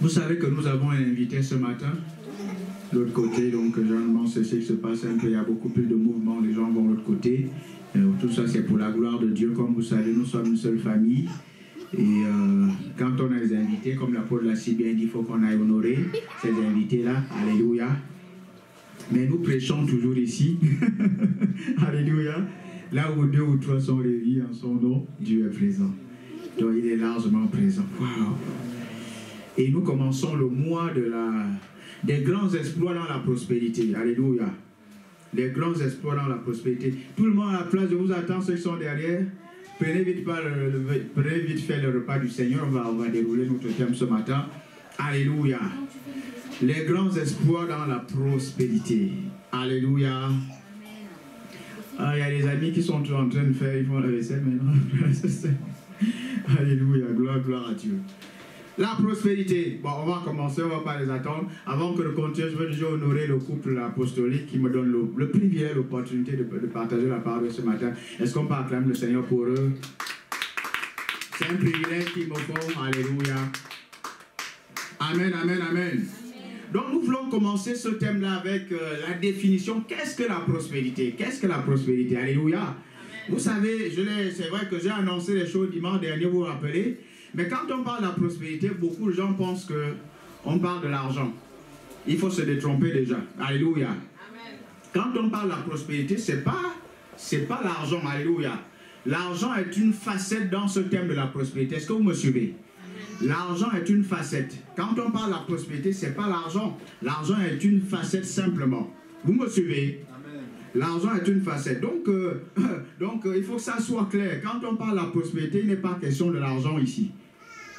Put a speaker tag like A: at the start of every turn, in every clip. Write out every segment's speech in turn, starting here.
A: Vous savez que nous avons un invité ce matin. L'autre côté, donc généralement c'est ce qui se passe un peu, il y a beaucoup plus de mouvements, les gens vont de l'autre côté. Tout ça c'est pour la gloire de Dieu. Comme vous savez, nous sommes une seule famille. Et quand on a des invités, comme l'apôtre l'a si bien dit, il faut qu'on aille honorer ces invités-là. Alléluia. Mais nous prêchons toujours ici. Alléluia. Là où 2 ou 3 sont réunis en son nom, Dieu est présent. Donc il est largement présent. Wow. Et nous commençons le mois des grands exploits dans la prospérité. Alléluia. Des grands exploits dans la prospérité. Tout le monde à la place, je vous attends, ceux qui sont derrière. Prenez vite fait le repas du Seigneur. On va dérouler notre thème ce matin. Alléluia. Les grands exploits dans la prospérité. Alléluia. Il y a des amis qui sont en train de faire, ils font la vaisselle maintenant. Alléluia. Gloire à Dieu. La prospérité. Bon, on va commencer, on ne va pas les attendre. Avant que je continue, je veux déjà honorer le couple apostolique qui me donne le privilège, l'opportunité de partager la parole ce matin. Est-ce qu'on peut acclamer le Seigneur pour eux? C'est un privilège qu'ils me font. Alléluia. Amen, amen, amen. Donc nous voulons commencer ce thème-là avec la définition. Qu'est-ce que la prospérité? Qu'est-ce que la prospérité? Alléluia. Vous savez, c'est vrai que j'ai annoncé les choses dimanche dernier, vous vous rappelez. Mais quand on parle de la prospérité, beaucoup de gens pensent qu'on parle de l'argent. Il faut se détromper déjà. Alléluia. Amen. Quand on parle de la prospérité, c'est pas l'argent. Alléluia. L'argent est une facette dans ce thème de la prospérité. Est-ce que vous me suivez? L'argent est une facette. Quand on parle de la prospérité, ce n'est pas l'argent. L'argent est une facette simplement. Vous me suivez? L'argent est une facette. Donc, il faut que ça soit clair. Quand on parle de la prospérité, il n'est pas question de l'argent ici.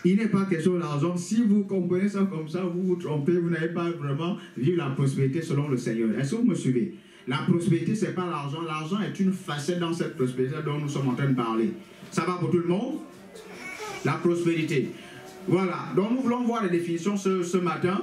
A: Il n'est pas question de l'argent. Si vous comprenez ça comme ça, vous vous trompez, vous n'avez pas vraiment vu la prospérité selon le Seigneur. Est-ce que vous me suivez? La prospérité, ce n'est pas l'argent. L'argent est une facette dans cette prospérité dont nous sommes en train de parler. Ça va pour tout le monde? La prospérité. Voilà. Donc, nous voulons voir les définitions ce matin.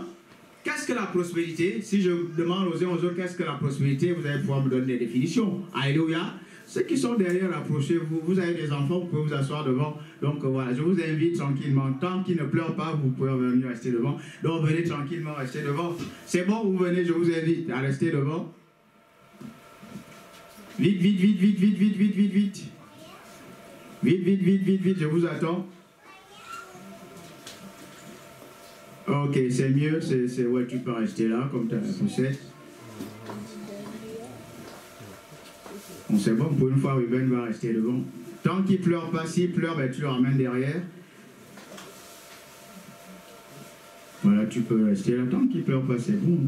A: Qu'est-ce que la prospérité? Si je demande aux uns aux autres qu'est-ce que la prospérité, vous allez pouvoir me donner des définitions. Alléluia. Ceux qui sont derrière, approchez-vous. Vous avez des enfants, vous pouvez vous asseoir devant. Donc voilà, je vous invite tranquillement. Tant qu'ils ne pleurent pas, vous pouvez venir rester devant. Donc venez tranquillement rester devant. C'est bon, vous venez, je vous invite à rester devant. Vite, vite, vite, vite, vite, vite, vite, vite, vite. Vite, vite, vite, vite, vite, je vous attends. Ok, c'est mieux, ouais, tu peux rester là, comme tu as la poussette. Bon, c'est bon, pour une fois, Ruben va rester devant. Tant qu'il ne pleure pas, s'il pleure, ben, tu le ramènes derrière. Voilà, tu peux rester là. Tant qu'il ne pleure pas, c'est bon.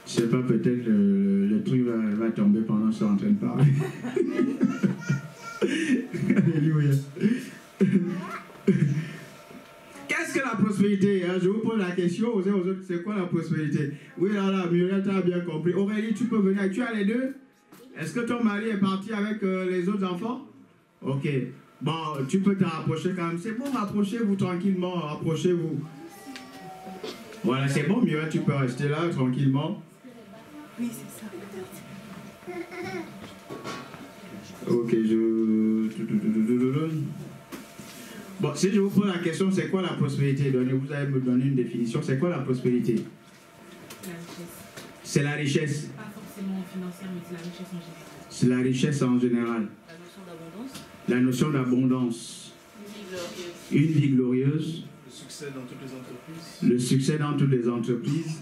A: Je sais pas, peut-être le truc va tomber pendant que je suis en train de parler. Alléluia. Qu'est-ce que la prospérité? Je vous pose la question aux autres, c'est quoi la prospérité? Oui, là, Muriel, tu as bien compris. Aurélie, tu peux venir. Tu as les deux? Est-ce que ton mari est parti avec les autres enfants? Ok. Bon, tu peux te rapprocher quand même. C'est bon, rapprochez-vous tranquillement, rapprochez-vous. Voilà, c'est bon, Muriel, tu peux rester là tranquillement.
B: Oui, c'est ça.
A: Ok, Bon, si je vous pose la question, c'est quoi la prospérité? Vous allez me donner une définition. C'est quoi la prospérité?
B: La richesse.
A: C'est la richesse.
B: Pas forcément financière, mais c'est la richesse en général.
A: C'est la richesse en général.
B: La notion d'abondance.
A: La notion d'abondance.
B: Une vie glorieuse.
A: Le succès dans toutes les entreprises.
C: Le succès dans toutes les entreprises.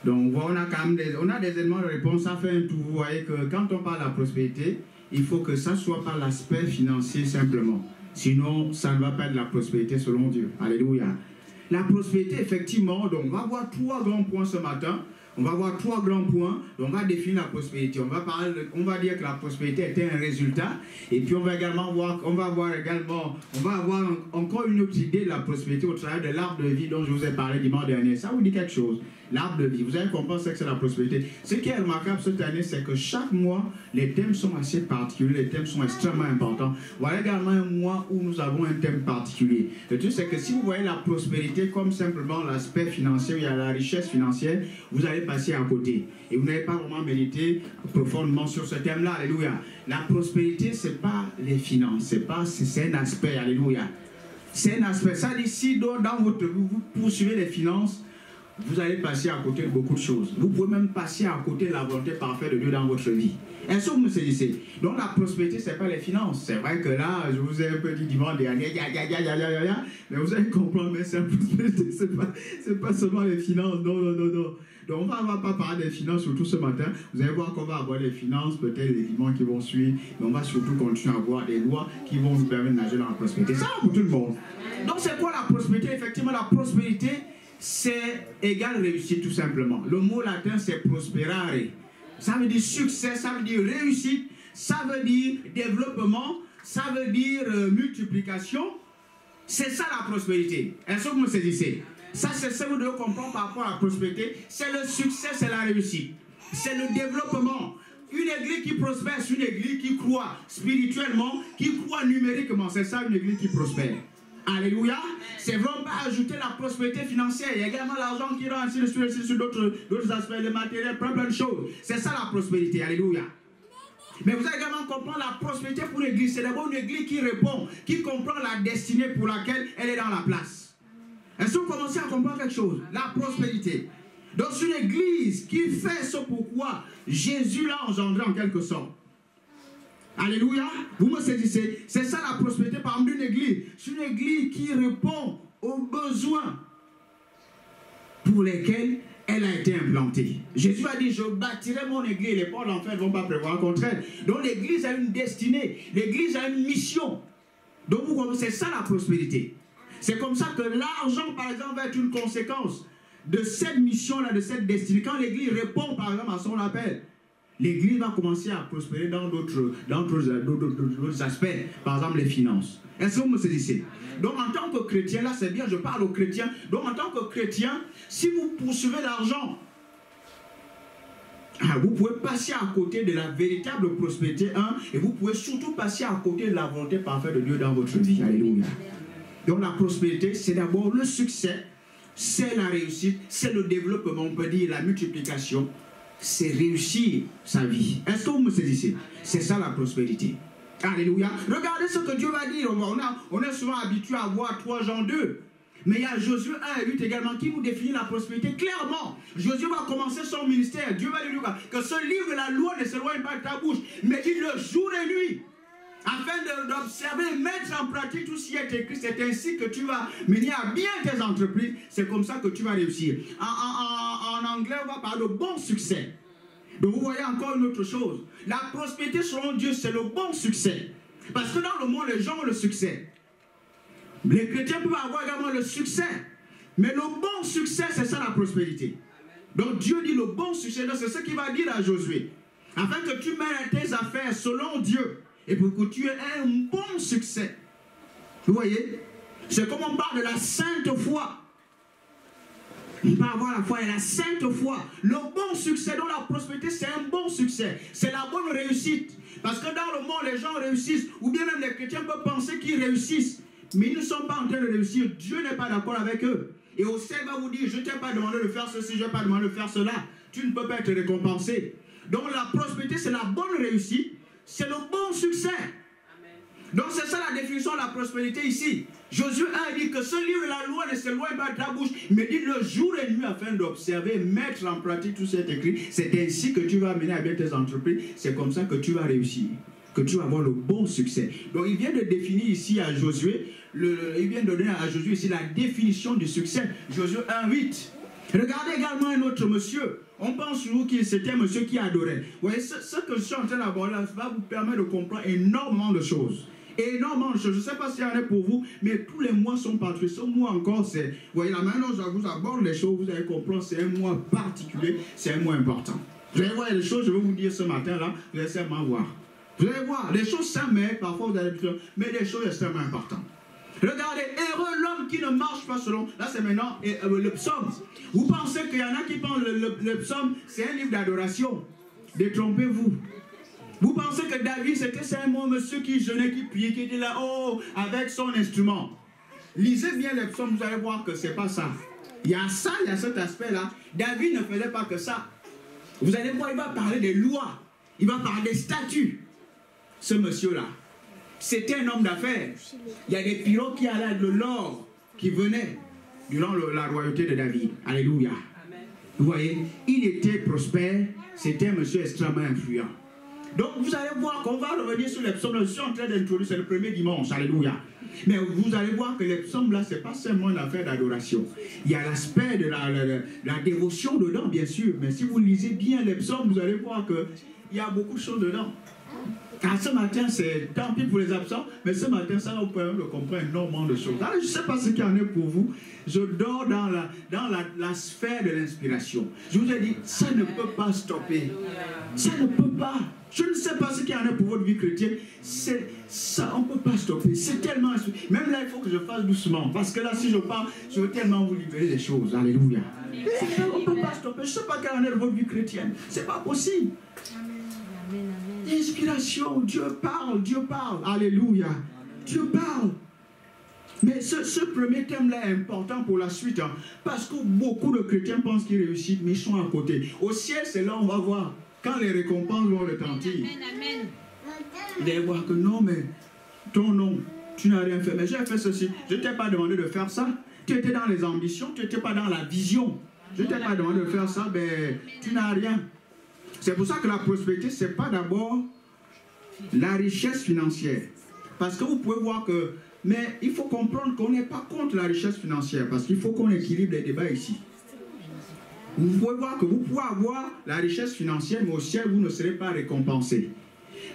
A: Donc, on a quand même des éléments de réponse. Ça fait un tout. Vous voyez que quand on parle de la prospérité, il faut que ça ne soit pas l'aspect financier simplement. Sinon, ça ne va pas être de la prospérité selon Dieu. Alléluia. La prospérité, effectivement, donc on va voir 3 grands points ce matin. On va voir 3 grands points. On va définir la prospérité. On va dire que la prospérité était un résultat. Et puis on va avoir encore une autre idée de la prospérité au travers de l'arbre de vie dont je vous ai parlé dimanche dernier. Ça vous dit quelque chose? L'arbre de vie. Vous allez comprendre ce que c'est la prospérité. Ce qui est remarquable cette année, c'est que chaque mois, les thèmes sont assez particuliers. Les thèmes sont extrêmement importants. Voilà également un mois où nous avons un thème particulier. Le truc, c'est que si vous voyez la prospérité comme simplement l'aspect financier, il y a la richesse financière, vous allez passer à côté. Et vous n'avez pas vraiment médité profondément sur ce thème-là. Alléluia. La prospérité, ce n'est pas les finances. C'est un aspect. Alléluia. C'est un aspect. Ça dit, si dans votre vie, vous poursuivez les finances, vous allez passer à côté de beaucoup de choses. Vous pouvez même passer à côté de la volonté parfaite de Dieu dans votre vie. Est-ce que vous me saisissez? Donc la prospérité, ce n'est pas les finances. C'est vrai que là, je vous ai un peu dit dimanche dernier, mais vous allez comprendre, mais c'est la prospérité, c'est pas seulement les finances. Non. Donc on va pas parler des finances surtout ce matin. Vous allez voir qu'on va avoir des finances, peut-être les dimanches qui vont suivre, mais on va surtout continuer à avoir des lois qui vont nous permettre de nager dans la prospérité. Ça va pour tout le monde. Donc c'est quoi la prospérité? Effectivement, la prospérité, c'est égal réussite tout simplement. Le mot latin, c'est prosperare. Ça veut dire succès, ça veut dire réussite, ça veut dire développement, ça veut dire multiplication. C'est ça la prospérité. Est-ce que vous me saisissez? Ça, c'est ce que vous devez comprendre par rapport à la prospérité. C'est le succès, c'est la réussite. C'est le développement. Une église qui prospère, c'est une église qui croit spirituellement, qui croit numériquement. C'est ça une église qui prospère. Alléluia. C'est vraiment pas ajouter la prospérité financière. Il y a également l'argent qui rentre sur d'autres aspects, le matériel, plein de choses. C'est ça la prospérité. Alléluia. Mais vous allez également comprendre la prospérité pour l'église. C'est d'abord une église qui répond, qui comprend la destinée pour laquelle elle est dans la place. Est-ce que vous commencez à comprendre quelque chose? La prospérité. Donc c'est une église qui fait ce pourquoi Jésus l'a engendré en quelque sorte. Alléluia. Vous me saisissez? C'est ça la prospérité parmi une église. C'est une église qui répond aux besoins pour lesquels elle a été implantée. Jésus a dit, je bâtirai mon église, les portes d'enfer ne vont pas prévoir le contraire. Donc l'église a une destinée, l'église a une mission. Donc vous comprenez, c'est ça la prospérité. C'est comme ça que l'argent, par exemple, va être une conséquence de cette mission-là, de cette destinée. Quand l'église répond, par exemple, à son appel, l'église va commencer à prospérer dans d'autres aspects, par exemple les finances. Est-ce que vous me saisissez? Donc en tant que chrétien, là c'est bien, je parle aux chrétiens. Donc en tant que chrétien, si vous poursuivez l'argent, vous pouvez passer à côté de la véritable prospérité, et vous pouvez surtout passer à côté de la volonté parfaite de Dieu dans votre vie. Alléluia. Donc la prospérité, c'est d'abord le succès, c'est la réussite, c'est le développement, on peut dire la multiplication, c'est réussir sa vie. Est-ce que vous me saisissez? C'est ça la prospérité. Alléluia. Regardez ce que Dieu va dire. On est souvent habitué à voir 3 Jean 2. Mais il y a Josué 1 et 8 également qui nous définit la prospérité clairement. Josué va commencer son ministère. Dieu va lui dire que ce livre de la loi ne s'éloigne pas de ta bouche, mais dit-le jour et nuit, afin d'observer et mettre en pratique tout ce qui est écrit. C'est ainsi que tu vas mener à bien tes entreprises. C'est comme ça que tu vas réussir. En anglais, on va parler de bon succès. Donc vous voyez encore une autre chose. La prospérité selon Dieu, c'est le bon succès. Parce que dans le monde, les gens ont le succès. Les chrétiens peuvent avoir également le succès. Mais le bon succès, c'est ça la prospérité. Donc Dieu dit le bon succès. C'est ce qu'il va dire à Josué. Afin que tu mènes tes affaires selon Dieu. Et pour que tu aies un bon succès. Vous voyez? C'est comme on parle de la sainte foi. On peut avoir la foi et la sainte foi. Le bon succès, dans la prospérité, c'est un bon succès. C'est la bonne réussite. Parce que dans le monde, les gens réussissent. Ou bien même les chrétiens peuvent penser qu'ils réussissent. Mais ils ne sont pas en train de réussir. Dieu n'est pas d'accord avec eux. Et au ciel va vous dire, je ne t'ai pas demandé de faire ceci, je ne t'ai pas demandé de faire cela. Tu ne peux pas être récompensé. Donc la prospérité, c'est la bonne réussite. C'est le bon succès. Amen. Donc c'est ça la définition de la prospérité ici. Josué 1 dit que ce livre de la loi ne s'éloigne pas de ta bouche, mais dit le jour et nuit afin d'observer, mettre en pratique tout ce qui est écrit. C'est ainsi que tu vas mener à bien tes entreprises. C'est comme ça que tu vas réussir, que tu vas avoir le bon succès. Donc il vient de définir ici à Josué, il vient de donner à Josué ici la définition du succès. Josué 1, 8. Regardez également un autre monsieur. On pense toujours que c'était un monsieur qui adorait. Vous voyez, ce que je suis en train d'aborder va vous permettre de comprendre énormément de choses. Énormément de choses. Je ne sais pas s'il y en a pour vous, mais tous les mois sont particuliers. Ce mois encore, c'est... Vous voyez, la manière dont je vous aborde les choses, vous allez comprendre, c'est un mois particulier, c'est un mois important. Vous allez voir les choses, je vais vous dire ce matin-là, vous allez seulement voir. Vous allez voir, les choses simples, mais parfois vous allez dire, mais des choses extrêmement importantes. Regardez, heureux l'homme qui ne marche pas selon... Là, c'est maintenant le psaume. Vous pensez qu'il y en a qui pensent que le psaume, c'est un livre d'adoration. Détrompez-vous. Vous pensez que David, c'était un monsieur qui jeûnait, qui priait, qui était là, oh, avec son instrument. Lisez bien les psaumes, vous allez voir que ce n'est pas ça. Il y a ça, il y a cet aspect-là. David ne faisait pas que ça. Vous allez voir, il va parler des lois. Il va parler des statuts. Ce monsieur-là. C'était un homme d'affaires. Il y a des pirogues qui allaient de l'or qui venaient durant la royauté de David. Alléluia. Vous voyez, il était prospère, c'était un monsieur extrêmement influent. Donc vous allez voir qu'on va revenir sur les psaumes. Je suis en train d'introduire, c'est le premier dimanche, alléluia. Mais vous allez voir que les psaumes là, ce n'est pas seulement une affaire d'adoration. Il y a l'aspect de la dévotion dedans, bien sûr. Mais si vous lisez bien les psaumes, vous allez voir qu'il y a beaucoup de choses dedans. Car ce matin, c'est tant pis pour les absents, mais ce matin, ça vous permet de comprendre énormément de choses. Alors, je ne sais pas ce qu'il y en a pour vous. Je dors dans la sphère de l'inspiration. Je vous ai dit, ça ne peut pas stopper. Ça ne peut pas. Je ne sais pas ce qu'il y en a pour votre vie chrétienne. Ça, on ne peut pas stopper. C'est tellement... Même là, il faut que je fasse doucement. Parce que là, si je parle, je veux tellement vous libérer des choses. Alléluia. On ne peut pas stopper. Je ne sais pas qu'il y en a de votre vie chrétienne. Ce n'est pas possible. L'inspiration, Dieu parle, alléluia, Dieu parle. Mais ce premier thème-là est important pour la suite, hein, parce que beaucoup de chrétiens pensent qu'ils réussissent, mais ils sont à côté. Au ciel, c'est là où on va voir, quand les récompenses vont retentir. Vous allez voir que non, mais ton nom, tu n'as rien fait. Mais j'ai fait ceci, je ne t'ai pas demandé de faire ça. Tu étais dans les ambitions, tu n'étais pas dans la vision. Je ne t'ai pas demandé de faire ça, mais tu n'as rien. C'est pour ça que la prospérité, ce n'est pas d'abord la richesse financière. Parce que vous pouvez voir que... Mais il faut comprendre qu'on n'est pas contre la richesse financière. Parce qu'il faut qu'on équilibre les débats ici. Vous pouvez voir que vous pouvez avoir la richesse financière, mais au ciel, vous ne serez pas récompensé.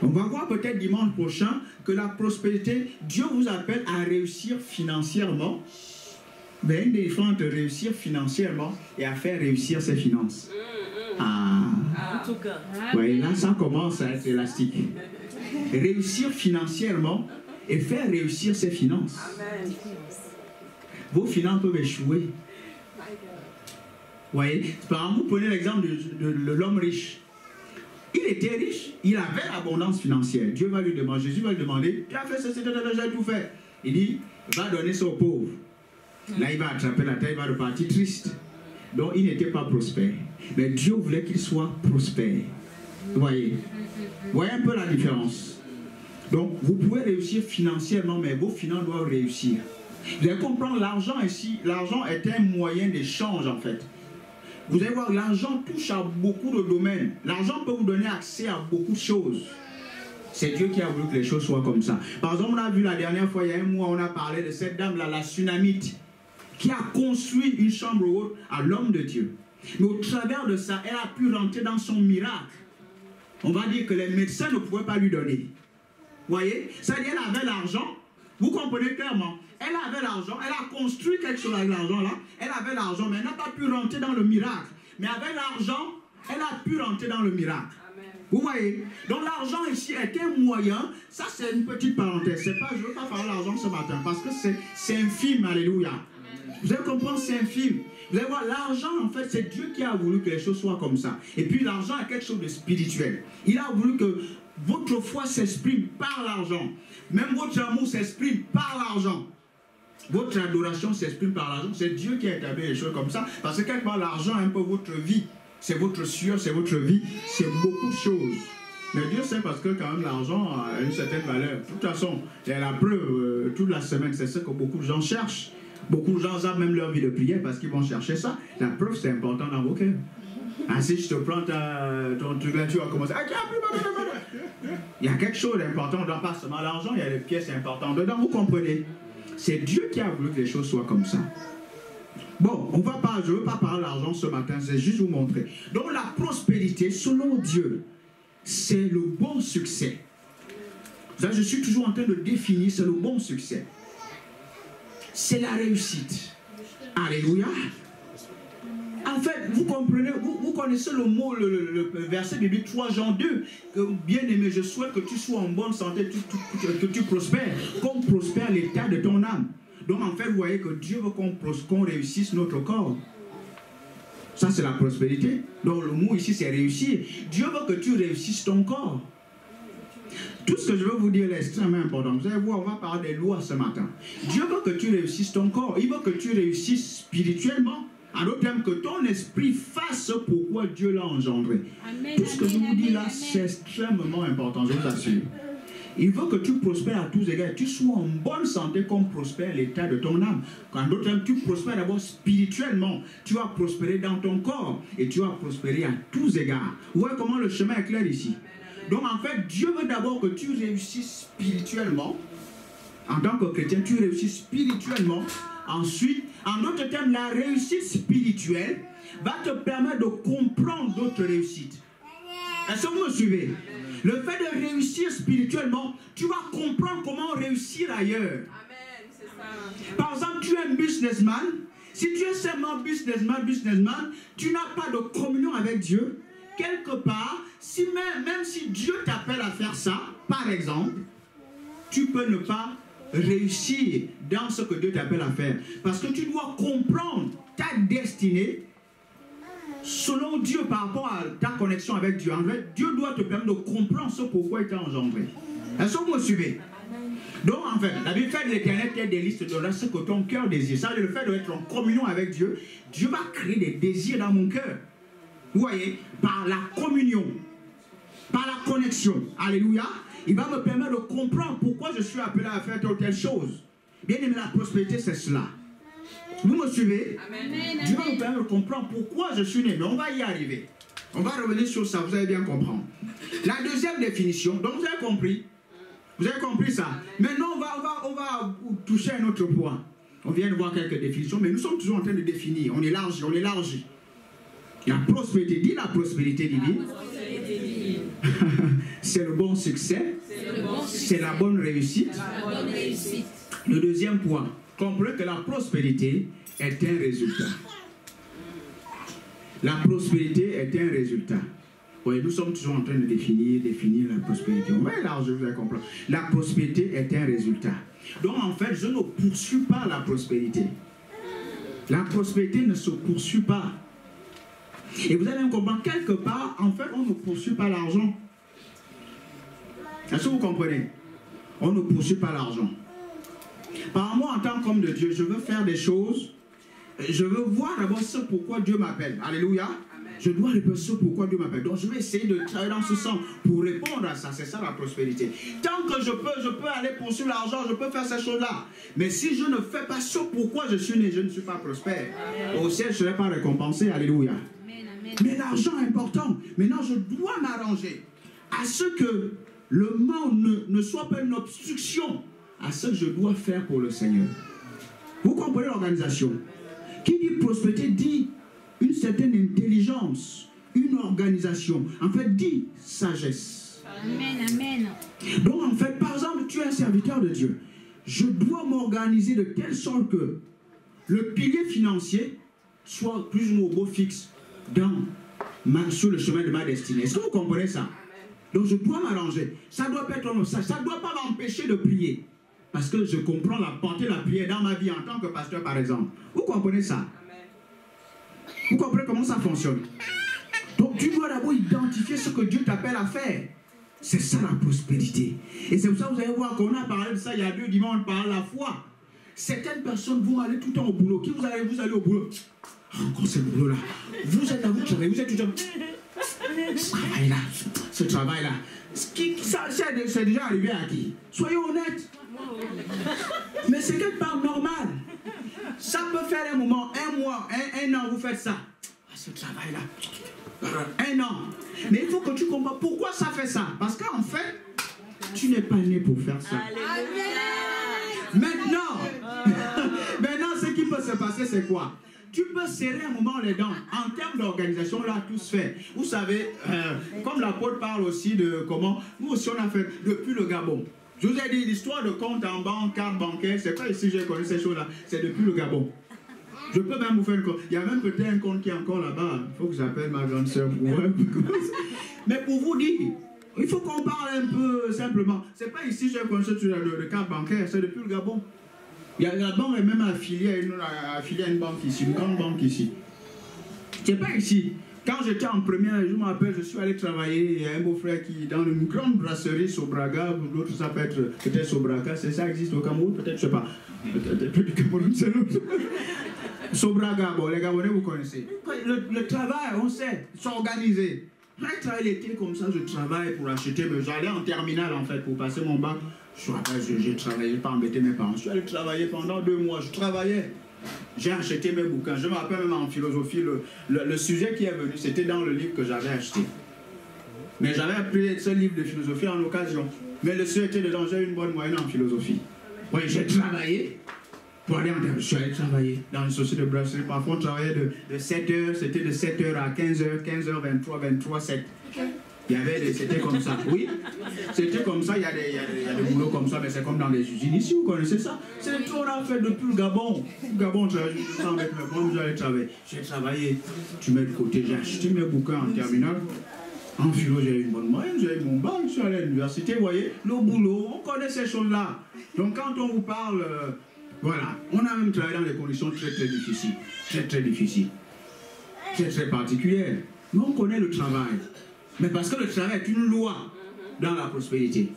A: On va voir peut-être dimanche prochain que la prospérité, Dieu vous appelle à réussir financièrement. Mais une différence entre réussir financièrement et à faire réussir ses finances.
B: En tout cas.
A: Oui, là, ça commence à être élastique. Réussir financièrement et faire réussir ses finances.
D: Amen.
A: Vos finances peuvent échouer. Vous voyez, par exemple, vous prenez l'exemple de l'homme riche. Il était riche, il avait l'abondance financière. Dieu va lui demander, Jésus va lui demander, tu as fait ceci, j'ai tout fait. Il dit, va donner ça aux pauvres. Là, il va attraper la tête, il va repartir triste. Donc, il n'était pas prospère. Mais Dieu voulait qu'il soit prospère. Vous voyez un peu la différence. Donc, vous pouvez réussir financièrement, mais vos finances doivent réussir. Vous allez comprendre, l'argent ici, l'argent est un moyen d'échange, en fait. Vous allez voir, l'argent touche à beaucoup de domaines. L'argent peut vous donner accès à beaucoup de choses. C'est Dieu qui a voulu que les choses soient comme ça. Par exemple, on a vu la dernière fois, il y a un mois, on a parlé de cette dame-là, la Sunamite, qui a construit une chambre haute à l'homme de Dieu. Mais au travers de ça, elle a pu rentrer dans son miracle. On va dire que les médecins ne pouvaient pas lui donner. Vous voyez? C'est-à-dire qu'elle avait l'argent. Vous comprenez clairement? Elle avait l'argent. Elle a construit quelque chose avec l'argent là. Elle avait l'argent, mais elle n'a pas pu rentrer dans le miracle. Mais avec l'argent, elle a pu rentrer dans le miracle. Amen. Vous voyez? Donc l'argent ici est un moyen. Ça, c'est une petite parenthèse. C'est pas, je ne veux pas parler d'argent ce matin parce que c'est infime. Alléluia. Vous allez comprendre, c'est infime. Vous allez voir, l'argent, en fait, c'est Dieu qui a voulu que les choses soient comme ça. Et puis, l'argent est quelque chose de spirituel. Il a voulu que votre foi s'exprime par l'argent. Même votre amour s'exprime par l'argent. Votre adoration s'exprime par l'argent. C'est Dieu qui a établi les choses comme ça. Parce que quelque part, l'argent est un peu votre vie. C'est votre sueur, c'est votre vie. C'est beaucoup de choses. Mais Dieu sait parce que quand même l'argent a une certaine valeur. De toute façon, il y a la preuve toute la semaine. C'est ce que beaucoup de gens cherchent. Beaucoup de gens zappent même leur vie de prière parce qu'ils vont chercher ça. La preuve, c'est important dans vos cœurs. Ah, si je te prends ton truc là, tu vas commencer. Il y a quelque chose d'important dans pas seulement l'argent, il y a des pièces importantes dedans, vous comprenez? C'est Dieu qui a voulu que les choses soient comme ça. Bon, je ne veux pas parler d'argent ce matin, c'est juste vous montrer. Donc la prospérité, selon Dieu, c'est le bon succès. Ça, je suis toujours en train de définir, c'est le bon succès. C'est la réussite. Alléluia. En fait, vous comprenez, vous connaissez le mot, le verset biblique 3 Jean 2, que bien aimé, je souhaite que tu sois en bonne santé, que tu prospères, comme prospère l'état de ton âme. Donc en fait, vous voyez que Dieu veut qu'on réussisse notre corps. Ça, c'est la prospérité. Donc le mot ici, c'est réussir. Dieu veut que tu réussisses ton corps. Tout ce que je veux vous dire est extrêmement important. Vous allez voir, on va parler des lois ce matin. Dieu veut que tu réussisses ton corps. Il veut que tu réussisses spirituellement. En d'autres termes, que ton esprit fasse pourquoi Dieu l'a engendré. Amen, tout ce que je vous dis là, c'est extrêmement important, je vous assure. Il veut que tu prospères à tous égards, tu sois en bonne santé comme prospère l'état de ton âme. Quand d'autres termes, tu prospères d'abord spirituellement, tu vas prospérer dans ton corps et tu vas prospérer à tous égards. Vous voyez comment le chemin est clair ici. Donc en fait, Dieu veut d'abord que tu réussisses spirituellement. En tant que chrétien, tu réussis spirituellement. Ensuite, en d'autres termes, la réussite spirituelle va te permettre de comprendre d'autres réussites. Est-ce que vous me suivez? Le fait de réussir spirituellement, tu vas comprendre comment réussir ailleurs.
B: Amen, c'est ça.
A: Par exemple, tu es un businessman. Si tu es seulement businessman, tu n'as pas de communion avec Dieu. Quelque part, même si Dieu t'appelle à faire ça, par exemple, tu peux ne pas réussir dans ce que Dieu t'appelle à faire. Parce que tu dois comprendre ta destinée selon Dieu par rapport à ta connexion avec Dieu. En fait, Dieu doit te permettre de comprendre ce pourquoi il t'a engendré. Est-ce que vous me suivez? Donc, en fait, la Bible fait de l'Éternel qu'il y a des listes de ce que ton cœur désire. Ça, le fait d'être en communion avec Dieu, Dieu va créer des désirs dans mon cœur. Vous voyez, par la communion, par la connexion. Alléluia. Il va me permettre de comprendre pourquoi je suis appelé à faire telle ou telle chose. Bien aimé, la prospérité, c'est cela. Vous me suivez? Amen. Dieu va nous permettre de comprendre pourquoi je suis né. Mais on va y arriver. On va revenir sur ça, vous allez bien comprendre. La deuxième définition, donc vous avez compris. Vous avez compris ça? Maintenant, on va toucher un autre point. On vient de voir quelques définitions, mais nous sommes toujours en train de définir. On élargit. La prospérité, dit la prospérité divine. C'est le bon succès. C'est la bonne réussite. Le deuxième point, comprenez que la prospérité est un résultat. La prospérité est un résultat. Oui, nous sommes toujours en train de définir la prospérité. On va élargir, vous allez comprendre. La prospérité est un résultat. Donc en fait, je ne poursuis pas la prospérité. La prospérité ne se poursuit pas. Et vous allez comprendre, quelque part, en fait, on ne poursuit pas l'argent. Est-ce que vous comprenez? On ne poursuit pas l'argent. Par moi, en tant qu'homme de Dieu, je veux faire des choses. Je veux voir d'abord ce pourquoi Dieu m'appelle. Alléluia. Amen. Je dois répondre ce pourquoi Dieu m'appelle. Donc je vais essayer de travailler dans ce sens pour répondre à ça. C'est ça la prospérité. Tant que je peux aller poursuivre l'argent, je peux faire ces choses-là. Mais si je ne fais pas ce pourquoi je suis né, je ne suis pas prospère. Amen. Au ciel, je ne serai pas récompensé. Alléluia. Amen. Mais l'argent est important. Maintenant, je dois m'arranger à ce que le monde ne soit pas une obstruction à ce que je dois faire pour le Seigneur. Vous comprenez l'organisation? Qui dit prospérité dit une certaine intelligence, une organisation. En fait, dit sagesse.
D: Amen, amen.
A: Donc, en fait, par exemple, tu es un serviteur de Dieu. Je dois m'organiser de telle sorte que le pilier financier soit plus ou moins fixe sur le chemin de ma destinée. Est-ce que vous comprenez ça? Donc, je dois m'arranger. Ça doit pas être un message. Ça ne doit pas m'empêcher de prier. Parce que je comprends la portée de la prière dans ma vie en tant que pasteur, par exemple. Vous comprenez ça? Amen. Vous comprenez comment ça fonctionne? Donc, tu dois d'abord identifier ce que Dieu t'appelle à faire. C'est ça la prospérité. Et c'est pour ça que vous allez voir qu'on a parlé de ça il y a 2 dimanches par la foi. Certaines personnes vont aller tout le temps au boulot. Qui vous allez au boulot? Encore ce boulot-là. Vous êtes à vous travailler, vous êtes tout le temps. Ce travail-là. C'est déjà arrivé à qui? Soyez honnêtes. Mais c'est quelque part normal. Ça peut faire un moment, un mois, un an, vous faites ça. Ce travail-là. 1 an. Mais il faut que tu comprennes pourquoi ça fait ça. Parce qu'en fait, tu n'es pas né pour faire ça. Maintenant, ce qui peut se passer, c'est quoi? Tu peux serrer un moment les dents. En termes d'organisation, là, tout se fait. Vous savez, comme l'apôtre parle aussi de comment, nous aussi on a fait depuis le Gabon. Je vous ai dit, l'histoire de compte en banque, carte bancaire, c'est pas ici que j'ai connu ces choses-là, c'est depuis le Gabon. Je peux même vous faire une compte. Il y a même peut-être un compte qui est encore là-bas. Il faut que j'appelle ma grande soeur pour voir. Mais pour vous dire, il faut qu'on parle un peu simplement. C'est pas ici que j'ai connu de carte bancaire, c'est depuis le Gabon. La banque est même affiliée à une banque ici, une grande banque ici. C'est pas ici. Quand j'étais en première, je me rappelle, je suis allé travailler. Il y a un beau-frère qui, dans une grande brasserie, Sobraga, l'autre ça peut être peut-être Sobraga, ça existe au Cameroun, peut-être, je sais pas. Peut-être du Cameroun, c'est l'autre. Sobraga, bon, les Gabonais, vous connaissez. Le travail, on sait, s'organiser. J'ai travaillé l'été comme ça, je travaille pour acheter, mais j'allais en terminale en fait pour passer mon bac. J'ai travaillé, pas embêté mes parents. Je suis allé travailler pendant 2 mois, je travaillais. J'ai acheté mes bouquins. Je me rappelle même en philosophie, le sujet qui est venu, c'était dans le livre que j'avais acheté. Mais j'avais pris ce livre de philosophie en occasion. Mais le sujet était dedans, j'ai eu une bonne moyenne en philosophie. Oui, j'ai travaillé pour aller en terminale. Je suis allé travailler dans une société de brasserie. Parfois, on travaillait de 7h, c'était de 7h à 15h, 15h23, 23, 7. Il y avait c'était comme ça. Oui, c'était comme ça. Il y a des boulots comme ça, mais c'est comme dans les usines. Ici, vous connaissez ça. C'est tout, on a fait depuis le Gabon. Le Gabon, on travaille juste avec le bon, j'allais travailler. J'ai travaillé, tu mets de côté, j'ai acheté mes bouquins en terminale. En philo, j'ai eu une bonne moyenne, j'ai eu mon bac, je suis allé à l'université, vous voyez, le boulot, on connaît ces choses-là. Donc quand on vous parle, voilà, on a même travaillé dans des conditions très très difficiles, très difficiles, très particulières. Mais on connaît le travail. Mais parce que le travail est une loi dans la prospérité.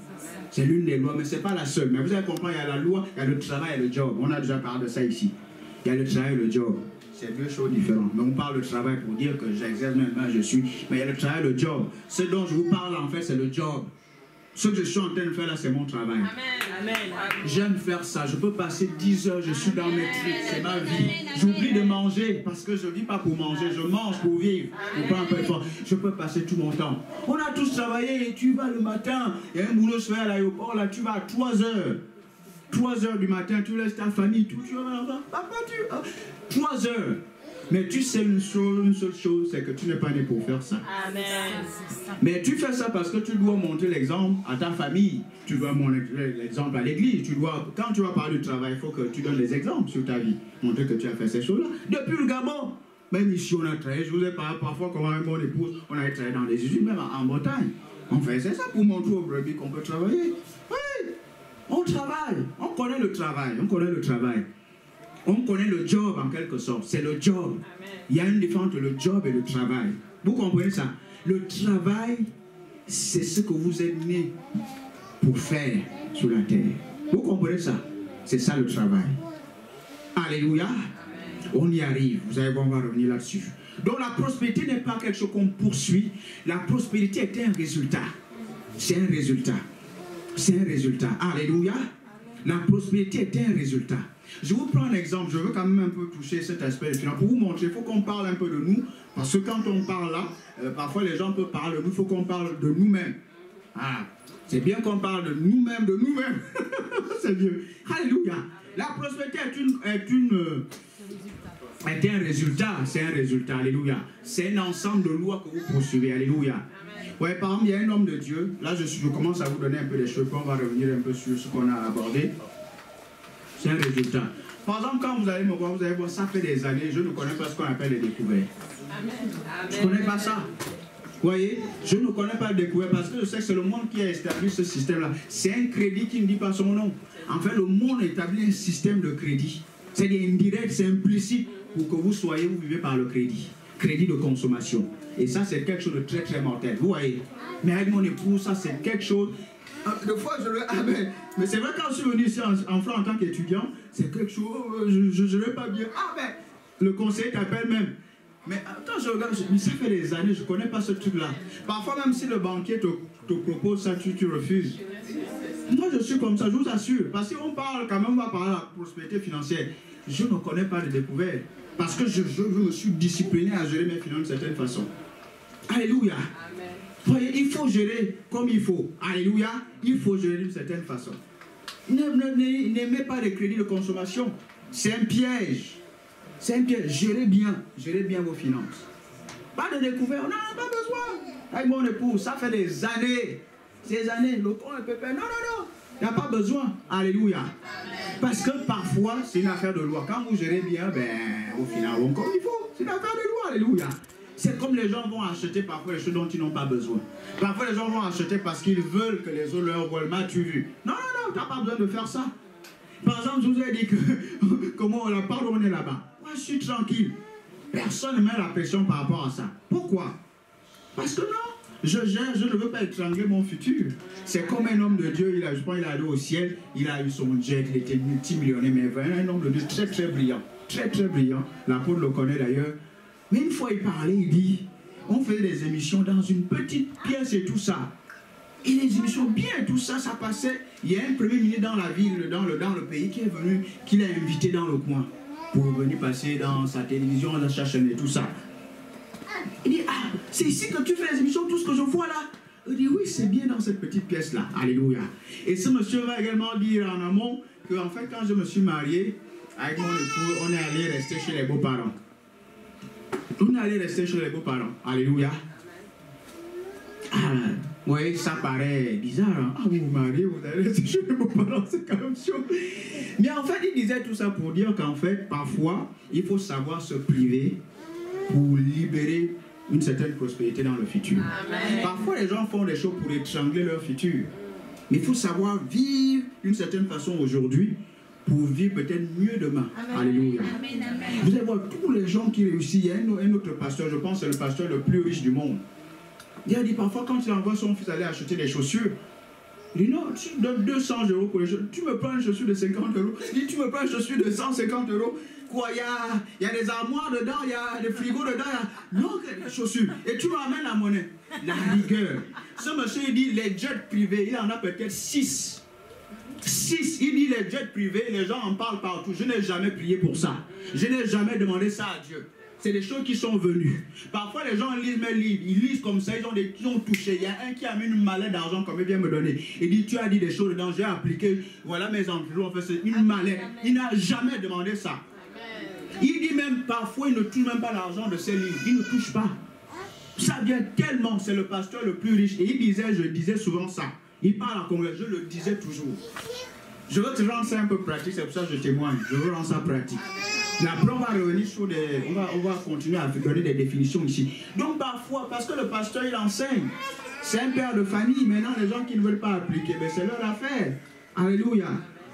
A: C'est l'une des lois, mais ce n'est pas la seule. Mais vous allez comprendre, il y a la loi, il y a le travail et le job. On a déjà parlé de ça ici. Il y a le travail et le job. C'est 2 choses différentes. Mais on parle de travail pour dire que j'exerce maintenant, je suis. Mais il y a le travail et le job. Ce dont je vous parle en fait, c'est le job. Ce que je suis en train de faire là, c'est mon travail.
B: Amen.
A: J'aime faire ça. Je peux passer 10 heures, je suis dans mes trucs, c'est ma vie. J'oublie de manger parce que je ne vis pas pour manger, je mange pour vivre. Pour pas un peu fort. Je peux passer tout mon temps. On a tous travaillé et tu vas le matin. Il y a un boulot se fait à l'aéroport, là tu vas à 3 heures. 3 heures du matin, tu laisses ta famille, tout, tu vas, papa, 3 heures. Mais tu sais une seule chose, c'est que tu n'es pas né pour faire ça.
B: Amen.
A: Mais tu fais ça parce que tu dois montrer l'exemple à ta famille. Tu dois montrer l'exemple à l'église. Quand tu vas parler du travail, il faut que tu donnes des exemples sur ta vie. Montrer que tu as fait ces choses-là. Depuis le Gabon, même ici on a travaillé. Je vous ai parlé parfois comment avec mon épouse, on a travaillé dans les usines, même en Bretagne. On faisait ça pour montrer aux brebis qu'on peut travailler. Oui, on travaille. On connaît le travail. On connaît le travail. On connaît le job en quelque sorte, c'est le job.
B: Amen.
A: Il y a une différence entre le job et le travail. Vous comprenez ça? Le travail, c'est ce que vous êtes né pour faire sur la terre. Vous comprenez ça? C'est ça le travail. Alléluia. Amen. On y arrive. Vous allez voir, on va revenir là-dessus. Donc la prospérité n'est pas quelque chose qu'on poursuit. La prospérité est un résultat. C'est un résultat. C'est un résultat. Alléluia. La prospérité est un résultat. Je vous prends un exemple, je veux quand même un peu toucher cet aspect de finance. Pour vous montrer, il faut qu'on parle un peu de nous, parce que quand on parle là, parfois les gens peuvent parler de nous, il faut qu'on parle de nous-mêmes. Ah, c'est bien qu'on parle de nous-mêmes, c'est mieux. Alléluia. La prospérité est un résultat, c'est un résultat, alléluia. C'est un ensemble de lois que vous poursuivez, alléluia. Ouais, par exemple, il y a un homme de Dieu, là je commence à vous donner un peu des choses, puis on va revenir un peu sur ce qu'on a abordé. C'est un résultat. Par exemple, quand vous allez me voir, vous allez voir, ça fait des années, je ne connais pas ce qu'on appelle les découvertes.
B: Amen.
A: Je ne connais pas ça. Vous voyez, je ne connais pas les découvertes parce que je sais que c'est le monde qui a établi ce système-là. C'est un crédit qui ne dit pas son nom. En fait, le monde établit un système de crédit. C'est indirect, c'est implicite pour que vous vivez par le crédit. Crédit de consommation. Et ça, c'est quelque chose de très, très mortel. Vous voyez. Mais avec mon épouse, ça, c'est quelque chose... Des fois, mais c'est vrai, quand je suis venu ici en France en tant qu'étudiant, c'est quelque chose, je ne vais pas bien. Ah ben, le conseiller t'appelle même. Mais quand je regarde, mais ça fait des années, je ne connais pas ce truc-là. Parfois, même si le banquier te propose ça, tu refuses. Moi, je suis comme ça, je vous assure. Parce qu'on parle quand même, on va parler de la prospérité financière. Je ne connais pas de découverte. Parce que je me suis discipliné à gérer mes finances d'une certaine façon. Alléluia. Amen. Voyez, il faut gérer comme il faut. Alléluia. Il faut gérer d'une certaine façon. N'aimez pas les crédits de consommation. C'est un piège. C'est un piège. Gérez bien vos finances. Pas de découverte. On n'en a pas besoin. Avec mon épouse, ça fait des années. Ces années, le compte ne peut pas. Non. Il n'y a pas besoin. Alléluia. Amen. Parce que parfois, c'est une affaire de loi. Quand vous gérez bien, au final, comme il faut. C'est une affaire de loi. Alléluia. C'est comme les gens vont acheter parfois les choses dont ils n'ont pas besoin. Parfois les gens vont acheter parce qu'ils veulent que les autres leur voient. M'as-tu vu? Non, tu n'as pas besoin de faire ça. Par exemple, je vous ai dit que comment on est là-bas. Moi, je suis tranquille. Personne ne met la pression par rapport à ça. Pourquoi? Parce que non, je ne veux pas étrangler mon futur. C'est comme un homme de Dieu, je pense qu'il est allé au ciel, il a eu son jet, il était multimillionnaire, mais vraiment un homme de Dieu très très brillant. Très très brillant. L'apôtre le connaît d'ailleurs. Mais une fois il parlait, il dit, on faisait des émissions dans une petite pièce et tout ça. Et les émissions bien, tout ça, ça passait. Il y a un premier ministre dans la ville, dans le pays qui est venu, qui l'a invité dans le coin pour venir passer dans sa télévision, dans sa chaîne et tout ça. Il dit, ah, c'est ici que tu fais les émissions, tout ce que je vois là. Il dit, oui, c'est bien dans cette petite pièce-là. Alléluia. Et ce monsieur va également dire en amont qu'en fait, quand je me suis marié, avec mon époux, on est allé rester chez les beaux-parents. On est allé rester chez les beaux-parents. Alléluia. Ah, oui, ça paraît bizarre. Hein? Ah, vous vous mariez, vous allez rester chez les beaux-parents, c'est quand même chaud. Mais en fait, il disait tout ça pour dire qu'en fait, parfois, il faut savoir se priver pour libérer une certaine prospérité dans le futur. Amen. Parfois, les gens font des choses pour étrangler leur futur. Mais il faut savoir vivre d'une certaine façon aujourd'hui pour vivre peut-être mieux demain. Amen. Alléluia. Amen, amen. Vous allez voir tous les gens qui réussissent. Il y a un autre pasteur, je pense que c'est le pasteur le plus riche du monde. Il a dit parfois quand il envoie son fils aller acheter des chaussures, il dit non, tu donnes 200 € pour les chaussures. Tu me prends une chaussure de 50 €. Il dit tu me prends une chaussure de 150 €. Quoi, il y a des armoires dedans, il y a des frigos dedans. Non, des chaussures. Et tu m'amènes la monnaie. La rigueur. Ce monsieur, il dit les jets privés, il en a peut-être 6. 6, il dit les jets privés, les gens en parlent partout. Je n'ai jamais prié pour ça. Je n'ai jamais demandé ça à Dieu. C'est des choses qui sont venues. Parfois, les gens lisent mes livres. Ils lisent comme ça, ils ont touché. Il y a un qui a mis une mallette d'argent comme il vient me donner. Il dit, tu as dit des choses dedans, j'ai appliqué. Voilà mes emplois. En fait, c'est une mallette. Il n'a jamais demandé ça. Il dit même, parfois, il ne touche même pas l'argent de ses livres. Il ne touche pas. Ça vient tellement. C'est le pasteur le plus riche. Et il disait, je disais souvent ça. Il parle en congrès, je le disais toujours. Je veux te rendre ça un peu pratique, c'est pour ça que je témoigne. Je veux rendre ça pratique. Mais après, on va revenir sur des... On va continuer à donner des définitions ici. Donc parfois, parce que le pasteur, il enseigne. C'est un père de famille. Maintenant, les gens qui ne veulent pas appliquer, ben, c'est leur affaire. Alléluia.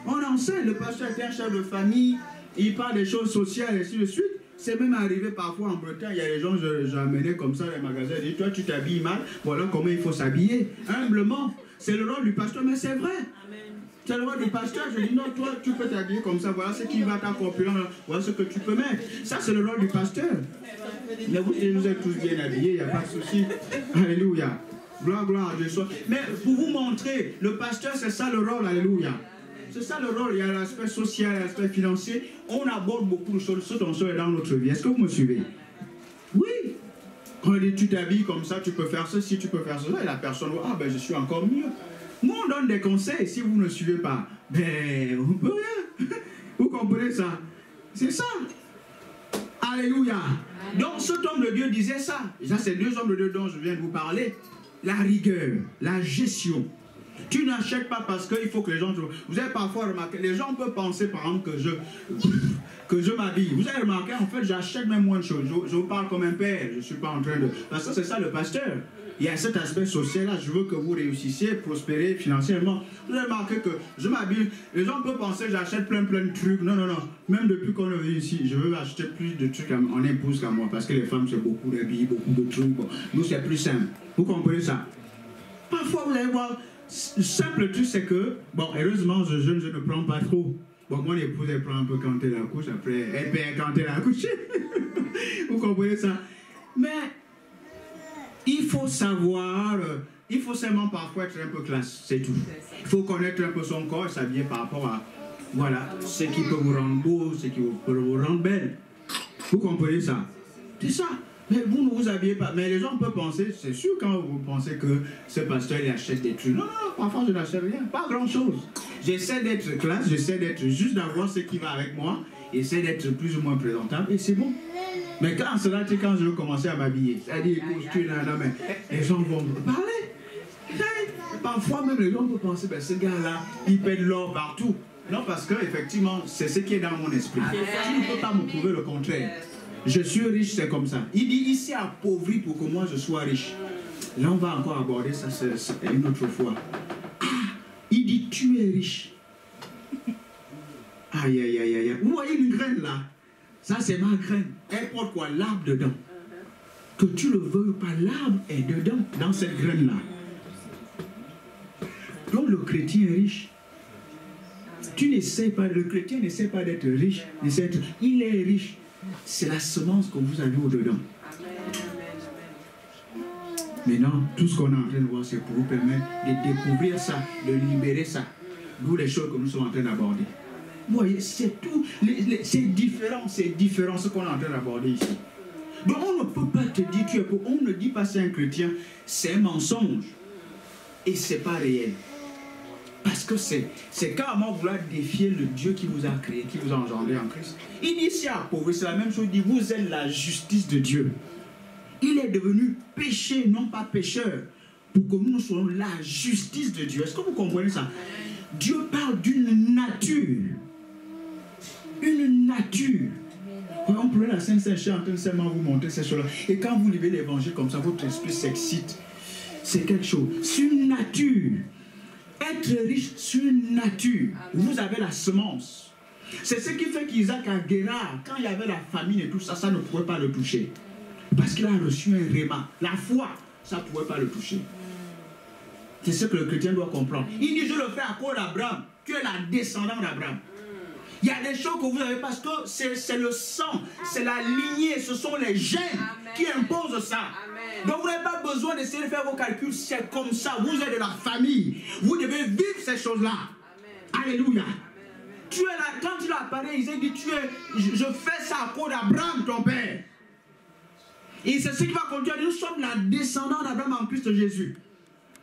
A: On enseigne. Le pasteur est un chef de famille. Il parle des choses sociales et ainsi de suite. C'est même arrivé parfois en Bretagne. Il y a des gens, j'amenais comme ça les magasins. Je dis, toi, tu t'habilles mal. Voilà comment il faut s'habiller. Humblement. C'est le rôle du pasteur, mais c'est vrai. C'est le rôle du pasteur. Je dis non, toi, tu peux t'habiller comme ça. Voilà ce qui va t'accomplir. Voilà ce que tu peux mettre. Ça, c'est le rôle du pasteur. Mais vous êtes tous bien habillés, il n'y a pas de souci. Alléluia. Gloire à Dieu. Mais pour vous montrer, le pasteur, c'est ça le rôle. Alléluia. C'est ça le rôle. Il y a l'aspect social, l'aspect financier. On aborde beaucoup de choses dans notre vie. Est-ce que vous me suivez? Oui. Quand on dit tu t'habilles comme ça, tu peux faire ceci, tu peux faire cela, et la personne, ah ben je suis encore mieux. Nous on donne des conseils, si vous ne suivez pas, ben on peut rien. Vous comprenez ça? C'est ça. Alléluia. Donc cet homme de Dieu disait ça. Ça c'est 2 hommes de Dieu dont je viens de vous parler. La rigueur, la gestion. Tu n'achètes pas parce qu'il faut que les gens... Vous avez parfois remarqué, les gens peuvent penser par exemple que je m'habille. Vous avez remarqué, en fait, j'achète même moins de choses. Je vous parle comme un père. Je ne suis pas en train de... Parce que c'est ça le pasteur. Il y a cet aspect social-là. Je veux que vous réussissiez, prospérez financièrement. Vous avez remarqué que je m'habille. Les gens peuvent penser que j'achète plein de trucs. Non, non, non. Même depuis qu'on est venu ici, je veux acheter plus de trucs en épouse qu'à moi. Parce que les femmes, c'est beaucoup d'habits, beaucoup de trucs. Bon. Nous, c'est plus simple. Vous comprenez ça? Parfois, vous allez voir... Le simple truc, c'est que, bon, heureusement, je ne prends pas trop. Bon, mon épouse, elle prend un peu quand elle accouche, après, elle perd quand elle accouche. Vous comprenez ça? Mais, il faut savoir, il faut seulement parfois être un peu classe, c'est tout. Il faut connaître un peu son corps et s'habiller par rapport à, voilà, ce qui peut vous rendre beau, ce qui peut vous rendre belle. Vous comprenez ça? C'est ça. Mais vous ne vous habillez pas. Mais les gens peuvent penser, c'est sûr quand vous pensez que ce pasteur il achète des trucs. Non, non, parfois je n'achète rien, pas grand chose. J'essaie d'être classe, j'essaie d'être juste d'avoir ce qui va avec moi, j'essaie d'être plus ou moins présentable et c'est bon. Mais quand cela, c'est quand je veux commencer à m'habiller, c'est-à-dire costume, les gens vont me parler. Parfois même les gens peuvent penser, ben, ce gars-là, il paie de l'or partout. Non, parce qu'effectivement, c'est ce qui est dans mon esprit. Tu ne peux pas me prouver le contraire. Je suis riche, c'est comme ça. Il dit, il s'est appauvri pour que moi je sois riche. Là, on va encore aborder ça une autre fois. Ah, il dit, tu es riche. Aïe, aïe, aïe, aïe. Vous voyez une graine là? Ça, c'est ma graine. Elle porte quoi? L'arbre dedans. Que tu le veuilles ou pas, l'arbre est dedans, dans cette graine-là. Donc, le chrétien est riche. Tu n'essaies pas, le chrétien n'essaie pas d'être riche. Il est riche. C'est la semence que vous avez au-dedans. Maintenant, tout ce qu'on est en train de voir, c'est pour vous permettre de découvrir ça, de libérer ça. D'où les choses que nous sommes en train d'aborder. Vous voyez, c'est tout. C'est différent ce qu'on est en train d'aborder ici. Donc on ne peut pas te dire tu es pauvre. On ne dit pas c'est un chrétien, c'est un mensonge. Et ce n'est pas réel. Parce que c'est carrément vouloir défier le Dieu qui vous a créé, qui vous a engendré en Christ. Il dit si pauvre, c'est la même chose, il dit vous êtes la justice de Dieu. Il est devenu péché, non pas pécheur, pour que nous soyons la justice de Dieu. Est-ce que vous comprenez ça? Dieu parle d'une nature. Une nature. Quand on prenait la Sainte Saint-Cher en train de seulement vous montrer ces choses-là. Et quand vous lisez l'évangile comme ça, votre esprit s'excite. C'est quelque chose. C'est une nature. Être riche, c'est une nature. Vous avez la semence. C'est ce qui fait qu'Isaac à Guérard, quand il y avait la famine et tout ça, ça ne pouvait pas le toucher. Parce qu'il a reçu un réma. La foi, ça ne pouvait pas le toucher. C'est ce que le chrétien doit comprendre. Il dit, je le fais à cause d'Abraham. Tu es la descendante d'Abraham. Il y a des choses que vous avez parce que c'est le sang, c'est la lignée, ce sont les gènes qui imposent ça. Amen. Donc vous n'avez pas besoin d'essayer de faire vos calculs, c'est comme ça. Vous êtes de la famille. Vous devez vivre ces choses-là. Alléluia. Amen. Tu es là, quand il a parlé, il s'est dit, je fais ça à cause d'Abraham, ton père. Et c'est ce qui va continuer. Nous sommes la descendante d'Abraham en Christ Jésus.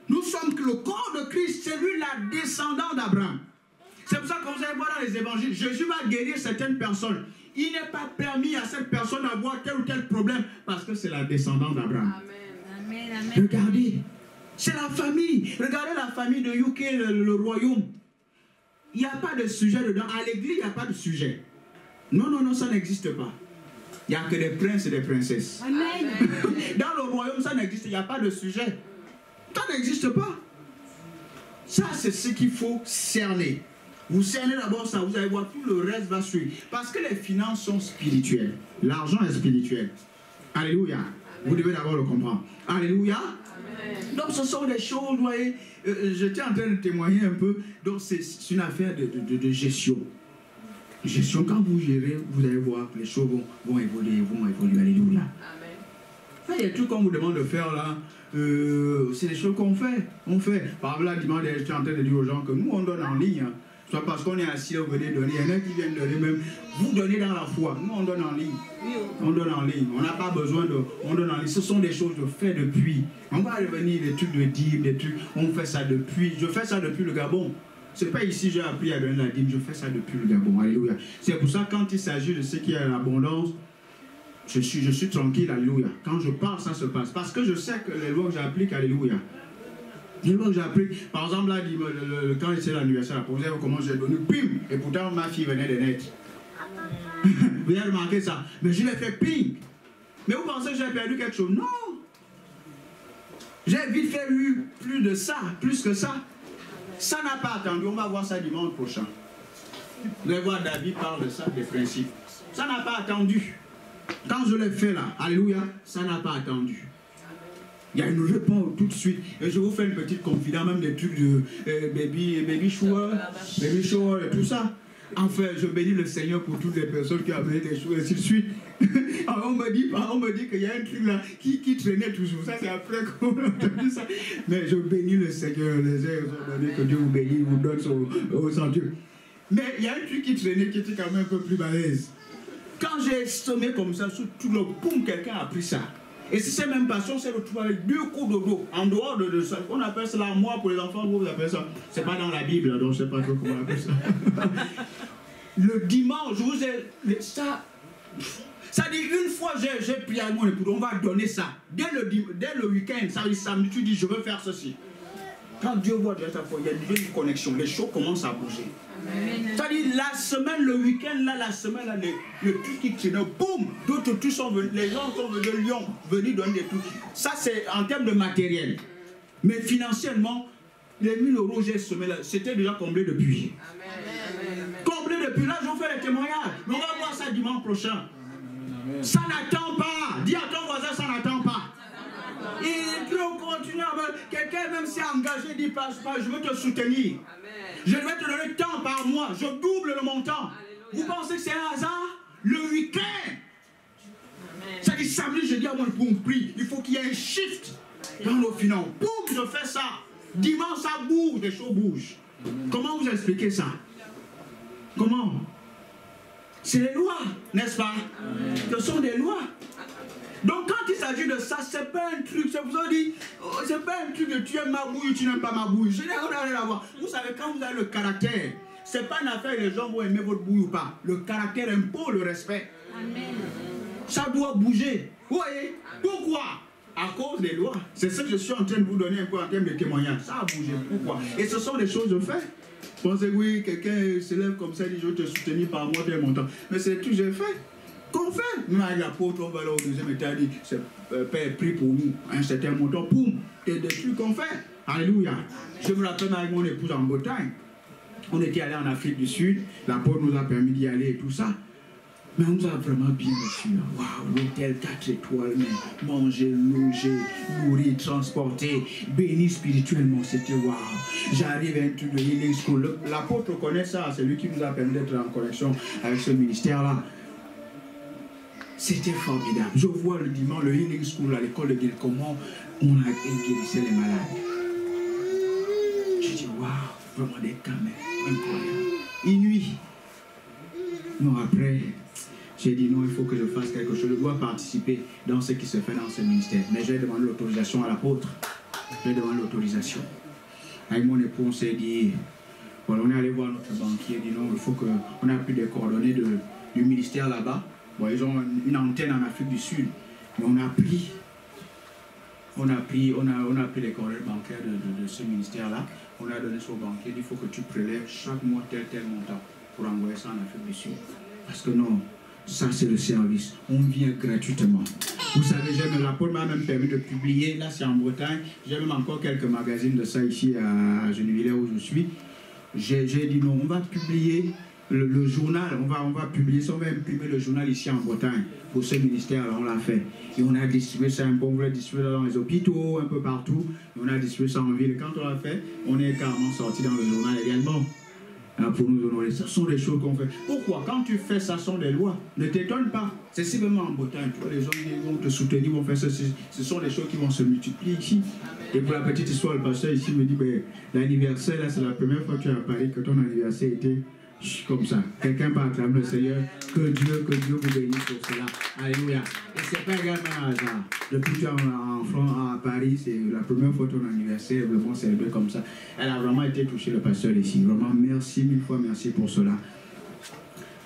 A: Nous sommes que le corps de Christ, c'est lui la descendante d'Abraham. C'est pour ça que vous allez voir dans les évangiles, Jésus va guérir certaines personnes. Il n'est pas permis à cette personne d'avoir tel ou tel problème parce que c'est la descendante d'Abraham. Regardez, c'est la famille. Regardez la famille de UK, le royaume. Il n'y a pas de sujet dedans. À l'église, il n'y a pas de sujet. Non, non, non, ça n'existe pas. Il n'y a que des princes et des princesses. Amen. Dans le royaume, ça n'existe. Il n'y a pas de sujet. Ça n'existe pas. Ça, c'est ce qu'il faut cerner. Vous cernez d'abord ça, vous allez voir, tout le reste va suivre. Parce que les finances sont spirituelles. L'argent est spirituel. Alléluia. Amen. Vous devez d'abord le comprendre. Alléluia. Amen. Donc ce sont des choses, vous voyez, j'étais en train de témoigner un peu. Donc c'est une affaire de gestion. Gestion, quand vous gérez, vous allez voir que les choses vont évoluer, Alléluia. Amen. Il y a tout qu'on vous demande de faire là. C'est des choses qu'on fait. On fait. Par exemple, là, dimanche, je suis en train de dire aux gens que nous, on donne en ligne. Hein. Soit parce qu'on est assis, vous venez donner. Il y en a qui viennent donner même. Vous donnez dans la foi. Nous, on donne en ligne. On donne en ligne. On n'a pas besoin de... On donne en ligne. Ce sont des choses de fait depuis. On va revenir des trucs de dîme, des trucs... On fait ça depuis... Je fais ça depuis le Gabon. C'est pas ici j'ai appris à donner la dîme. Je fais ça depuis le Gabon. Alléluia. C'est pour ça quand il s'agit de ce qui est l'abondance, je suis tranquille, alléluia. Quand je parle, ça se passe. Parce que je sais que les lois que j'applique, alléluia. Les lois que j'applique, par exemple, là, quand c'est l'anniversaire, vous savez comment j'ai donné, pim, et pourtant ma fille venait de naître. Vous avez remarqué ça. Mais je l'ai fait ping. Mais vous pensez que j'ai perdu quelque chose? Non. J'ai vite fait plus de ça, plus que ça. Ça n'a pas attendu. On va voir ça dimanche prochain. Vous allez voir, David parle de ça, des principes. Ça n'a pas attendu. Quand je l'ai fait là, alléluia, ça n'a pas attendu. Il y a une réponse tout de suite. Et je vous fais une petite confidence, même des trucs de baby shower et tout ça. Enfin, je bénis le Seigneur pour toutes les personnes qui ont amené des choses et ainsi de suite. Alors, on me dit qu'il y a un truc là qui traînait toujours. Ça, c'est après qu'on a entendu ça. Mais je bénis le Seigneur. Les airs ont donné que Dieu vous bénisse, vous donne au sentier. Mais il y a un truc qui traînait qui était quand même un peu plus balèze. Quand j'ai sommé comme ça, sur tout le boum, quelqu'un a pris ça. Et si c'est même passion, c'est retrouvé avec 2 coups de dos. En dehors de ça, on appelle ça la moi pour les enfants, vous appelez ça. C'est pas dans la Bible, donc je sais pas trop comment on appelle ça. Le dimanche, je vous ai. Ça dit, une fois j'ai prié à mon époux, on va donner ça. Dès le week-end, ça dit samedi, tu dis, je veux faire ceci. Quand Dieu voit déjà ta foi, il y a une connexion, les choses commencent à bouger. C'est-à-dire la semaine, le week-end, là, la semaine, là, le truc qui traînait, boum, d'autres trucs sont venus, les gens sont venus de Lyon, venus donner des trucs. Ça, c'est en termes de matériel. Mais financièrement, les 1000 € j'ai semé là, c'était déjà comblé depuis. Amen. Comblé depuis là, j'en fais les témoignages. On va voir ça dimanche prochain. Amen. Ça n'attend pas. Dis à ton voisin, ça n'attend pas. Et puis on continue à voir. Quelqu'un même s'est engagé, dit passe pas, je veux te soutenir. Amen. Je vais te donner tant par mois, je double le montant. Alléluia. Vous pensez que c'est un hasard? Le week-end. Ça dit samedi, je dis à mon époux, on prie. Il faut qu'il y ait un shift. Dans nos finances, boum, je fais ça. Dimanche, ça bouge, les choses bougent. Comment vous expliquez ça? Comment? C'est les lois, n'est-ce pas? Ce sont des lois. Donc quand il s'agit de ça, c'est pas un truc, c'est vous avez dit, c'est pas un truc de tu aimes ma bouille, tu n'aimes pas ma bouille. Je n'ai rien à voir. Vous savez, quand vous avez le caractère, c'est pas une affaire les gens vont aimer votre bouille ou pas. Le caractère impose le respect. Amen. Ça doit bouger. Vous voyez? Pourquoi? À cause des lois. C'est ce que je suis en train de vous donner un peu en termes de témoignage. Ça a bougé. Pourquoi? Et ce sont des choses de fait. Pensez que oui, quelqu'un se lève comme ça et dit je vais te soutenir par moi tel montant. Mais c'est tout j'ai fait. Qu'on fait? Nous, avec l'apôtre, on va là au deuxième étage, dit c'est Père prie pour nous. Un certain montant, poum, c'est des trucs qu'on fait. Alléluia. Je me rappelle avec mon épouse en Bretagne. On était allé en Afrique du Sud. L'apôtre nous a permis d'y aller et tout ça. Mais on nous a vraiment bien reçus. Waouh, l'hôtel 4 étoiles, mais manger, loger, nourrir, transporter, béni spirituellement, c'était waouh. J'arrive à un truc de healing school. L'apôtre connaît ça, c'est lui qui nous a permis d'être en connexion avec ce ministère-là. C'était formidable. Je vois le dimanche, le healing school à l'école de Guil, comment on a guérissé les malades. J'ai dit waouh, vraiment des cas incroyables. Inouï. Non, après. J'ai dit non, il faut que je fasse quelque chose. Je dois participer dans ce qui se fait dans ce ministère. Mais j'ai demandé l'autorisation à l'apôtre. J'ai demandé l'autorisation. Avec mon époux, on s'est dit, voilà, on est allé voir notre banquier. Il dit non, il faut que. On a pris des coordonnées du ministère là-bas. Bon, ils ont une antenne en Afrique du Sud. Mais on a pris les coordonnées bancaires de ce ministère-là. On a donné ça au banquier. Il faut que tu prélèves chaque mois tel montant pour envoyer ça en Afrique du Sud. Parce que non. Ça, c'est le service. On vient gratuitement. Vous savez, l'apôtre m'a même permis de publier. Là, c'est en Bretagne. J'ai même encore quelques magazines de ça ici à Gennevilliers où je suis. J'ai dit non, on va publier le journal. On va publier ça. On va imprimer le journal ici en Bretagne. Pour ce ministère-là, on l'a fait. Et on a distribué ça un peu. On voulait distribuer ça dans les hôpitaux, un peu partout. Et on a distribué ça en ville. Et quand on l'a fait, on est carrément sorti dans le journal également. Pour nous honorer. Ce sont des choses qu'on fait. Pourquoi? Quand tu fais ça, ce sont des lois. Ne t'étonne pas. C'est simplement en Bretagne. Tu vois, les gens vont te soutenir, vont faire ça. Ce sont des choses qui vont se multiplier ici. Et pour la petite histoire, le pasteur ici me dit, ben, l'anniversaire, là, c'est la première fois que tu es à Paris, que ton anniversaire était comme ça. Quelqu'un peut acclamer le Seigneur. Que Dieu vous bénisse pour cela. Alléluia. Et ce n'est pas également un hasard. Depuis que tu es enfant à Paris, c'est la première fois que ton anniversaire est vraiment célébré comme ça. Elle a vraiment été touchée, le pasteur ici. Vraiment, merci, mille fois merci pour cela.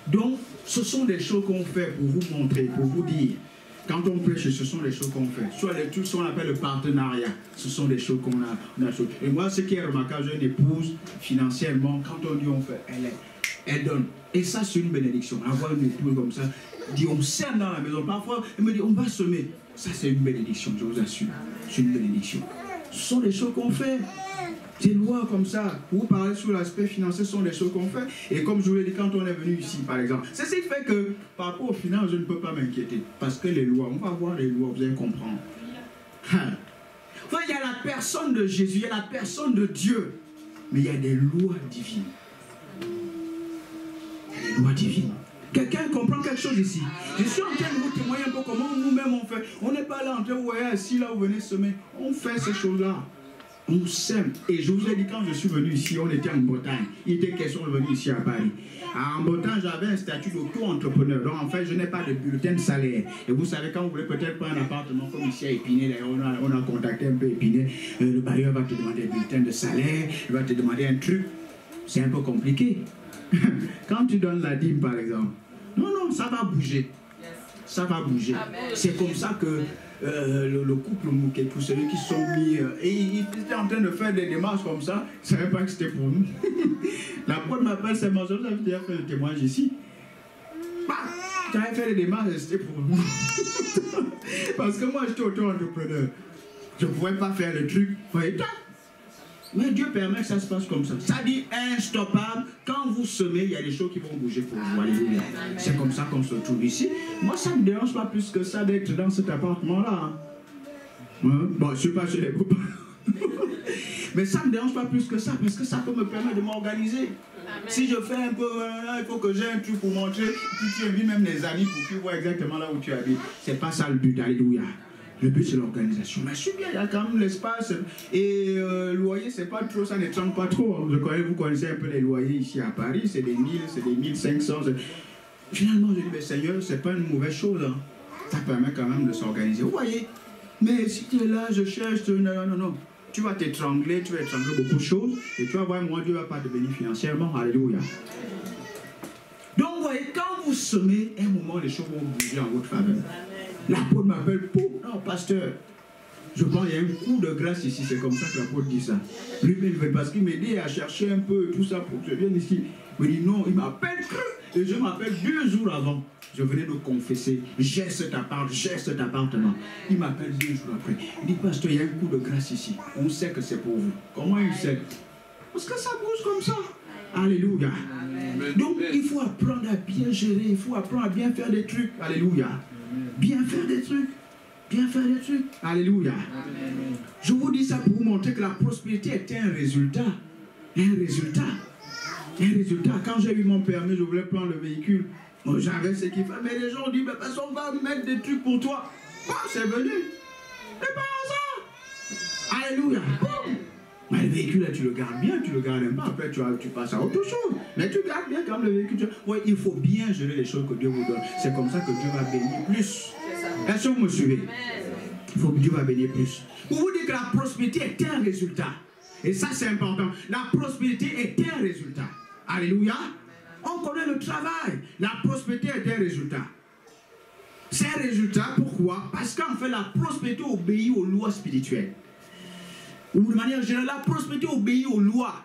A: Donc, ce sont des choses qu'on fait pour vous montrer, pour vous dire. Quand on prêche, ce sont des choses qu'on fait. Soit les trucs qu'on appelle le partenariat. Ce sont des choses qu'on a. Et moi, ce qui est remarquable, j'ai une épouse, financièrement, quand on dit on fait, elle donne. Et ça, c'est une bénédiction. Avoir une épouse comme ça, dit on sème dans la maison. Parfois, elle me dit on va semer. Ça, c'est une bénédiction, je vous assure. C'est une bénédiction. Ce sont des choses qu'on fait. Des lois comme ça. Pour vous parler sur l'aspect financier, ce sont des choses qu'on fait. Et comme je vous l'ai dit, quand on est venu ici, par exemple, c'est ce qui fait que, par rapport aux finances, je ne peux pas m'inquiéter. Parce que les lois, on va voir les lois, vous allez comprendre. Enfin, il y a la personne de Jésus, il y a la personne de Dieu. Mais il y a des lois divines. Il y a des lois divines. Quelqu'un comprend quelque chose ici. Je suis en train de vous témoigner un peu comment nous-mêmes on fait. On n'est pas là en train de vous voyez assis là, vous venez semer. On fait ces choses-là. On sème. Et je vous ai dit, quand je suis venu ici, on était en Bretagne. Il était question de venir ici à Paris. En Bretagne, j'avais un statut d'auto-entrepreneur. Donc, en fait, je n'ai pas de bulletin de salaire. Et vous savez, quand vous voulez peut-être prendre un appartement comme ici à Épinay, on a contacté un peu Épinay, le bailleur va te demander un bulletin de salaire, il va te demander un truc. C'est un peu compliqué. Quand tu donnes la dîme, par exemple, non, ça va bouger. Ça va bouger. C'est comme ça que le couple Mouké, tous ceux qui sont mis, et ils étaient en train de faire des démarches comme ça, je ne savais pas que c'était pour nous. La pote m'appelle, c'est moi, j'avais déjà fait le témoignage ici. J'avais fait des démarches et c'était pour nous. Parce que moi, j'étais auto-entrepreneur. Je ne pouvais pas faire le truc. Mais Dieu permet que ça se passe comme ça. Ça dit instoppable. Quand vous semez, il y a des choses qui vont bouger pour vous. Alléluia. C'est comme ça qu'on se trouve ici. Moi, ça ne me dérange pas plus que ça d'être dans cet appartement-là. Bon, je ne suis pas chez les copains. Mais ça ne me dérange pas plus que ça parce que ça peut me permettre de m'organiser. Si je fais un peu, il faut que j'ai un truc pour montrer. Puis tu invites même les amis pour qu'ils voient exactement là où tu habites. Ce n'est pas ça le but. Alléluia. Le but, c'est l'organisation. Mais je suis bien, il y a quand même l'espace. Et le loyer, c'est pas trop, ça ne tente pas trop. Vous connaissez un peu les loyers ici à Paris, c'est des 1000, c'est des 1500. Finalement, je dis, mais Seigneur, c'est pas une mauvaise chose. Hein. Ça permet quand même de s'organiser. Vous voyez? Mais si tu es là, je cherche, non. Tu vas t'étrangler, tu vas étrangler beaucoup de choses. Et tu vas voir, moi, Dieu ne va pas te bénir financièrement. Alléluia. Donc, vous voyez, quand vous semez, un moment, les choses vont bouger en votre faveur. L'apôtre m'appelle pour. Non, pasteur. Je pense qu'il y a un coup de grâce ici. C'est comme ça que l'apôtre dit ça. Lui-même, parce qu'il m'aidait à chercher un peu tout ça pour que je vienne ici. Il me dit non, il m'appelle cru. Et je m'appelle 2 jours avant. Je venais de confesser. J'ai cet appartement. Il m'appelle 2 jours après. Il dit, pasteur, il y a un coup de grâce ici. On sait que c'est pour vous. Comment il sait? Parce que ça bouge comme ça. Alléluia. Amen. Donc, il faut apprendre à bien gérer. Il faut apprendre à bien faire des trucs. Alléluia. Bien faire des trucs. Bien faire des trucs. Alléluia. Amen. Je vous dis ça pour vous montrer que la prospérité est un résultat. Un résultat. Quand j'ai eu mon permis, je voulais prendre le véhicule. Bon, j'avais ce qu'il fallait. Mais les gens ont dit, mais on va mettre des trucs pour toi. Bon, c'est venu. C'est pas ça. Alléluia. Bon. Mais le véhicule, là, tu le gardes bien, tu le gardes un peu. Après, tu passes à autre chose. Mais tu gardes bien quand même le véhicule. Oui, il faut bien gérer les choses que Dieu vous donne. C'est comme ça que Dieu va bénir plus. Est-ce que vous me suivez? Il faut que Dieu va bénir plus. Pour vous dire que la prospérité est un résultat. Et ça, c'est important. La prospérité est un résultat. Alléluia. On connaît le travail. La prospérité est un résultat. C'est un résultat, pourquoi? Parce qu'en fait, la prospérité obéit aux lois spirituelles. Ou de manière générale, la prospérité obéit aux lois.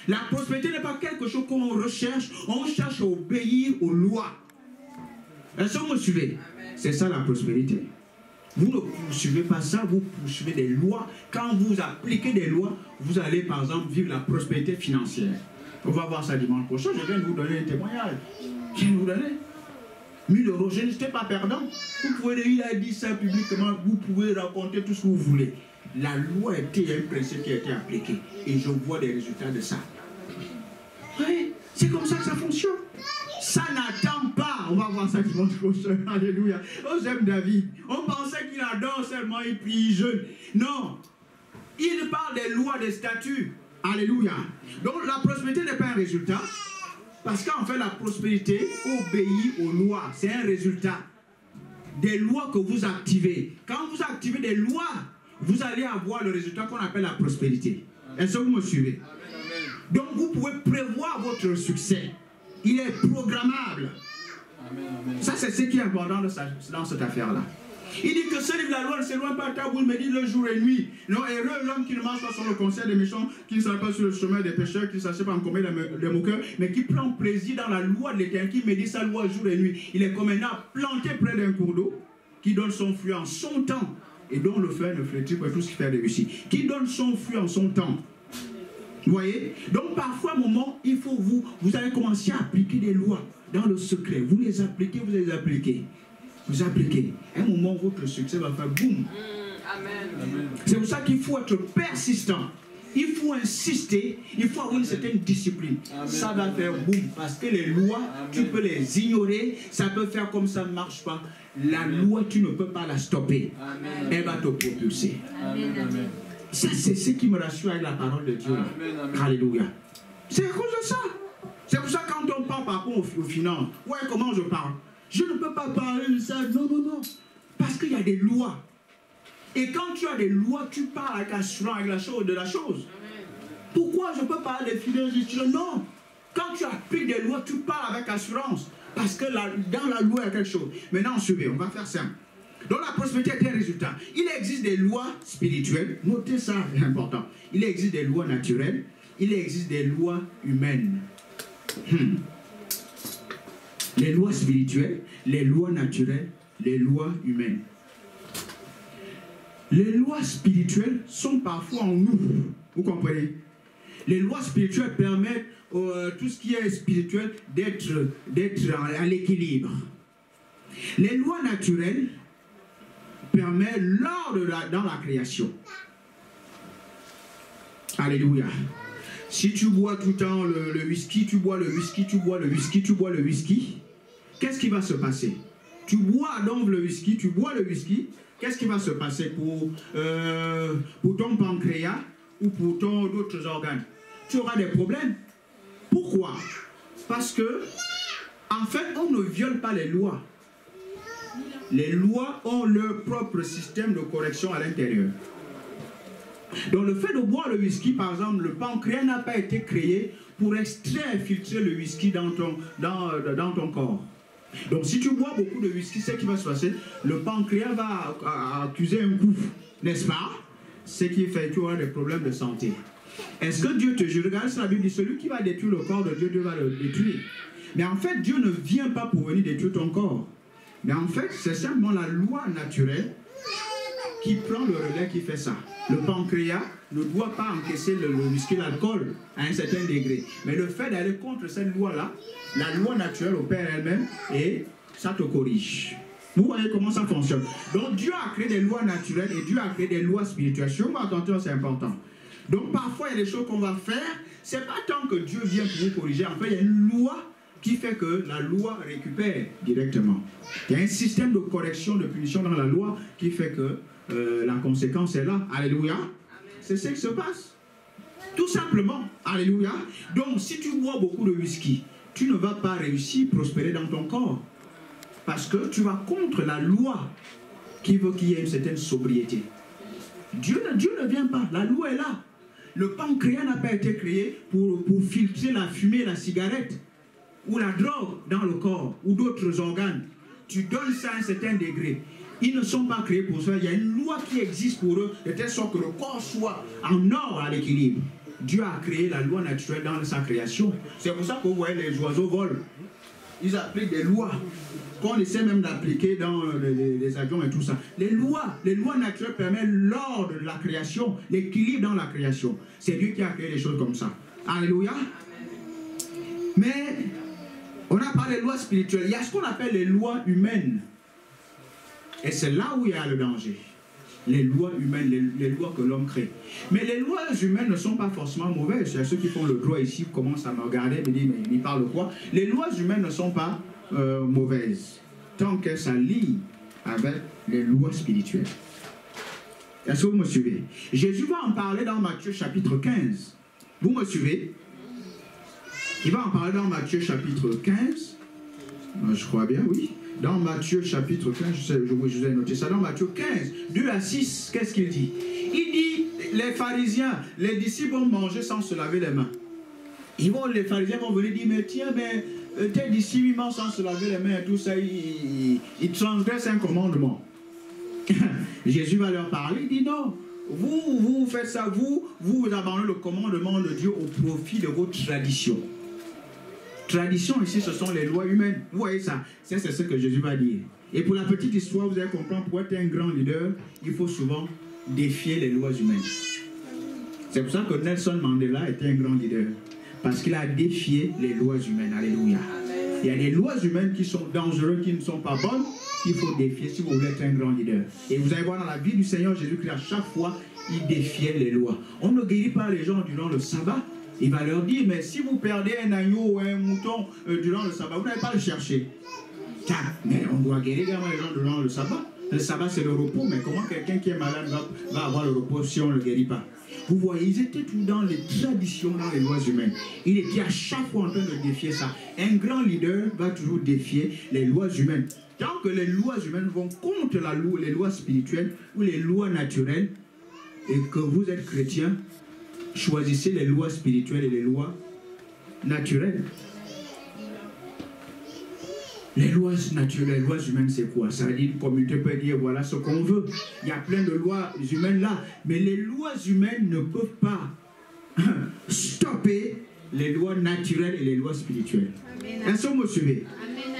A: La prospérité n'est pas quelque chose qu'on recherche. On cherche à obéir aux lois. Est-ce que vous me suivez? C'est ça la prospérité. Vous ne poursuivez pas ça, vous poursuivez des lois. Quand vous appliquez des lois, vous allez par exemple vivre la prospérité financière. On va voir ça dimanche prochain. Je viens de vous donner un témoignage. Je viens de vous donner 1000 €. Je n'étais pas perdant. Vous pouvez, il a dit ça publiquement, vous pouvez raconter tout ce que vous voulez. La loi était un principe qui a été appliqué. Et je vois des résultats de ça. Oui, c'est comme ça que ça fonctionne. Ça n'attend pas. On va voir ça dimanche prochain. Alléluia. Oh, j'aime David. On pensait qu'il adore seulement et puis il jeûne. Non. Il parle des lois, des statuts. Alléluia. Donc la prospérité n'est pas un résultat. Parce qu'en fait, la prospérité obéit aux lois. C'est un résultat. Des lois que vous activez. Quand vous activez des lois, vous allez avoir le résultat qu'on appelle la prospérité. Est-ce que vous me suivez? Donc vous pouvez prévoir votre succès. Il est programmable. Ça, c'est ce qui est important dans cette affaire-là. Il dit que celui de la loi ne s'éloigne pas de ta bouche, mais dit le jour et nuit. Non, heureux l'homme qui ne marche pas sur le conseil des méchants, qui ne s'arrête pas sur le chemin des pécheurs, qui ne s'assied pas en commun des moqueurs, mais qui prend plaisir dans la loi de l'Éternel, qui médite sa loi jour et nuit. Il est comme un arbre planté près d'un cours d'eau, qui donne son fruit en son temps, et dont le fer ne flétrit pas tout ce qui fait réussir. Qui donne son fruit en son temps. Vous voyez? Donc parfois, à un moment, il faut vous allez commencer à appliquer des lois dans le secret. Vous les appliquez, vous les appliquez. Vous appliquez. À un moment, votre succès va faire boum. Amen. C'est pour ça qu'il faut être persistant. Il faut insister. Il faut avoir une certaine discipline. Amen. Ça va faire boum. Parce que les lois, amen, tu peux les ignorer. Ça peut faire comme ça ne marche pas. La loi, tu ne peux pas la stopper. Amen. Elle va te propulser. Amen. Amen. Ça, c'est ce qui me rassure avec la parole de Dieu. Amen. Alléluia. C'est à cause de ça. C'est pour ça quand on parle par rapport aux finances, ouais, comment je parle? Je ne peux pas parler de ça. Non. Parce qu'il y a des lois. Et quand tu as des lois, tu parles avec assurance de la chose. Pourquoi je peux parler des finances? Non. Quand tu appliques des lois, tu parles avec assurance. Parce que dans la loi, il y a quelque chose. Maintenant, suivez, on va faire simple. Donc la prospérité est un résultat. Il existe des lois spirituelles. Notez ça, c'est important. Il existe des lois naturelles. Il existe des lois humaines. Les lois spirituelles, les lois naturelles, les lois humaines. Les lois spirituelles sont parfois en nous. Vous comprenez? Les lois spirituelles permettent tout ce qui est spirituel d'être à l'équilibre. Les lois naturelles permettent dans la création. Alléluia. Si tu bois tout le temps le whisky, tu bois le whisky, tu bois le whisky, tu bois le whisky, qu'est-ce qui va se passer? Tu bois donc le whisky, tu bois le whisky, qu'est-ce qui va se passer pour ton pancréas ou pour d'autres organes? Tu auras des problèmes. Pourquoi? Parce que, en fait, on ne viole pas les lois. Les lois ont leur propre système de correction à l'intérieur. Donc le fait de boire le whisky, par exemple, le pancréas n'a pas été créé pour extraire et filtrer le whisky dans ton corps. Donc si tu bois beaucoup de whisky, c'est ce qui va se passer. Le pancréas va accuser un coup, n'est-ce pas? Ce qui fait que tu auras des problèmes de santé. Est-ce que Dieu te jure? Regarde sur la Bible, dit celui qui va détruire le corps de Dieu, Dieu va le détruire. Mais en fait, Dieu ne vient pas pour venir détruire ton corps. Mais en fait, c'est simplement la loi naturelle qui prend le relais, qui fait ça. Le pancréas ne doit pas encaisser le whisky, l'alcool à un certain degré. Mais le fait d'aller contre cette loi-là, la loi naturelle opère elle-même et ça te corrige. Vous voyez comment ça fonctionne. Donc Dieu a créé des lois naturelles et Dieu a créé des lois spirituelles. Si on va attention, c'est important. Donc parfois, il y a des choses qu'on va faire. C'est pas tant que Dieu vient pour vous corriger. En fait, il y a une loi qui fait que la loi récupère directement. Il y a un système de correction, de punition dans la loi qui fait que la conséquence est là. Alléluia. C'est ce qui se passe. Tout simplement. Alléluia. Donc, si tu bois beaucoup de whisky, tu ne vas pas réussir à prospérer dans ton corps. Parce que tu vas contre la loi qui veut qu'il y ait une certaine sobriété. Dieu ne vient pas. La loi est là. Le pancréas n'a pas été créé pour filtrer la fumée, la cigarette ou la drogue dans le corps ou d'autres organes. Tu donnes ça à un certain degré. Ils ne sont pas créés pour ça. Il y a une loi qui existe pour eux, de telle sorte que le corps soit en ordre à l'équilibre. Dieu a créé la loi naturelle dans sa création. C'est pour ça que vous voyez les oiseaux volent. Ils appliquent des lois qu'on essaie même d'appliquer dans les avions et tout ça. Les lois naturelles permettent l'ordre de la création, l'équilibre dans la création. C'est Dieu qui a créé les choses comme ça. Alléluia. Mais on a parlé des lois spirituelles. Il y a ce qu'on appelle les lois humaines. Et c'est là où il y a le danger. Les lois humaines, les lois que l'homme crée. Mais les lois humaines ne sont pas forcément mauvaises. Il y a ceux qui font le droit ici, qui commencent à me regarder et me disent, mais il parle de quoi? Les lois humaines ne sont pas mauvaises, tant qu'elles s'allient avec les lois spirituelles. Est-ce que vous me suivez? Jésus va en parler dans Matthieu chapitre 15. Vous me suivez? Il va en parler dans Matthieu chapitre 15. Je crois bien, oui. Dans Matthieu chapitre 15, je vous ai noté ça, dans Matthieu 15, 2 à 6, qu'est-ce qu'il dit? Il dit, les pharisiens, les disciples vont manger sans se laver les mains. Les pharisiens vont venir dire, mais tiens, mais tes disciples ils mangent sans se laver les mains et tout ça, ils transgressent un commandement. Jésus va leur parler, il dit non, vous faites ça, vous abandonnez le commandement de Dieu au profit de vos traditions. Tradition ici, ce sont les lois humaines. Vous voyez ça? C'est ce que Jésus va dire. Et pour la petite histoire, vous allez comprendre, pour être un grand leader, il faut souvent défier les lois humaines. C'est pour ça que Nelson Mandela était un grand leader. Parce qu'il a défié les lois humaines. Alléluia. Il y a des lois humaines qui sont dangereuses, qui ne sont pas bonnes, qu'il faut défier si vous voulez être un grand leader. Et vous allez voir dans la vie du Seigneur Jésus-Christ, à chaque fois, il défiait les lois. On ne guérit pas les gens durant le sabbat. Il va leur dire, mais si vous perdez un agneau ou un mouton durant le sabbat, vous n'allez pas le chercher. Tiens, mais on doit guérir les gens durant le sabbat. Le sabbat, c'est le repos, mais comment quelqu'un qui est malade va avoir le repos si on ne le guérit pas? Vous voyez, ils étaient tous dans les traditions, dans les lois humaines. Il était à chaque fois en train de défier ça. Un grand leader va toujours défier les lois humaines. Tant que les lois humaines vont contre les lois spirituelles ou les lois naturelles, et que vous êtes chrétien, choisissez les lois spirituelles et les lois naturelles. Les lois naturelles, les lois humaines, c'est quoi? Ça veut dire une communauté peut dire voilà ce qu'on veut. Il y a plein de lois humaines là, mais les lois humaines ne peuvent pas stopper les lois naturelles et les lois spirituelles. Est-ce que vous me suivez?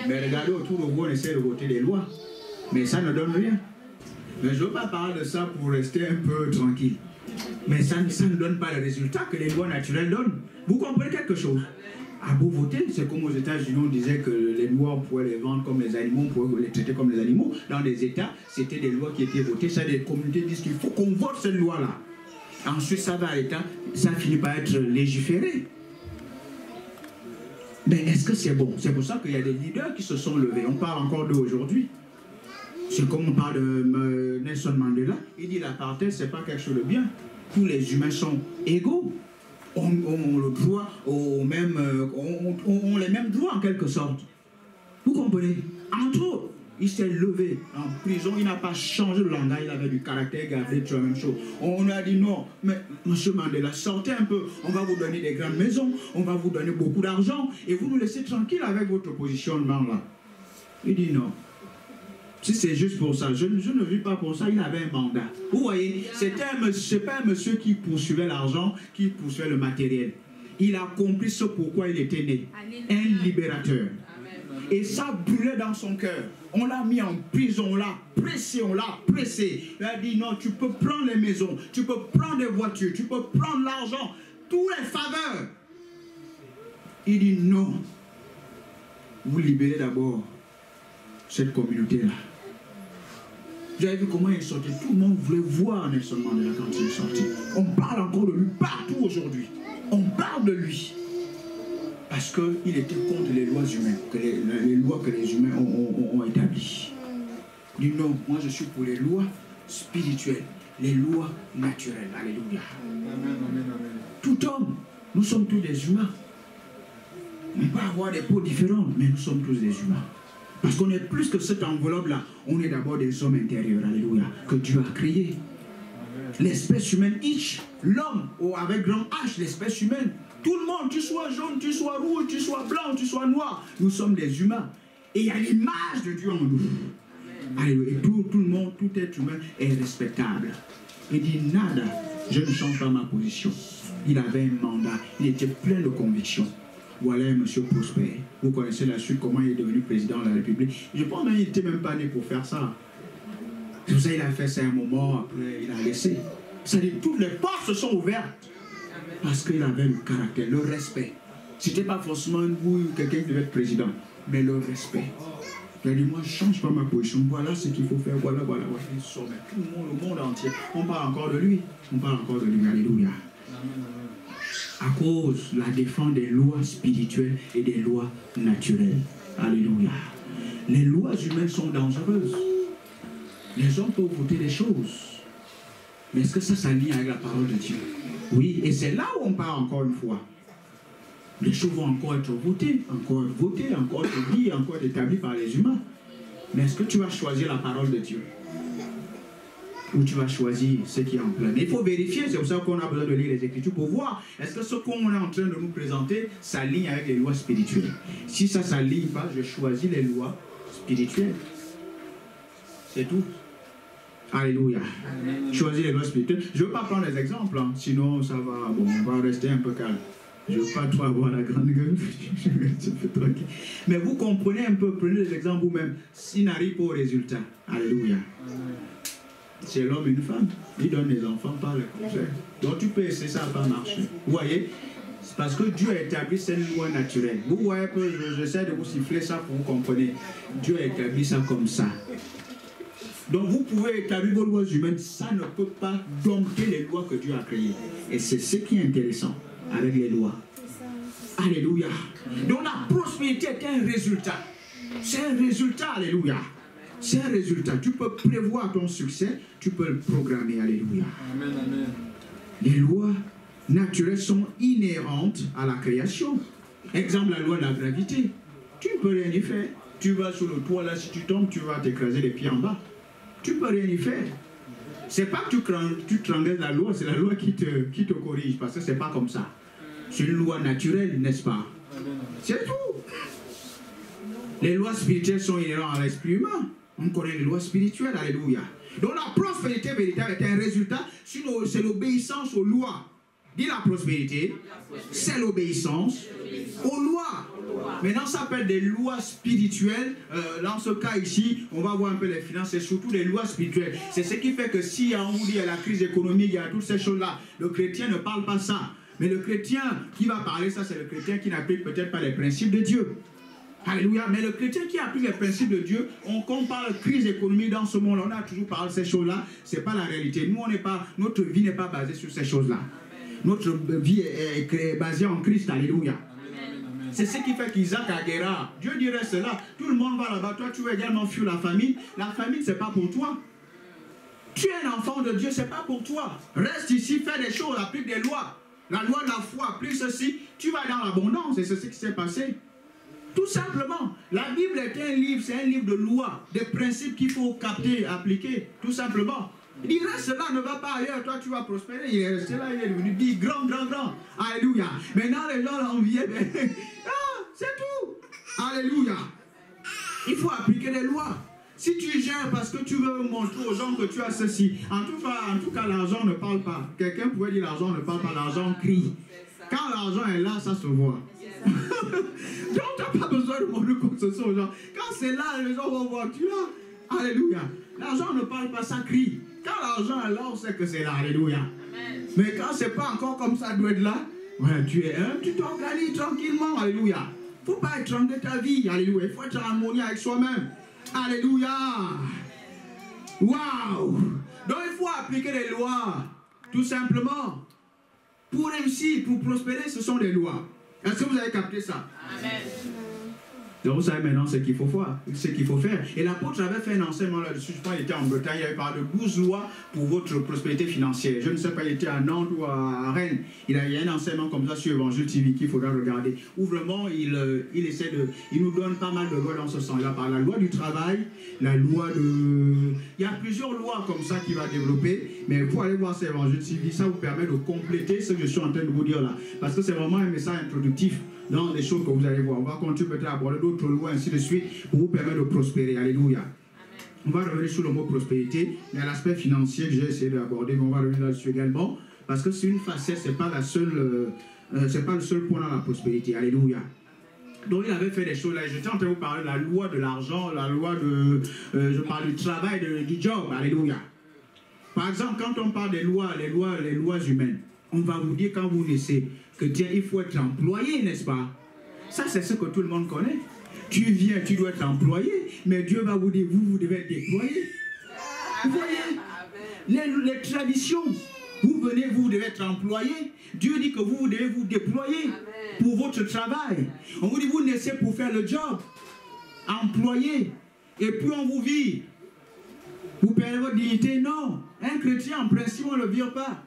A: Mais regardez autour de vous, on essaie de voter les lois, mais ça ne donne rien. Mais je ne veux pas parler de ça pour rester un peu tranquille. Mais ça ne donne pas le résultat que les lois naturelles donnent. Vous comprenez quelque chose? À beau voter, c'est comme aux États-Unis, on disait que les lois, on pouvait les vendre comme les animaux, on pouvait les traiter comme les animaux. Dans les États, c'était des lois qui étaient votées. Ça, les communautés disent qu'il faut qu'on vote cette loi-là. Ensuite, ça va à l'État, ça finit par être légiféré. Mais est-ce que c'est bon? C'est pour ça qu'il y a des leaders qui se sont levés. On parle encore d'eux aujourd'hui. C'est comme on parle de Nelson Mandela. Il dit l'apartheid, ce n'est pas quelque chose de bien. Tous les humains sont égaux. On le droit aux mêmes, on les mêmes droits en quelque sorte. Vous comprenez? Entre autres, il s'est levé en prison, il n'a pas changé de langage, il avait du caractère, gardé toujours la même chose. On a dit non, mais M. Mandela, sortez un peu, on va vous donner des grandes maisons, on va vous donner beaucoup d'argent, et vous nous laissez tranquille avec votre positionnement là. Il dit non. Si c'est juste pour ça, je ne vis pas pour ça, il avait un mandat. Vous voyez, c'est pas un monsieur qui poursuivait l'argent, qui poursuivait le matériel. Il a accompli ce pourquoi il était né. Un libérateur. Et ça brûlait dans son cœur. On l'a mis en prison, on l'a pressé, Il a dit non, tu peux prendre les maisons, tu peux prendre des voitures, tu peux prendre l'argent, tous les faveurs. Il dit non. Vous libérez d'abord cette communauté-là. Vous avez vu comment il est sorti. Tout le monde voulait voir Nelson Mandela quand il est sorti. On parle encore de lui partout aujourd'hui. On parle de lui. Parce qu'il était contre les lois humaines, les lois que les humains ont établies. Il dit non, moi je suis pour les lois spirituelles, les lois naturelles. Alléluia. Amen, amen, amen. Tout homme, nous sommes tous des humains. On peut avoir des peaux différentes, mais nous sommes tous des humains. Parce qu'on est plus que cette enveloppe-là. On est d'abord des hommes intérieurs, alléluia, que Dieu a créés. L'espèce humaine, l'homme, avec grand H, l'espèce humaine. Tout le monde, tu sois jaune, tu sois rouge, tu sois blanc, tu sois noir. Nous sommes des humains. Et il y a l'image de Dieu en nous. Alléluia. Et tout le monde, tout être humain est respectable. Il dit nada, je ne change pas ma position. Il avait un mandat, il était plein de conviction. Voilà un monsieur prospère. Vous connaissez la suite, comment il est devenu président de la République. Je pense qu'il n'était même pas né pour faire ça. C'est pour ça qu'il a fait ça un moment, après il a laissé. C'est-à-dire toutes les portes se sont ouvertes. Parce qu'il avait le caractère, le respect. C'était pas forcément quelqu'un qui devait être président, mais le respect. Il a dit, moi je ne change pas ma position, voilà ce qu'il faut faire, voilà. Tout le monde entier. On parle encore de lui. Alléluia. À cause de la défense des lois spirituelles et des lois naturelles. Alléluia. Les lois humaines sont dangereuses. Les hommes peuvent voter des choses. Mais est-ce que ça s'aligne avec la parole de Dieu? Oui, et c'est là où on part encore une fois. Les choses vont encore être votées, encore dit, encore établies par les humains. Mais est-ce que tu vas choisir la parole de Dieu? Ou tu vas choisir ce qui est en plein? Mais il faut vérifier, c'est pour ça qu'on a besoin de lire les Écritures pour voir est-ce que ce qu'on est en train de nous présenter s'aligne avec les lois spirituelles. Si ça ne s'aligne pas, je choisis les lois spirituelles. C'est tout. Alléluia. Choisis les lois spirituelles. Je ne veux pas prendre des exemples, hein, sinon ça va, bon, on va rester un peu calme. Je ne veux pas trop avoir la grande gueule. Mais vous comprenez un peu, prenez les exemples vous-même. S'il n'arrive pas au résultat, alléluia. C'est l'homme et une femme. Il donne les enfants par le conseil. Donc tu peux essayer, ça va pas marcher. Vous voyez? C'est parce que Dieu a établi cette loi naturelle. Vous voyez que j'essaie de vous siffler ça pour vous comprendre. Dieu a établi ça comme ça. Donc vous pouvez établir vos lois humaines, ça ne peut pas dompter les lois que Dieu a créées. Et c'est ce qui est intéressant avec les lois. Alléluia. Donc la prospérité est un résultat. C'est un résultat, alléluia. C'est un résultat. Tu peux prévoir ton succès, tu peux le programmer, alléluia. Amen, amen. Les lois naturelles sont inhérentes à la création. Exemple, la loi de la gravité. Tu ne peux rien y faire. Tu vas sur le toit, là, si tu tombes, tu vas t'écraser les pieds en bas. Tu ne peux rien y faire. C'est pas que tu transgresses la loi, c'est la loi qui te corrige, parce que c'est pas comme ça. C'est une loi naturelle, n'est-ce pas? C'est tout. Les lois spirituelles sont inhérentes à l'esprit humain. On connaît les lois spirituelles, alléluia. Donc la prospérité véritable est un résultat, c'est l'obéissance aux lois. Dis la prospérité, c'est l'obéissance aux lois. Maintenant, ça s'appelle des lois spirituelles. Dans ce cas ici, on va voir un peu les finances et surtout les lois spirituelles. C'est ce qui fait que si on vous dit il y a la crise économique, il y a toutes ces choses-là, le chrétien ne parle pas ça. Mais le chrétien qui va parler ça, c'est le chrétien qui n'applique peut-être pas les principes de Dieu. Alléluia. Mais le chrétien qui applique les principes de Dieu, quand on parle de crise économique dans ce monde, on a toujours parlé de ces choses-là. Ce n'est pas la réalité. Nous, notre vie n'est pas basée sur ces choses-là. Notre vie est basée en Christ. Alléluia. C'est ce qui fait qu'Isaac a Guérard. Dieu dirait cela. Tout le monde va là-bas. Toi, tu veux également fuir la famine. La famine, ce n'est pas pour toi. Tu es un enfant de Dieu, ce n'est pas pour toi. Reste ici, fais des choses, applique des lois. La loi de la foi, applique ceci. Tu vas dans l'abondance. Et c'est ce qui s'est passé. Tout simplement. La Bible est un livre, c'est un livre de lois, des principes qu'il faut capter, appliquer. Tout simplement. Il reste là, ne va pas ailleurs, toi tu vas prospérer. Il est resté là, il est devenu dit grand, grand, grand. Alléluia. Maintenant les gens l'enviaient. Ah, c'est tout. Alléluia. Il faut appliquer les lois. Si tu gères parce que tu veux montrer aux gens que tu as ceci, en tout cas l'argent ne parle pas. Quelqu'un pourrait dire l'argent ne parle pas, l'argent crie. Quand l'argent est là, ça se voit. Donc tu n'as pas besoin de montrer quoi que ce soit aux gens. Quand c'est là, les gens vont voir, tu l'as. Alléluia. L'argent ne parle pas, ça crie. Quand l'argent est là, on sait que c'est là. Alléluia. Amen. Mais quand c'est pas encore comme ça, doit être là, ouais, tu t'organises tranquillement. Alléluia. Il ne faut pas étrangler ta vie. Alléluia. Il faut être en harmonie avec soi-même. Alléluia. Waouh. Donc il faut appliquer les lois. Tout simplement. Pour réussir, pour prospérer, ce sont des lois. Est-ce que vous avez capté ça? Amen. Donc vous savez maintenant ce qu'il faut faire. Et l'apôtre avait fait un enseignement là-dessus. Je crois qu'il était en Bretagne. Il avait parlé de 12 lois pour votre prospérité financière. Je ne sais pas, il était à Nantes ou à Rennes. Il y a un enseignement comme ça sur Évangile TV qu'il faudra regarder. Où vraiment il nous donne pas mal de lois dans ce sens. Il a parlé de la loi du travail, la loi de... Il y a plusieurs lois comme ça qu'il va développer. Mais pour aller voir ces Évangile TV, ça vous permet de compléter ce que je suis en train de vous dire là. Parce que c'est vraiment un message introductif dans les choses que vous allez voir. On va continuer peut-être à aborder d'autres lois, ainsi de suite, pour vous permettre de prospérer. Alléluia. Amen. On va revenir sur le mot prospérité, mais à l'aspect financier que j'ai essayé d'aborder, mais on va revenir là-dessus également, parce que c'est une facette, c'est pas la seule, c'est pas le seul point dans la prospérité. Alléluia. Donc il avait fait des choses là. J'étais en train de vous parler de la loi de l'argent, la loi de, je parle du travail, du job. Alléluia. Par exemple, quand on parle des lois, les lois humaines, on va vous dire quand vous naissez que tiens, il faut être employé, n'est-ce pas? Ça, c'est ce que tout le monde connaît. Tu viens, tu dois être employé, mais Dieu va vous dire, vous devez être déployé. Vous voyez, les traditions, vous venez, vous devez être employé. Dieu dit que vous devez vous déployer pour votre travail. On vous dit, vous naissez pour faire le job, employé, et puis on vous vire. Vous perdez votre dignité? Non. Un chrétien, en principe, on ne le vire pas.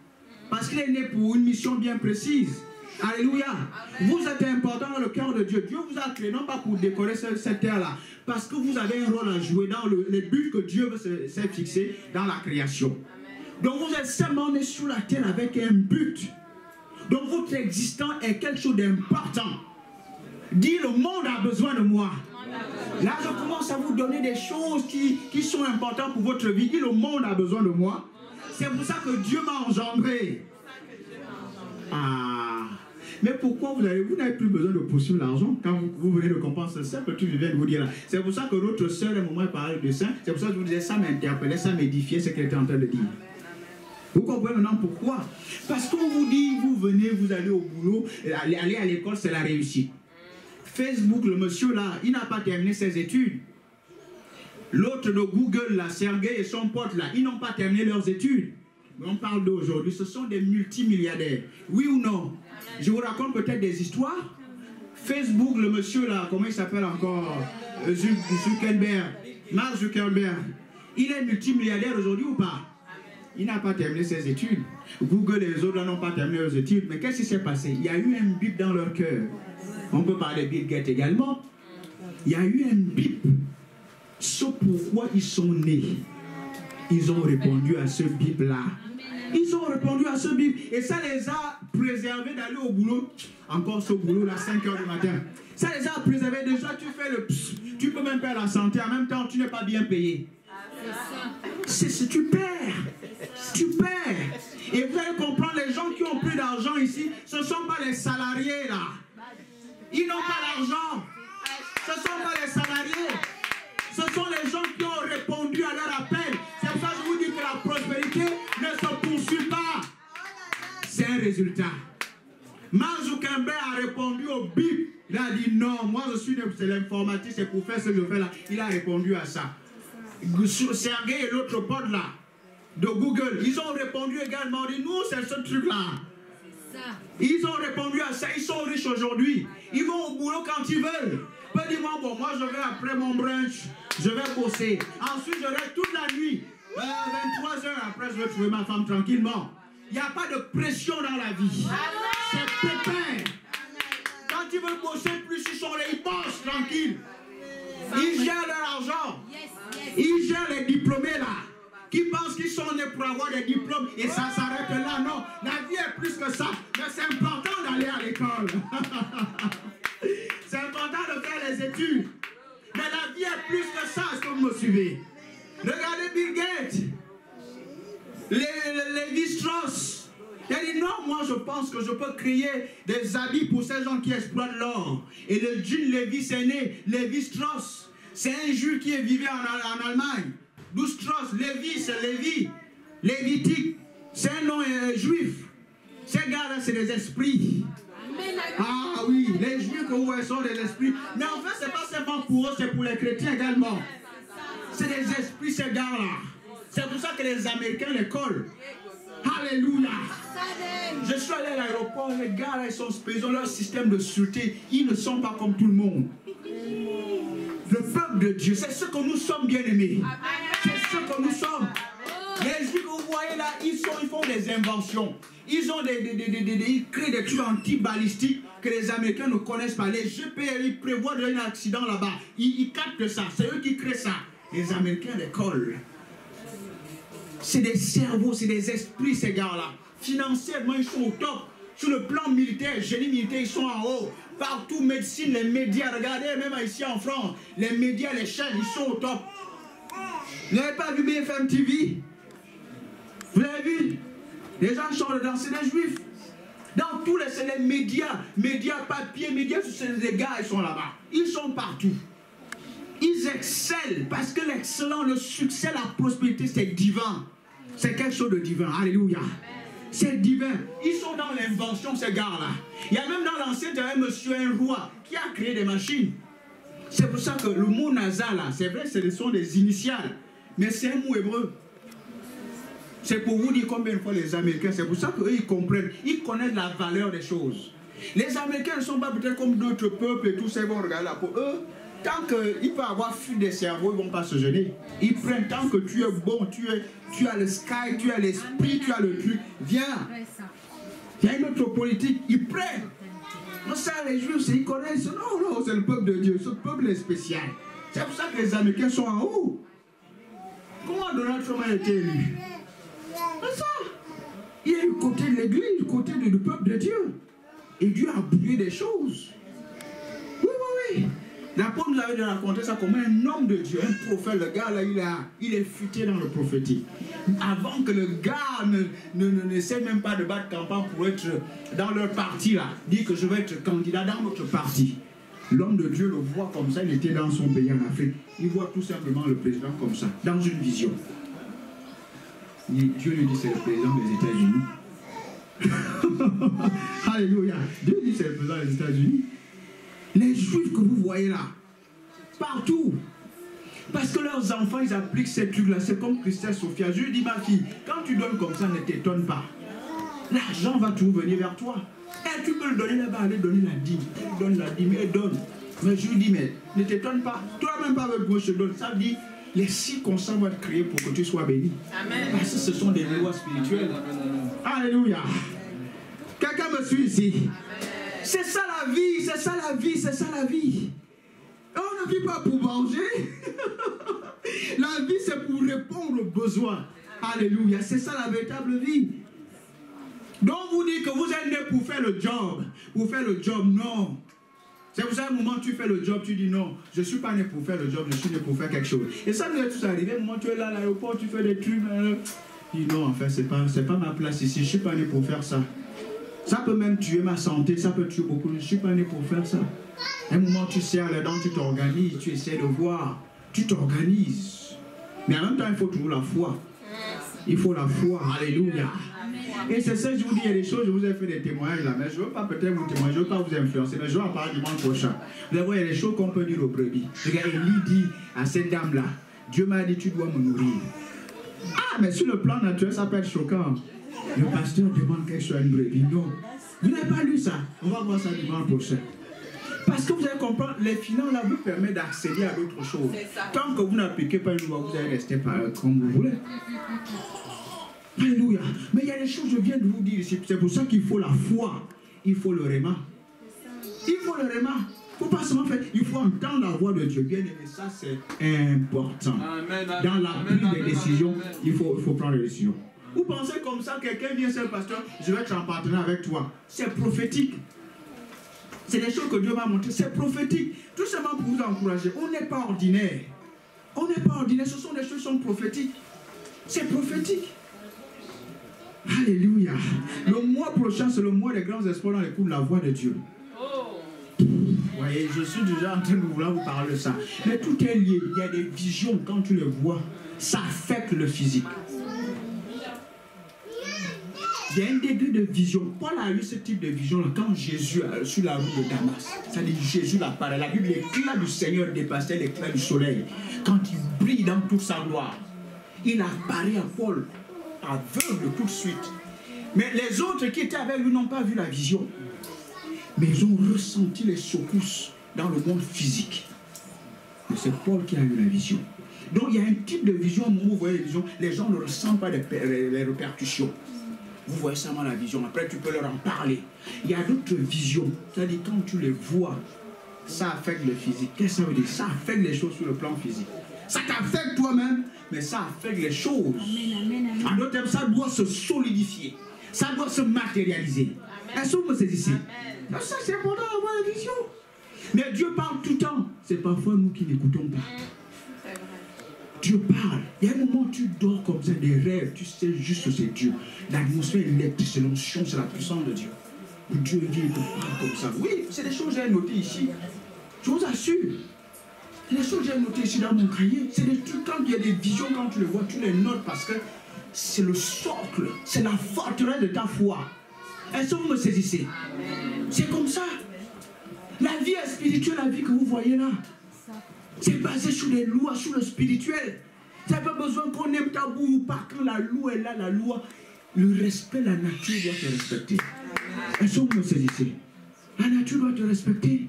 A: Parce qu'il est né pour une mission bien précise. Alléluia. Amen. Vous êtes important dans le cœur de Dieu. Dieu vous a créé non pas pour décorer cette terre-là, parce que vous avez un rôle à jouer dans les buts que Dieu s'est fixé dans la création. Amen. Donc vous êtes seulement né sur la terre avec un but. Donc votre existence est quelque chose d'important. Dis, le monde a besoin de moi. Là, je commence à vous donner des choses qui sont importantes pour votre vie. Dis, le monde a besoin de moi. C'est pour ça que Dieu m'a engendré. Ah. Mais pourquoi vous n'avez plus besoin de poursuivre l'argent quand vous venez de comprendre ce simple que je viens de vous dire là. C'est pour ça que notre soeur, à un moment, elle parlait de ça. C'est pour ça que je vous disais, ça m'interpellait, ça m'édifiait ce qu'elle était en train de dire. Vous comprenez maintenant pourquoi? Parce qu'on vous dit, vous venez, vous allez au boulot, aller à l'école, c'est la réussite. Facebook, le monsieur là, il n'a pas terminé ses études. L'autre de Google, là, Sergey et son pote là, ils n'ont pas terminé leurs études. Mais on parle d'aujourd'hui, ce sont des multimilliardaires. Oui ou non? Je vous raconte peut-être des histoires. Facebook, le monsieur là, comment il s'appelle encore? Zuckerberg. Mark Zuckerberg. Il est multimilliardaire aujourd'hui ou pas? Il n'a pas terminé ses études. Google et les autres là n'ont pas terminé leurs études. Mais qu'est-ce qui s'est passé? Il y a eu un bip dans leur cœur. On peut parler de Bill Gates également. Il y a eu un bip. Ce pourquoi ils sont nés. Ils ont répondu à ce bip-là. Ils ont répondu à ce bip. Et ça les a préservés d'aller au boulot. Encore ce boulot-là, 5 h du matin. Ça les a préservés. Déjà, tu fais le pss. Tu peux même perdre la santé. En même temps, tu n'es pas bien payé. Tu perds. Tu perds. Et vous allez comprendre, les gens qui ont plus d'argent ici, ce ne sont pas les salariés là. Ils n'ont pas d'argent. Ce ne sont pas les salariés. Ce sont les gens qui ont répondu à leur appel. C'est pour ça que je vous dis que la prospérité ne se poursuit pas. C'est un résultat. Mark Zuckerberg a répondu au bip. Il a dit non, moi je suis l'informatique, c'est pour faire ce que je fais là. Il a répondu à ça. Sergey et l'autre pote là, de Google, ils ont répondu également. Dit nous, c'est ce truc là. Ils ont répondu à ça, ils sont riches aujourd'hui. Ils vont au boulot quand ils veulent. Peu dis-moi, bon, moi je vais après mon brunch, je vais bosser. Ensuite, je reste toute la nuit. 23 heures après, je vais trouver ma femme tranquillement. Il n'y a pas de pression dans la vie. C'est pépin. Quand ils veulent bosser plus, ils bossent tranquilles. Ils gèrent leur argent. Ils gèrent les diplômés là. Qui pensent qu'ils sont nés pour avoir des diplômes et ça s'arrête là. Non, la vie est plus que ça. Mais c'est important d'aller à l'école. C'est important de faire les études. Mais la vie est plus que ça. Est-ce que vous me suivez? Regardez Bill Gates. Lévi Strauss. Il a dit non, moi je pense que je peux créer des habits pour ces gens qui exploitent l'or. Et le jean Lévi, c'est né. Lévi Strauss. C'est un juif qui vivait en Allemagne. D'où Strauss, Lévi, c'est Lévi. Lévitique, c'est un nom juif. Ces gars-là, c'est des esprits. Ah oui, les juifs que vous voyez sont des esprits. Mais en fait, ce n'est pas seulement pour eux, c'est pour les chrétiens également. C'est des esprits, ces gars-là. C'est pour ça que les Américains les collent. Alléluia. Je suis allé à l'aéroport, les gars là, ils ont leur système de sûreté. Ils ne sont pas comme tout le monde. Le peuple de Dieu, c'est ce que nous sommes, bien-aimés. C'est ce que nous sommes. Les juifs que vous voyez là, ils font des inventions. Ils créent des trucs anti-balistiques que les Américains ne connaissent pas. Les GPR, ils prévoient un accident là-bas. Ils captent ça. C'est eux qui créent ça. Les Américains les collent. C'est des cerveaux, c'est des esprits, ces gars-là. Financièrement, ils sont au top. Sur le plan militaire, génie militaire, ils sont en haut. Partout, médecine, les médias. Regardez, même ici en France, les médias, les chaînes, ils sont au top. Vous n'avez pas vu BFM TV? Vous l'avez vu? Les gens sont dedans, c'est des juifs. Dans tous les médias, papier, médias, c'est des gars, ils sont là-bas. Ils sont partout. Ils excellent parce que l'excellence, le succès, la prospérité, c'est divin. C'est quelque chose de divin. Alléluia. C'est divin. Ils sont dans l'invention, ces gars-là. Il y a même dans l'Ancien Testament, un roi qui a créé des machines. C'est pour ça que le mot NASA, là, c'est vrai, ce sont des initiales. Mais c'est un mot hébreu. C'est pour vous dire combien de fois les Américains, c'est pour ça qu'eux, ils comprennent. Ils connaissent la valeur des choses. Les Américains ne sont pas peut-être comme d'autres peuples et tout ça, ils vont regarder là. Pour eux, tant qu'ils peuvent avoir fui des cerveaux, ils ne vont pas se gêner. Ils prennent tant que tu es bon, tu as le sky, tu as l'esprit, tu as le truc. Viens. Il y a une autre politique, ils prennent. Non, ça, les Juifs, ils connaissent. Non, c'est le peuple de Dieu. Ce peuple est spécial. C'est pour ça que les Américains sont en haut. Comment Donald Trump a été élu? C'est ça. Il est du côté de l'église, du côté du peuple de Dieu. Et Dieu a brûlé des choses. Oui. L'apôtre nous avait raconté ça comme un homme de Dieu, un prophète. Le gars là, il est futé dans le prophétique. Avant que le gars ne sait même pas de battre campagne pour être dans leur parti là, dit que je vais être candidat dans notre parti. L'homme de Dieu le voit comme ça, il était dans son pays en Afrique. Il voit tout simplement le président comme ça, dans une vision. Dieu lui dit c'est le président des États-Unis. Alléluia. Dieu dit c'est le président des États-Unis. Les Juifs que vous voyez là, partout, parce que leurs enfants, ils appliquent ces trucs-là. C'est comme Christelle Sophia. Je lui dis, ma fille, quand tu donnes comme ça, ne t'étonne pas. L'argent va toujours venir vers toi. Et tu peux le donner là-bas, aller donner la dîme. Elle donne la dîme, elle donne. Mais je lui dis, mais ne t'étonne pas. Toi-même pas avec moi, je te donne. Ça dit, les circonstances vont être créées pour que tu sois béni. Amen. Parce que ce sont des lois spirituelles. Alléluia. Quelqu'un me suit ici. C'est ça la vie, c'est ça la vie, c'est ça la vie. On ne vit pas pour manger. La vie, c'est pour répondre aux besoins. Alléluia, c'est ça la véritable vie. Donc vous dites que vous êtes né pour faire le job. Pour faire le job, non. C'est pour ça, au moment où tu fais le job, tu dis non, je ne suis pas né pour faire le job, je suis né pour faire quelque chose. Et ça nous est tous arrivé, au moment où tu es là à l'aéroport, tu fais des trucs. Tu dis non, en fait, c'est pas ma place ici, je ne suis pas né pour faire ça. Ça peut même tuer ma santé, ça peut tuer beaucoup. Je ne suis pas né pour faire ça. À un moment, tu serres les dents, tu t'organises, tu essaies de voir, tu t'organises. Mais en même temps, il faut toujours la foi. Il faut la foi, alléluia. Et c'est ça, je vous dis, il y a des choses, je vous ai fait des témoignages là, mais je ne veux pas peut-être vous témoigner, je ne veux pas vous influencer, mais je vais en parler dimanche prochain. Vous allez voir, il y a des choses qu'on peut dire aux brebis. Regarde, Élie dit à cette dame-là, Dieu m'a dit, tu dois me nourrir. Ah, mais sur le plan naturel, ça peut être choquant. Le pasteur demande quelque chose à une brebis. Non, Vous n'avez pas lu ça? On va voir ça dimanche prochain. Parce que vous allez comprendre, les finances là vous permettent d'accéder à d'autres choses. Tant que vous n'appliquez pas une loi, vous allez rester comme vous voulez. Alléluia. Mais il y a des choses, je viens de vous dire ici. C'est pour ça qu'il faut la foi. Il faut le réma. Il faut le réma. Il ne faut pas seulement faire. Il faut entendre la voix de Dieu. Bien aimé, ça c'est important. Amen, amen, dans la prise des décisions, il faut prendre des décisions. Vous pensez comme ça, quelqu'un vient, c'est le pasteur, je vais être en partenariat avec toi. C'est prophétique. C'est des choses que Dieu m'a montrées. C'est prophétique. Tout simplement pour vous encourager. On n'est pas ordinaire. On n'est pas ordinaire. Ce sont des choses qui sont prophétiques. C'est prophétique. Alléluia. Le mois prochain, c'est le mois des grands espoirs dans l'écoute de la voix de Dieu. Vous voyez, je suis déjà en train de vouloir vous parler de ça. Mais tout est lié. Il y a des visions, quand tu les vois, ça affecte le physique. Il y a un degré de vision. Paul a eu ce type de vision quand Jésus sur la route de Damas. C'est-à-dire Jésus l'apparaît. La Bible, l'éclat du Seigneur dépassait l'éclat du soleil. Quand il brille dans toute sa gloire, il apparaît à Paul, aveugle tout de suite. Mais les autres qui étaient avec lui n'ont pas vu la vision. Mais ils ont ressenti les secousses dans le monde physique. Et c'est Paul qui a eu la vision. Donc il y a un type de vision, où vous voyez les visions, les gens ne ressentent pas les répercussions. Vous voyez seulement la vision, après tu peux leur en parler. Il y a d'autres visions, c'est-à-dire quand tu les vois, ça affecte le physique. Qu'est-ce que ça veut dire? Ça affecte les choses sur le plan physique. Ça t'affecte toi-même, mais ça affecte les choses. En d'autres termes, ça doit se solidifier. Ça doit se matérialiser. Est-ce que vous me saisissez? Ça c'est important d'avoir la vision. Mais Dieu parle tout le temps. C'est parfois nous qui n'écoutons pas. Dieu parle. Il y a un moment où tu dors comme ça, des rêves, tu sais juste que c'est Dieu. L'atmosphère électrique, c'est l'onction, c'est la puissance de Dieu. Dieu vient et te parle comme ça. Oui, c'est des choses que j'ai notées ici. Je vous assure. C'est des choses que j'ai notées ici dans mon cahier. C'est des trucs, quand il y a des visions, quand tu les vois, tu les notes parce que c'est le socle, c'est la forteresse de ta foi. Est-ce que vous me saisissez? C'est comme ça. La vie est spirituelle, la vie que vous voyez là. C'est basé sur les lois, sur le spirituel. Tu n'as pas besoin qu'on aime ta boue ou pas. Quand la loi est là, la loi, le respect, la nature doit te respecter. Est-ce que vous me saisissez? La nature doit te respecter.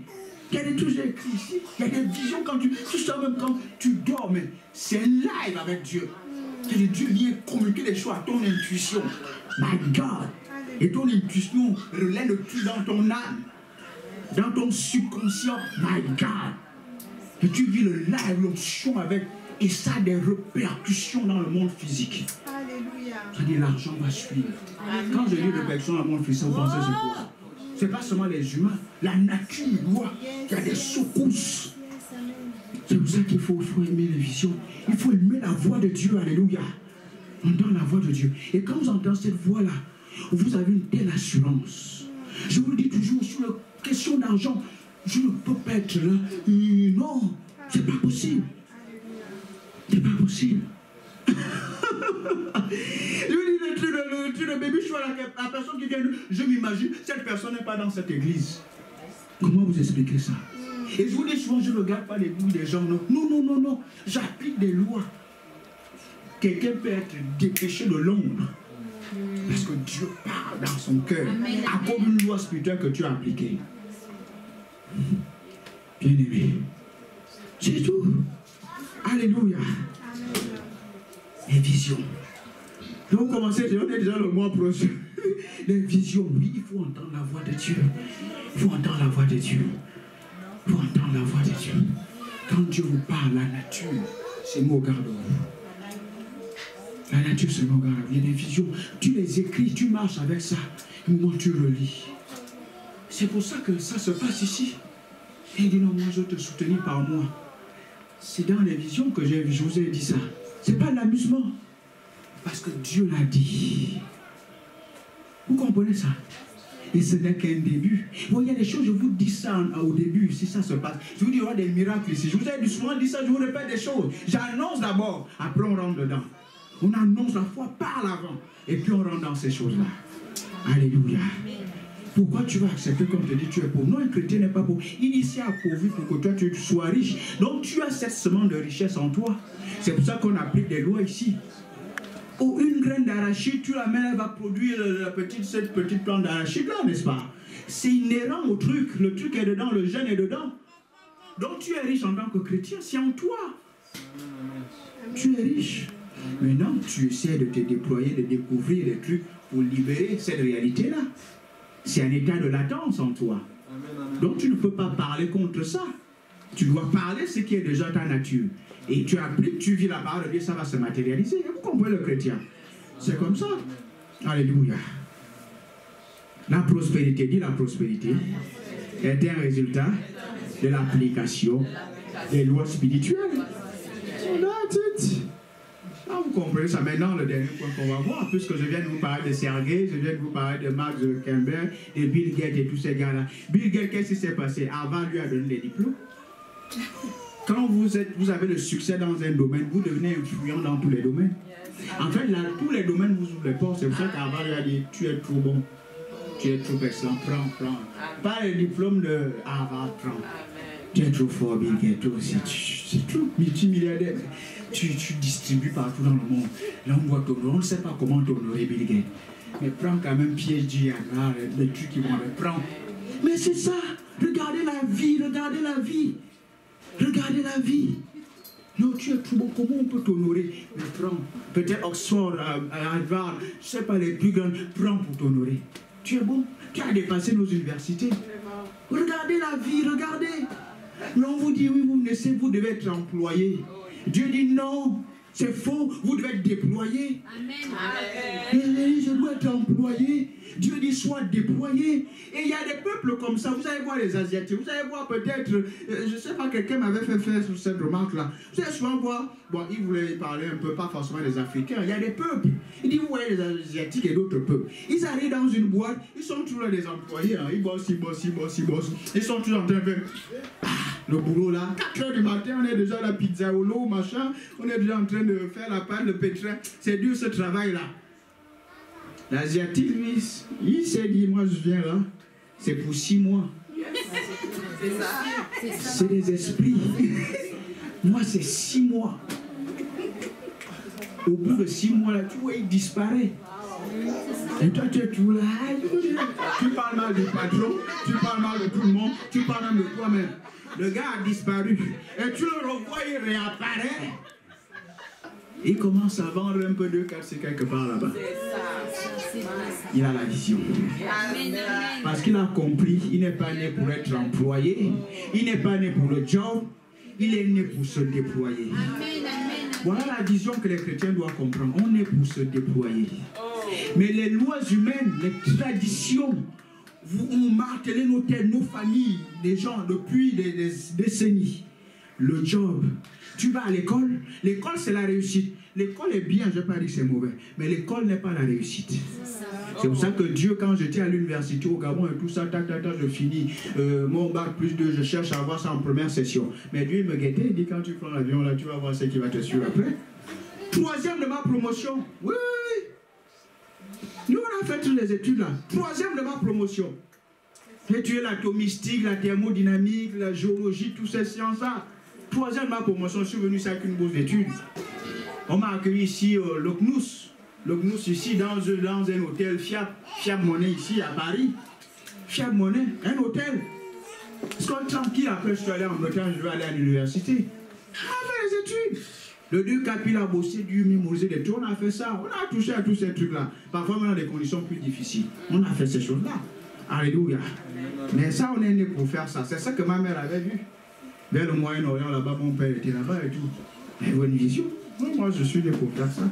A: Il y a des trucs écrits ici. Il y a des visions quand tu sors même quand tu dors, mais c'est live avec Dieu. Dieu vient communiquer des choses à ton intuition. My God. Et ton intuition relève tout dans ton âme, dans ton subconscient. My God. Et tu vis le live, l'onction avec, et ça a des répercussions dans le monde physique. Alléluia. C'est-à-dire l'argent va suivre. Amen. Quand je dis répercussions dans le monde physique, vous pensez c'est quoi? C'est pas seulement les humains, la nature doit. Il y a des secousses. C'est pour ça qu'il faut aimer les visions. Il faut aimer la voix de Dieu. Alléluia. On entend la voix de Dieu. Et quand vous entendez cette voix-là, vous avez une telle assurance. Je vous le dis toujours sur la question d'argent. Je ne peux pas être là. Non, c'est pas possible. C'est pas possible. Je vous dis le truc de baby show, la personne qui vient, je m'imagine, cette personne n'est pas dans cette église. Comment vous expliquez ça? Et je vous dis souvent, je ne regarde pas les bouts des gens. Non, non, non, non, non. J'applique des lois. Quelqu'un peut être dépêché de l'ombre. Parce que Dieu parle dans son cœur. À comme une loi spirituelle que tu as appliquée. Bien aimé. C'est tout. Alléluia. Les visions. Donc commencez, on est déjà le mois prochain. Les visions, oui, il faut entendre la voix de Dieu. Il faut entendre la voix de Dieu. Il faut entendre la voix de Dieu. Quand Dieu vous parle, la nature se met au garde de vous. La nature se met au garde de vous. Il y a des visions. Tu les écris, tu marches avec ça. Au moment où tu relis. C'est pour ça que ça se passe ici. Et il dit non, moi je veux te soutenir par moi. C'est dans les visions que je vous ai dit ça. C'est pas de l'amusement. Parce que Dieu l'a dit. Vous comprenez ça? Et ce n'est qu'un début. Bon, il y a des choses, je vous dis ça au début, si ça se passe. Je vous dis, il y aura des miracles ici. Je vous ai souvent dit ça, je vous répète des choses. J'annonce d'abord, après on rentre dedans. On annonce la foi par l'avant. Et puis on rentre dans ces choses-là. Alléluia. Pourquoi tu vas accepter comme te dit tu es pauvre? Non, un chrétien n'est pas pauvre. Il ici a pourvu pour que toi tu sois riche. Donc tu as cette semence de richesse en toi. C'est pour ça qu'on applique des lois ici. Ou une graine d'arachide, tu la mets, elle va produire cette petite plante d'arachide là, n'est-ce pas? C'est inhérent au truc. Le truc est dedans, le gène est dedans. Donc tu es riche en tant que chrétien, c'est en toi. Tu es riche. Maintenant, tu essaies de te déployer, de découvrir les trucs pour libérer cette réalité-là. C'est un état de latence en toi. Donc tu ne peux pas parler contre ça. Tu dois parler ce qui est déjà ta nature. Et tu appliques, tu vis la parole de Dieu, ça va se matérialiser. Vous comprenez le chrétien? C'est comme ça. Alléluia. La prospérité, dis la prospérité, est un résultat de l'application des lois spirituelles. That's it. Ah, vous comprenez ça. Maintenant, le dernier point qu'on va voir, puisque je viens de vous parler de Sergey, je viens de vous parler de Mark Zuckerberg, de Bill Gates et tous ces gars-là. Bill Gates, qu'est-ce qui s'est passé? Harvard lui a donné des diplômes. Quand vous avez le succès dans un domaine, vous devenez influent dans tous les domaines. En fait, là, tous les domaines vous ouvrent les portes. C'est pour ça qu'Harvard lui a dit, tu es trop bon, tu es trop excellent, prends. Pas le diplôme de Harvard, prends. Tu es trop fort, Bill Gates, toi aussi, c'est trop multimilliardaire. Tu distribues partout dans le monde. Là, on voit t'honorer, on ne sait pas comment t'honorer, Bill Gates. Mais prends quand même PhD, les trucs qui vont avec, prends. Mais c'est ça, regardez la vie, regardez la vie. Regardez la vie. Non, tu es trop bon, comment on peut t'honorer? Mais prends, peut-être Oxford, Harvard, je ne sais pas, les plus grandes, prends pour t'honorer. Tu es bon, tu as dépassé nos universités. Regardez la vie, regardez. Mais on vous dit, oui, vous naissez, vous devez être employé. Dieu dit non, c'est faux, vous devez être déployé. Amen. Je dois être employé. Dieu dit sois déployé. Et il y a des peuples comme ça. Vous allez voir les Asiatiques. Vous allez voir peut-être, je ne sais pas, quelqu'un m'avait fait faire cette remarque-là. Vous allez souvent voir, bon, il voulait parler un peu, pas forcément des Africains. Il y a des peuples. Il dit, vous voyez les Asiatiques et d'autres peuples. Ils arrivent dans une boîte, ils sont toujours des employés. Hein. Ils bossent. Ils sont toujours en train de faire le boulot là. 4 h du matin, on est déjà à la pizza au lot, machin. On est déjà en train de faire la pâte, le pétrin. C'est dur ce travail-là. L'Asiatique, lui, il s'est dit, moi je viens là, c'est pour 6 mois. C'est des esprits. Moi, c'est 6 mois. Au bout de 6 mois, là, tu vois, il disparaît. Et toi, tu es tout là. Tu parles mal du patron, tu parles mal de tout le monde, tu parles même de toi-même. Le gars a disparu. Et tu le revois, il réapparaît. Il commence à vendre un peu de casse quelque part là-bas. Il a la vision. Parce qu'il a compris, il n'est pas né pour être employé. Il n'est pas né pour le job. Il est né pour se déployer. Voilà la vision que les chrétiens doivent comprendre. On est pour se déployer. Mais les lois humaines, les traditions, vous martelez nos têtes, nos familles, des gens depuis des décennies. Le job. Tu vas à l'école. L'école, c'est la réussite. L'école est bien, je ne vais pas dire que c'est mauvais. Mais l'école n'est pas la réussite. C'est pour ça que Dieu, quand j'étais à l'université au Gabon et tout ça, je finis mon bac plus 2, je cherche à avoir ça en première session. Mais Dieu me guettait, il dit quand tu prends l'avion là, tu vas voir ce qui va te suivre après. 3e de ma promotion. Oui. Nous, on a fait toutes les études là. 3e de ma promotion. J'ai étudié l'atomistique, la thermodynamique, la géologie, toutes ces sciences-là. 3e de ma promotion, je suis venu ici avec une bourse d'études. On m'a accueilli ici au Locnous. Locnous ici, dans un hôtel Fiat Monnaie ici à Paris. Fiat Monnaie, un hôtel. Parce qu'on est tranquille, après je suis allé en Bretagne, je vais aller à l'université. On a fait les études. Le Duc il a bossé, Dieu mémorisé des trucs, on a fait ça. On a touché à tous ces trucs-là. Parfois, même dans des conditions plus difficiles. On a fait ces choses-là. Alléluia. Mais ça, on est né pour faire ça. C'est ça que ma mère avait vu. Vers le Moyen-Orient, là-bas, mon père était là-bas et tout. Il avait une vision. Moi, je suis né pour faire ça.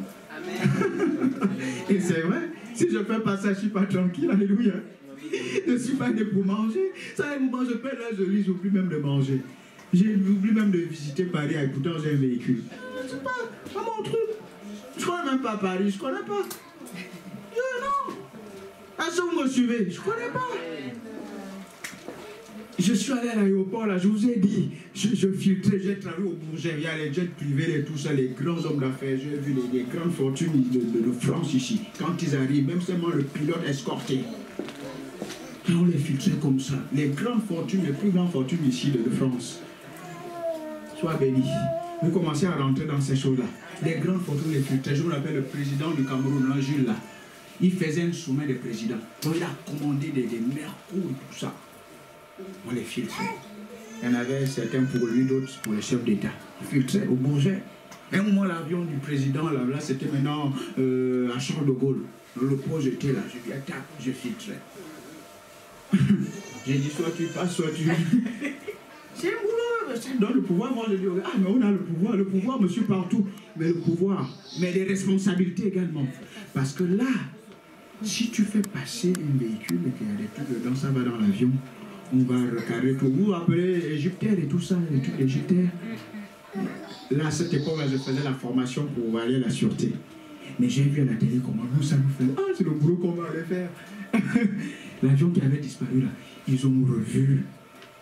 A: Et c'est vrai. Si je ne fais pas ça, je ne suis pas tranquille. Alléluia. Je ne suis pas né pour manger. Ça, à un moment, je perds là, je lis, j'oublie même de manger. J'oublie même de visiter Paris. Pourtant, j'ai un véhicule. Je ne sais pas mon truc. Je ne connais même pas Paris. Je ne connais pas. Non. Est-ce que vous me suivez? Je ne connais pas. Je suis allé à l'aéroport, là, je vous ai dit, je filtrais, j'ai travaillé au Bourget, il y a les jets privés et tout ça, les grands hommes d'affaires, j'ai vu les grandes fortunes de France ici. Quand ils arrivent, même seulement le pilote escorté. Et on les filtrait comme ça. Les grandes fortunes, les plus grandes fortunes ici de France. Sois béni. Vous commencez à rentrer dans ces choses-là. Les grandes photos, les filtres. Je me rappelle le président du Cameroun, là, Jules, là. Il faisait un sommet des présidents. Donc il a commandé des mercures et tout ça. On les filtrait. Il y en avait certains pour lui, d'autres pour les chefs d'État. Filtrés au Bourget. À un moment, l'avion du président, là c'était maintenant à Charles de Gaulle. Le pot, j'étais là. Je dis, attends, je filtrais. J'ai dit, soit tu passes, soit tu... C'est un boulot, ça donne le pouvoir. Moi, je dis, ah, mais on a le pouvoir, monsieur, partout. Mais le pouvoir, mais les responsabilités également. Parce que là, si tu fais passer un véhicule et qu'il y a des trucs dedans, ça va dans l'avion, on va recarrer tout. Vous vous rappelez Égyptaire et tout ça, les trucs égyptaires. Là, à cette époque-là, je faisais la formation pour aller à la sûreté. Mais j'ai vu à la télé comment nous, ça nous fait. Ah, c'est le boulot qu'on va aller faire. L'avion qui avait disparu là, ils ont revu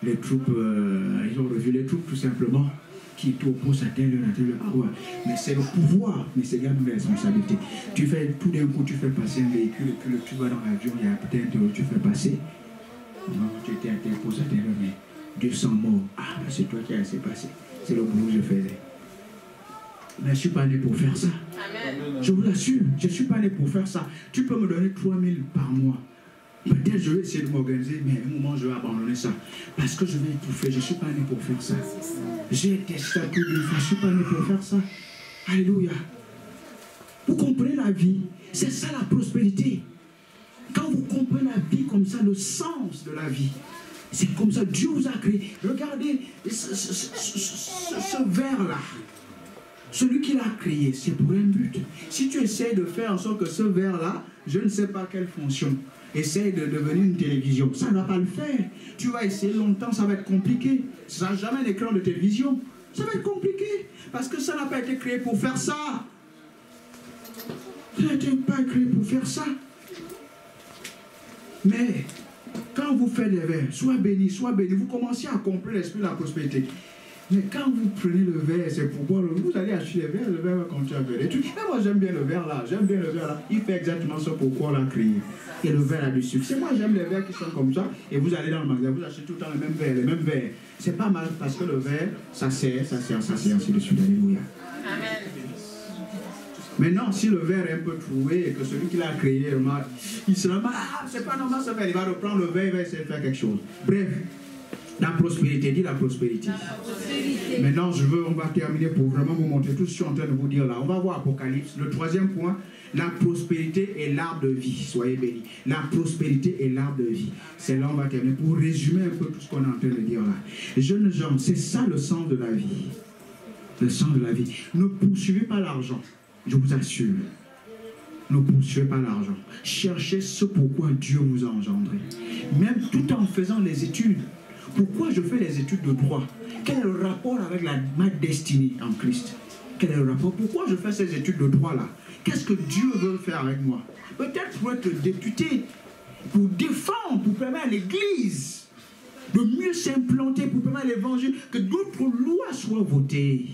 A: les troupes, tout simplement, qui t'opposent à tel. Ah ouais, mais c'est le pouvoir, mais c'est également la responsabilité. Tu fais tout d'un coup, tu fais passer un véhicule et puis tu vas dans l'avion, il y a peut-être, tu fais passer. Non, tu étais à tel poste à tel, mais 200 morts. Ah, c'est toi qui as laissé passer. C'est le boulot que je faisais. Mais je ne suis pas né pour faire ça. Amen. Je vous l'assure, je ne suis pas né pour faire ça. Tu peux me donner 3000 par mois. Peut-être je vais essayer de m'organiser, mais à un moment je vais abandonner ça. Parce que je vais étouffer, je ne suis pas né pour faire ça. J'ai été statut de vie, je ne suis pas né pour faire ça. Alléluia. Vous comprenez la vie? C'est ça la prospérité. Quand vous comprenez la vie comme ça, le sens de la vie, c'est comme ça, Dieu vous a créé. Regardez ce verre-là. Celui qui l'a créé, c'est pour un but. Si tu essaies de faire en sorte que ce verre-là, je ne sais pas quelle fonction, essaye de devenir une télévision, ça ne va pas le faire. Tu vas essayer longtemps, ça va être compliqué. Ça n'a jamais un écran de télévision. Ça va être compliqué. Parce que ça n'a pas été créé pour faire ça. Ça n'a pas été créé pour faire ça. Mais quand vous faites des verres, sois béni, vous commencez à comprendre l'esprit de la prospérité. Mais quand vous prenez le verre, c'est pourquoi vous allez acheter le verre va continuer à faire des trucs. Et moi j'aime bien le verre là, il fait exactement ça pourquoi on l'a créé. Et le verre a du succès. Moi j'aime les verres qui sont comme ça, et vous allez dans le magasin, vous achetez tout le temps les mêmes verres. C'est pas mal parce que le verre, ça sert, ainsi de suite. Alléluia. Amen. Maintenant, si le verre est un peu troué et que celui qui l'a créé, il se remarque, ah, c'est pas normal ce verre, il va reprendre le verre, il va essayer de faire quelque chose. Bref, la prospérité, dis la prospérité. Maintenant, on va terminer pour vraiment vous montrer tout ce que je suis en train de vous dire là. On va voir Apocalypse. Le troisième point, la prospérité est l'arbre de vie. Soyez bénis. La prospérité est l'arbre de vie. C'est là on va terminer pour résumer un peu tout ce qu'on est en train de dire là. Jeunes gens, c'est ça le sens de la vie. Le sens de la vie. Ne poursuivez pas l'argent. Je vous assure. Ne poursuivez pas l'argent. Cherchez ce pourquoi Dieu vous a engendré. Même tout en faisant les études. Pourquoi je fais les études de droit? Quel est le rapport avec ma destinée en Christ? Quel est le rapport? Pourquoi je fais ces études de droit là? Qu'est-ce que Dieu veut faire avec moi? Peut-être pour être député, pour défendre, pour permettre à l'Église de mieux s'implanter, pour permettre à l'Évangile, que d'autres lois soient votées.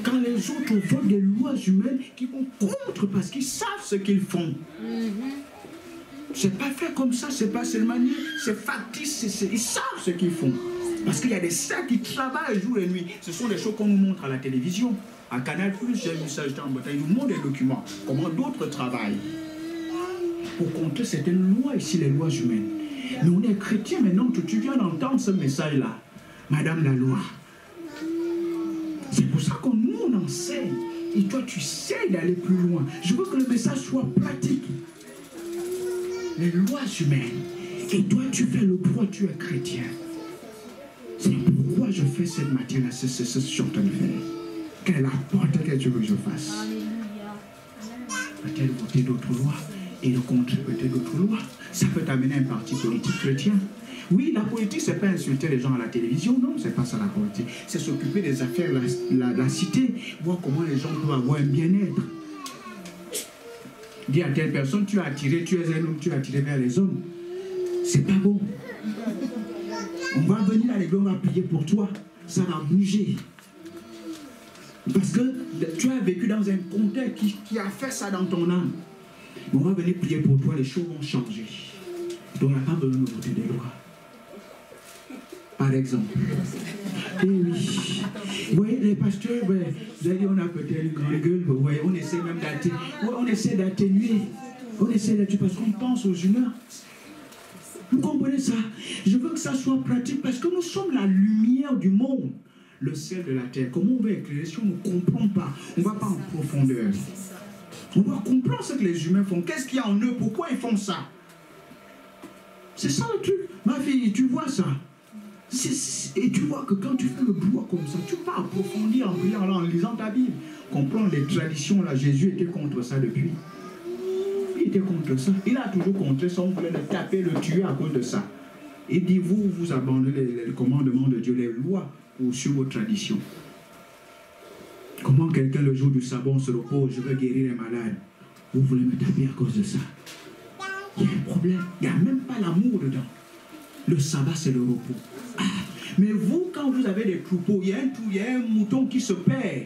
A: Quand les autres votent des lois humaines qui vont contre parce qu'ils savent ce qu'ils font. C'est pas fait comme ça, c'est pas seulement c'est factice, ils savent ce qu'ils font. Parce qu'il y a des sacs qui travaillent jour et nuit. Ce sont des choses qu'on nous montre à la télévision. À Canal+, j'ai vu ça, j'étais en Bretagne, ils nous montrent des documents. Comment d'autres travaillent. Pour contrer certaines lois ici, les lois humaines. Mais on est chrétiens maintenant, tu viens d'entendre ce message-là. Madame la loi. C'est pour ça qu'on nous enseigne. Et toi, tu sais d'aller plus loin. Je veux que le message soit pratique. Les lois humaines. Et toi, tu fais le droit, tu es chrétien. C'est pourquoi je fais cette matière-là, c'est ce que je suis en train de faire. Quelle est la porte que tu veux que je fasse? Peut-être voter d'autres lois et le contrer peut-être d'autres lois. Ça peut t'amener un parti politique chrétien. Oui, la politique, c'est pas insulter les gens à la télévision, non, c'est pas ça la politique. C'est s'occuper des affaires de la cité, voir comment les gens peuvent avoir un bien-être. Dire à telle personne, tu es un homme, tu es attiré vers les hommes. C'est pas bon. On va venir à l'église, on va prier pour toi. Ça va bouger. Parce que tu as vécu dans un contexte qui a fait ça dans ton âme. On va venir prier pour toi, les choses vont changer. Donc on n'a pas besoin de voter des lois. par exemple. Et oui. Vous voyez, les pasteurs, ouais, vous allez dire, on a peut-être une grande gueule, vous voyez, on essaie même d'atténuer. Ouais, on essaie d'atténuer. On essaie d'atténuer parce qu'on pense aux humains. Vous comprenez ça? Je veux que ça soit pratique parce que nous sommes la lumière du monde, le sel de la terre. Comment on va éclairer si on ne comprend pas? On ne va pas en profondeur. On doit comprendre ce que les humains font. Qu'est-ce qu'il y a en eux? Pourquoi ils font ça? C'est ça le truc. Ma fille, tu vois ça? Et tu vois que quand tu fais le bois comme ça, tu vas approfondir en priant, en lisant ta Bible. Comprendre les traditions, là, Jésus était contre ça depuis. Il était contre ça. Il a toujours contre ça. On voulait le taper, le tuer à cause de ça. Il dit, vous abandonnez les commandements de Dieu, les lois, pour suivre vos traditions. Comment quelqu'un, le jour du sabbat, se repose, je veux guérir les malades. Vous voulez me taper à cause de ça? Il y a un problème. Il n'y a même pas l'amour dedans. Le sabbat, c'est le repos. Ah, mais vous, quand vous avez des troupeaux, il y a un mouton qui se perd.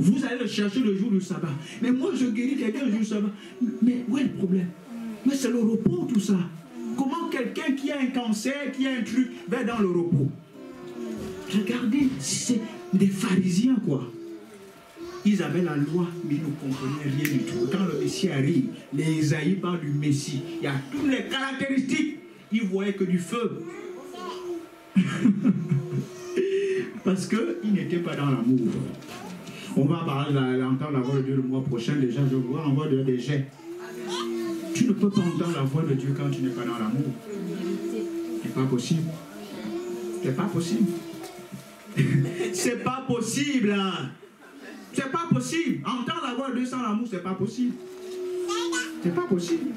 A: Vous allez le chercher le jour du sabbat. Mais moi, je guéris quelqu'un le jour du sabbat. Mais où est le problème? Mais c'est le repos, tout ça. Comment quelqu'un qui a un cancer, qui a un truc, va dans le repos? Regardez, c'est des pharisiens, quoi. Ils avaient la loi, mais ils ne comprenaient rien du tout. Quand le Messie arrive, les Isaïe parlent du Messie. Il y a toutes les caractéristiques. Ils ne voyaient que du feu. Parce qu'ils n'étaient pas dans l'amour. On va entendre la voix de Dieu le mois prochain. Déjà, je vois en voix de des jets. Tu ne peux pas entendre la voix de Dieu quand tu n'es pas dans l'amour. C'est pas possible. C'est pas possible. C'est pas possible. Hein. C'est pas possible. Entendre la voix de Dieu sans l'amour, c'est pas possible. C'est pas possible.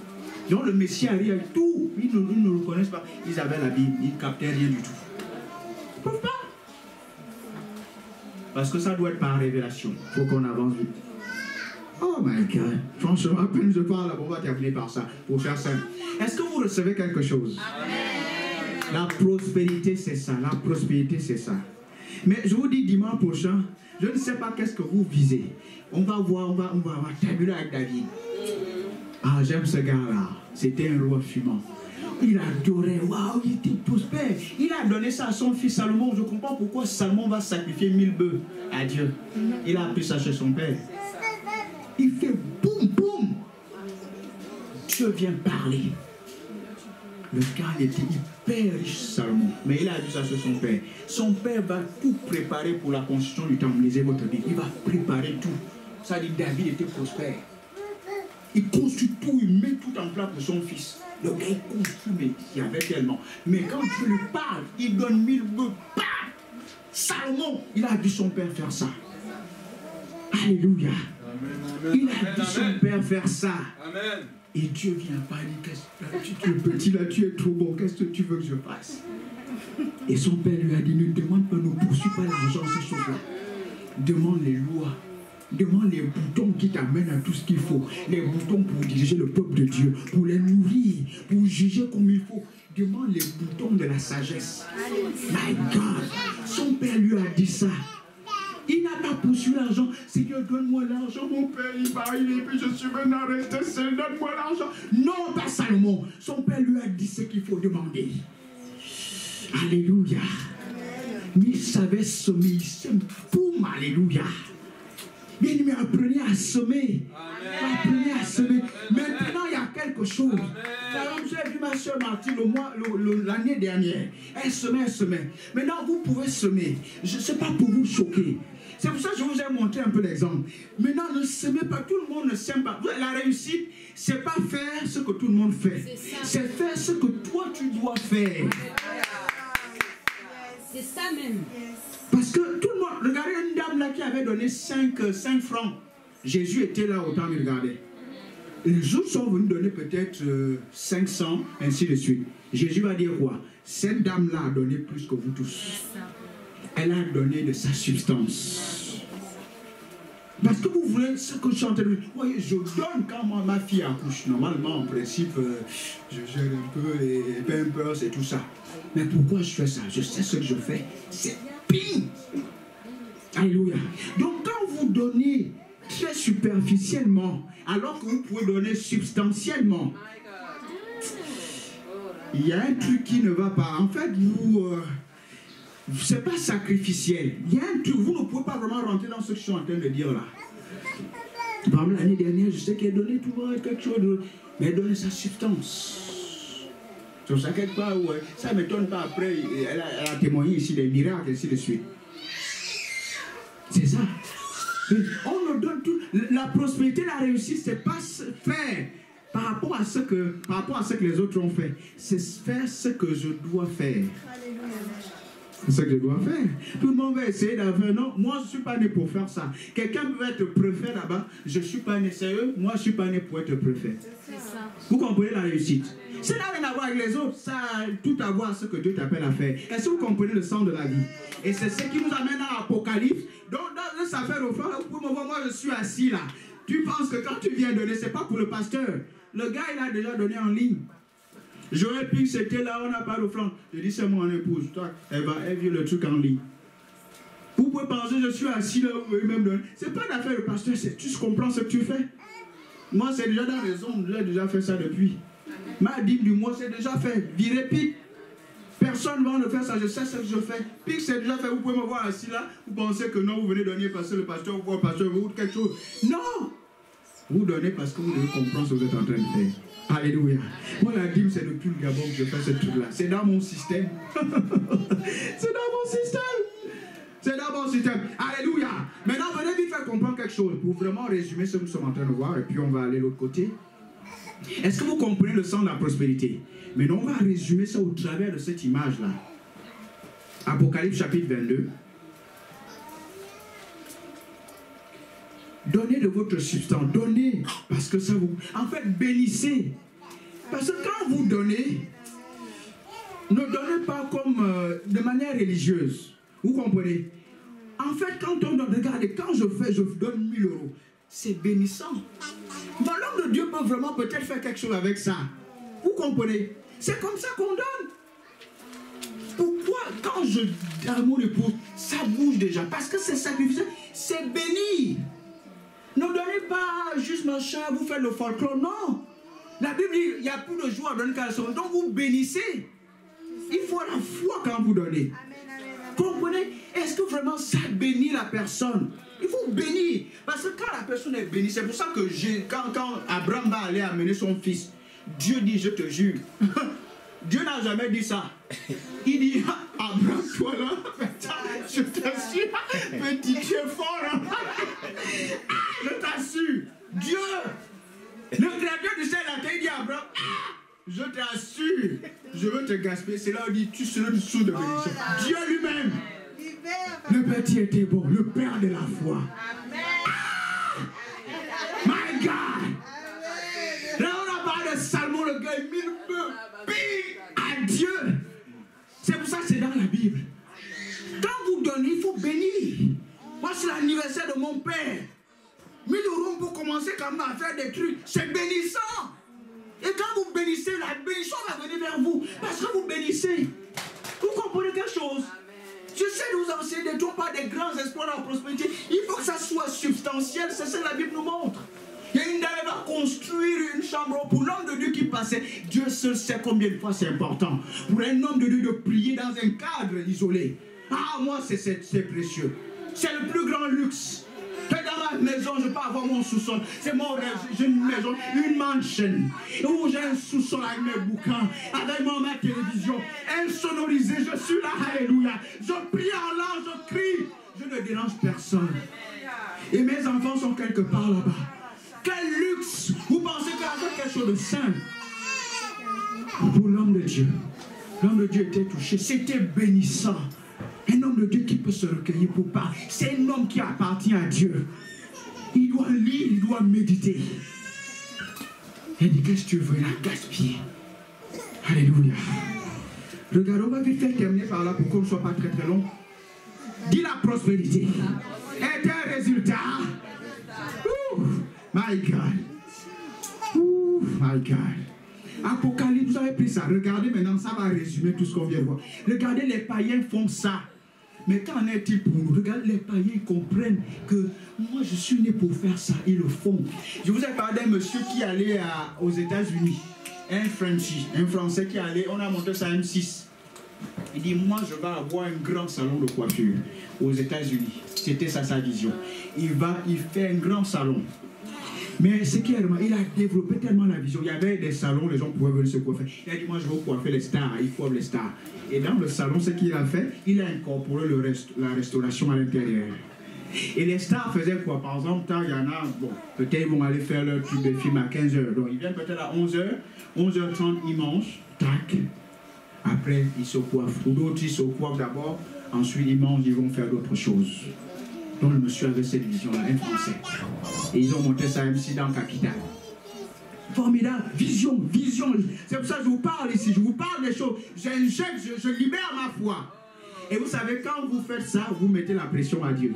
A: Donc le Messie arrive avec tout. Ils ne le connaissent pas. Ils avaient la Bible. Ils ne captaient rien du tout. Ils ne peuvent pas. Parce que ça doit être par révélation. Il faut qu'on avance vite. Oh my God. Franchement, à peine je parle, on va terminer par ça. Pour faire simple. Est-ce que vous recevez quelque chose? Amen. La prospérité, c'est ça. La prospérité, c'est ça. Mais je vous dis dimanche prochain, je ne sais pas qu'est-ce que vous visez. On va voir, on va tabuler avec David. Ah, j'aime ce gars-là. C'était un roi fumant. Il adorait, waouh, il était prospère. Il a donné ça à son fils Salomon. Je comprends pourquoi Salomon va sacrifier 1000 bœufs à Dieu. Il a appris ça chez son père. Il fait boum, boum. Dieu vient parler. Le gars était hyper riche, Salomon. Mais il a dit ça sur son père. Son père va tout préparer pour la construction du temple. Lisez votre Bible. Il va préparer tout. Ça dit David était prospère. Il construit tout, il met tout en place pour son fils. Le gars, il construit, mais il y avait tellement. Mais quand Dieu lui parle, il donne 1000 bœufs. Salomon, il a vu son père faire ça. Alléluia. Amen. Il a vu son père faire ça. Amen. Et Dieu vient pas dire, tu es petit là, tu es trop bon, qu'est-ce que tu veux que je fasse? Et son père lui a dit, ne demande pas, ne poursuis pas l'argent, ces choses-là. Demande les lois. Demande les boutons qui t'amènent à tout ce qu'il faut. Les boutons pour diriger le peuple de Dieu, pour les nourrir, pour juger comme il faut. Demande les boutons de la sagesse. My God! Son père lui a dit ça. Il n'a pas poursuivi l'argent. Seigneur, donne-moi l'argent. Mon père, il va arriver, puis je suis maintenant resté seul. Donne-moi l'argent. Non, pas Salomon. Son père lui a dit ce qu'il faut demander. Alléluia. Mais il savait semer. Il sème. Boum, alléluia. Bien, mais apprenez à semer. Apprenez à semer. Maintenant, il y a quelque chose. Par exemple, j'ai vu ma soeur Martine l'année dernière. Elle semait. Maintenant, vous pouvez semer. Ce n'est pas pour vous choquer. C'est pour ça que je vous ai montré un peu l'exemple. Maintenant, ne semez pas. Tout le monde ne sème pas. La réussite, ce n'est pas faire ce que tout le monde fait. C'est faire ce que toi, tu dois faire.
D: C'est ça même.
A: Parce que tout le monde, regardez une dame là qui avait donné 5 francs. Jésus était là autant il regardait. Les autres sont venus donner peut-être 500, ainsi de suite. Jésus va dire quoi? Cette dame-là a donné plus que vous tous. Elle a donné de sa substance. Parce que vous voulez ce que je suis en train de dire. Oui, je donne quand ma fille accouche. Normalement, en principe, je gère un peu les pampers et tout ça. Mais pourquoi je fais ça? Je sais ce que je fais. C'est pire. Alléluia. Donc quand vous donnez très superficiellement, alors que vous pouvez donner substantiellement, il y a un truc qui ne va pas. En fait, c'est pas sacrificiel. Il y a un truc, vous ne pouvez pas vraiment rentrer dans ce que je suis en train de dire là. Par exemple, l'année dernière, je sais qu'elle donnait toujours quelque chose, mais elle donnait sa substance. Sur ça, quelque part, ouais. Ça ne m'étonne pas après, elle a témoigné ici des miracles, ainsi de suite. C'est ça. On nous donne tout. La prospérité, la réussite, c'est pas faire par rapport à ce que les autres ont fait. C'est faire ce que je dois faire. C'est ce que je dois faire. Tout le monde va essayer d'avoir. Non, moi je ne suis pas né pour faire ça. Quelqu'un peut être préfet là-bas. Je ne suis pas né sérieux. Moi je ne suis pas né pour être préfet. Vous comprenez la réussite? Ça n'a rien à voir avec les autres. Ça a tout à voir avec ce que Dieu t'appelle à faire. Est-ce que vous comprenez le sens de la vie? Et c'est ce qui nous amène à l'Apocalypse. Donc dans cette affaire au fond, vous pouvez me voir, moi je suis assis là. Tu penses que quand tu viens donner, ce n'est pas pour le pasteur. Le gars il a déjà donné en ligne. Joël Pink, c'était là, on n'a pas d'offrande. Je dis, c'est mon épouse. Toi, elle vient le truc en ligne. Vous pouvez penser, je suis assis là, vous pouvez même donner. Ce n'est pas une affaire de pasteur, tu comprends ce que tu fais. Moi, c'est déjà dans les ondes, j'ai déjà fait ça depuis. Ma dîme du mois, c'est déjà fait. Virez Pic. Personne ne va le faire ça, je sais ce que je fais. Pic, c'est déjà fait, vous pouvez me voir assis là. Vous pensez que non, vous venez donner parce que le pasteur, vous le pasteur, vous quelque chose. Non! Vous donnez parce que vous devez comprendre ce que vous êtes en train de faire. Alléluia. Moi, la dîme, c'est depuis le Gabon que je fais ce truc-là. C'est dans mon système. C'est dans mon système. C'est dans mon système. Alléluia. Maintenant, venez vite faire comprendre quelque chose pour vraiment résumer ce que nous sommes en train de voir et puis on va aller de l'autre côté. Est-ce que vous comprenez le sens de la prospérité? Maintenant, on va résumer ça au travers de cette image-là. Apocalypse chapitre 22. Donnez de votre substance, donnez, parce que ça vous... En fait, bénissez. Parce que quand vous donnez, ne donnez pas comme de manière religieuse. Vous comprenez? En fait, quand on donne, regardez, quand je donne 1000 euros, c'est bénissant. Mais l'homme de Dieu peut vraiment peut-être faire quelque chose avec ça. Vous comprenez? C'est comme ça qu'on donne. Pourquoi, quand je donne à mon épouse, ça bouge déjà? Parce que c'est sacrifié, c'est béni. Ne donnez pas juste machin, vous faites le folklore, non. La Bible dit, il n'y a plus de joie à donner qu'à la seconde. Donc vous bénissez. Il faut la foi quand vous donnez. Comprenez? Est-ce que vraiment ça bénit la personne? Il faut bénir. Parce que quand la personne est bénie, c'est pour ça que quand Abraham va aller amener son fils, Dieu dit, je te jure. Dieu n'a jamais dit ça. Il dit, Abraham, toi là, je t'assure, petit Dieu fort. Je t'assure, Dieu, le créateur du ciel a dit à Abraham, je t'assure, je veux te gaspiller. C'est là où il dit, tu seras dessous de bénédiction. Dieu lui-même, le petit était bon, le père de la foi. My God. Là on a parlé de Salomon, le gars, il met le feu, à Dieu. C'est pour ça que c'est dans la Bible. Quand vous donnez, il faut bénir. Moi, c'est l'anniversaire de mon père. 1000 euros pour commencer quand même à faire des trucs. C'est bénissant. Et quand vous bénissez, la bénédiction va venir vers vous. Parce que vous bénissez. Vous comprenez quelque chose? J'essaie de vous enseigner des trucs, pas des grands espoirs dans la prospérité. Il faut que ça soit substantiel. C'est ce que la Bible nous montre. Il y a une dame qui va construire une chambre pour l'homme de Dieu qui passait. Dieu seul sait combien de fois c'est important. Pour un homme de Dieu de prier dans un cadre isolé. Ah, moi, c'est précieux. C'est le plus grand luxe. Dans ma maison, je peux avoir mon sous-sol. C'est mon rêve. J'ai une maison, une mansion, où j'ai un sous-sol avec mes bouquins, avec ma télévision, insonorisé. Je suis là, alléluia. Je prie en langue, je crie. Je ne dérange personne. Et mes enfants sont quelque part là-bas. Quel luxe! Vous pensez que c'est quelque chose de simple? Pour l'homme de Dieu. L'homme de Dieu était touché. C'était bénissant. Un homme de Dieu qui peut se recueillir pour pas. C'est un homme qui appartient à Dieu. Il doit lire, il doit méditer. Il dit, qu'est-ce que tu veux la gaspiller? Alléluia. Regarde, on va vite faire terminer par là pour qu'on ne soit pas très très long. Dis la prospérité. Est un résultat. My God. My God. Apocalypse, vous avez pris ça. Regardez maintenant, ça va résumer tout ce qu'on vient de voir. Regardez, les païens font ça. Mais qu'en est-il pour nous? Regardez, les païens comprennent que moi, je suis né pour faire ça. Ils le font. Je vous ai parlé d'un monsieur qui allait aux États-Unis. Un Frenchie, un Français qui allait, on a monté ça à M6. Il dit, moi, je vais avoir un grand salon de coiffure aux États-Unis. C'était ça, sa vision. Il fait un grand salon. Mais ce qui est vraiment, il a développé tellement la vision. Il y avait des salons, les gens pouvaient venir se coiffer. Il a dit, moi, je veux coiffer les stars. Il coiffe les stars. Et dans le salon, ce qu'il a fait, il a incorporé la restauration à l'intérieur. Et les stars faisaient quoi? Par exemple, il y en a, bon, peut-être ils vont aller faire leur truc de film à 15h. Donc, ils viennent peut-être à 11h, 11h30, ils mangent, tac. Après, ils se coiffent. Ou d'autres, ils se coiffent d'abord, ensuite, ils mangent, ils vont faire d'autres choses. Donc, le monsieur avait cette vision-là, un Français. Et ils ont monté ça MC dans Capital. Formidable, vision, vision. C'est pour ça que je vous parle ici, je vous parle des choses. J'injecte, je libère ma foi. Et vous savez, quand vous faites ça, vous mettez la pression à Dieu.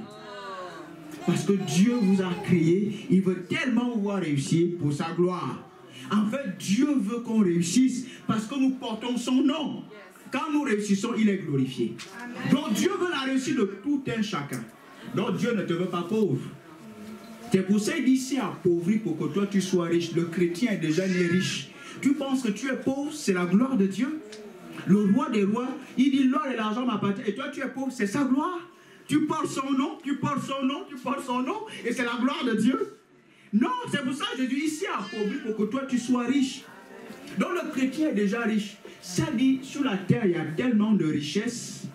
A: Parce que Dieu vous a créé, il veut tellement vous voir réussir pour sa gloire. En fait, Dieu veut qu'on réussisse parce que nous portons son nom. Quand nous réussissons, il est glorifié. Amen. Donc Dieu veut la réussite de tout un chacun. Donc Dieu ne te veut pas pauvre. C'est pour ça qu'il dit, c'est appauvri pour que toi tu sois riche. Le chrétien est déjà né riche. Tu penses que tu es pauvre, c'est la gloire de Dieu. Le roi des rois, il dit l'or et l'argent m'appartiennent. Et toi tu es pauvre, c'est sa gloire. Tu portes son nom, tu portes son nom, tu portes son nom. Et c'est la gloire de Dieu. Non, c'est pour ça que Jésus ici appauvri pour que toi tu sois riche. Donc le chrétien est déjà riche. Ça dit, sur la terre, il y a tellement de richesses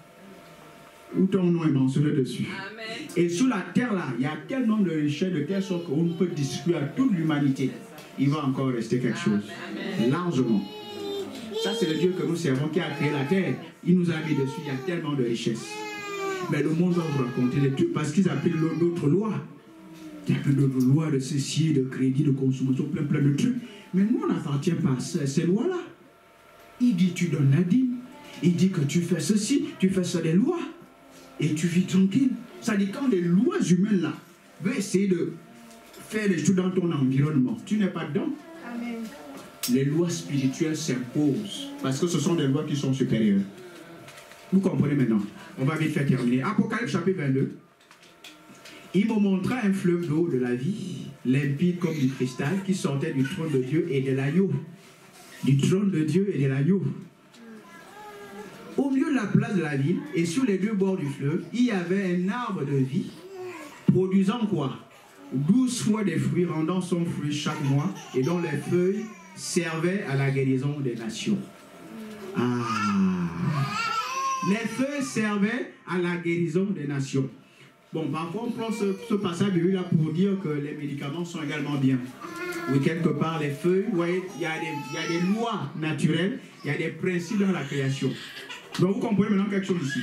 A: où ton nom est mentionné dessus. Amen. Et sur la terre là, il y a tellement de richesses de telle sorte qu'on peut distribuer à toute l'humanité. Il va encore rester quelque chose. Amen. Largement. Ça c'est le Dieu que nous servons qui a créé la terre. Il nous a mis dessus, il y a tellement de richesses. Mais le monde va vous raconter les trucs parce qu'ils appliquent d'autres lois. Il y a plein d'autres lois de ceci, de crédit, de consommation, plein de trucs. Mais nous on n'appartient pas à ces lois-là. Il dit tu donnes la dîme. Il dit que tu fais ceci, tu fais ça des lois. Et tu vis tranquille. Ça dit quand les lois humaines là veulent essayer de faire les choses dans ton environnement, tu n'es pas dedans. Amen. Les lois spirituelles s'imposent parce que ce sont des lois qui sont supérieures. Vous comprenez maintenant? On va vite faire terminer. Apocalypse chapitre 22. Il me montra un fleuve d'eau de la vie, limpide comme du cristal, qui sortait du trône de Dieu et de l'agneau. Du trône de Dieu et de l'agneau. Au milieu de la place de la ville et sur les deux bords du fleuve, il y avait un arbre de vie produisant quoi? 12 fois des fruits, rendant son fruit chaque mois et dont les feuilles servaient à la guérison des nations. Ah! Les feuilles servaient à la guérison des nations. Bon, parfois on prend ce passage de là pour dire que les médicaments sont également bien. Oui, quelque part, les feuilles, vous voyez, il y a des lois naturelles, il y a des principes dans la création. Donc vous comprenez maintenant quelque chose ici.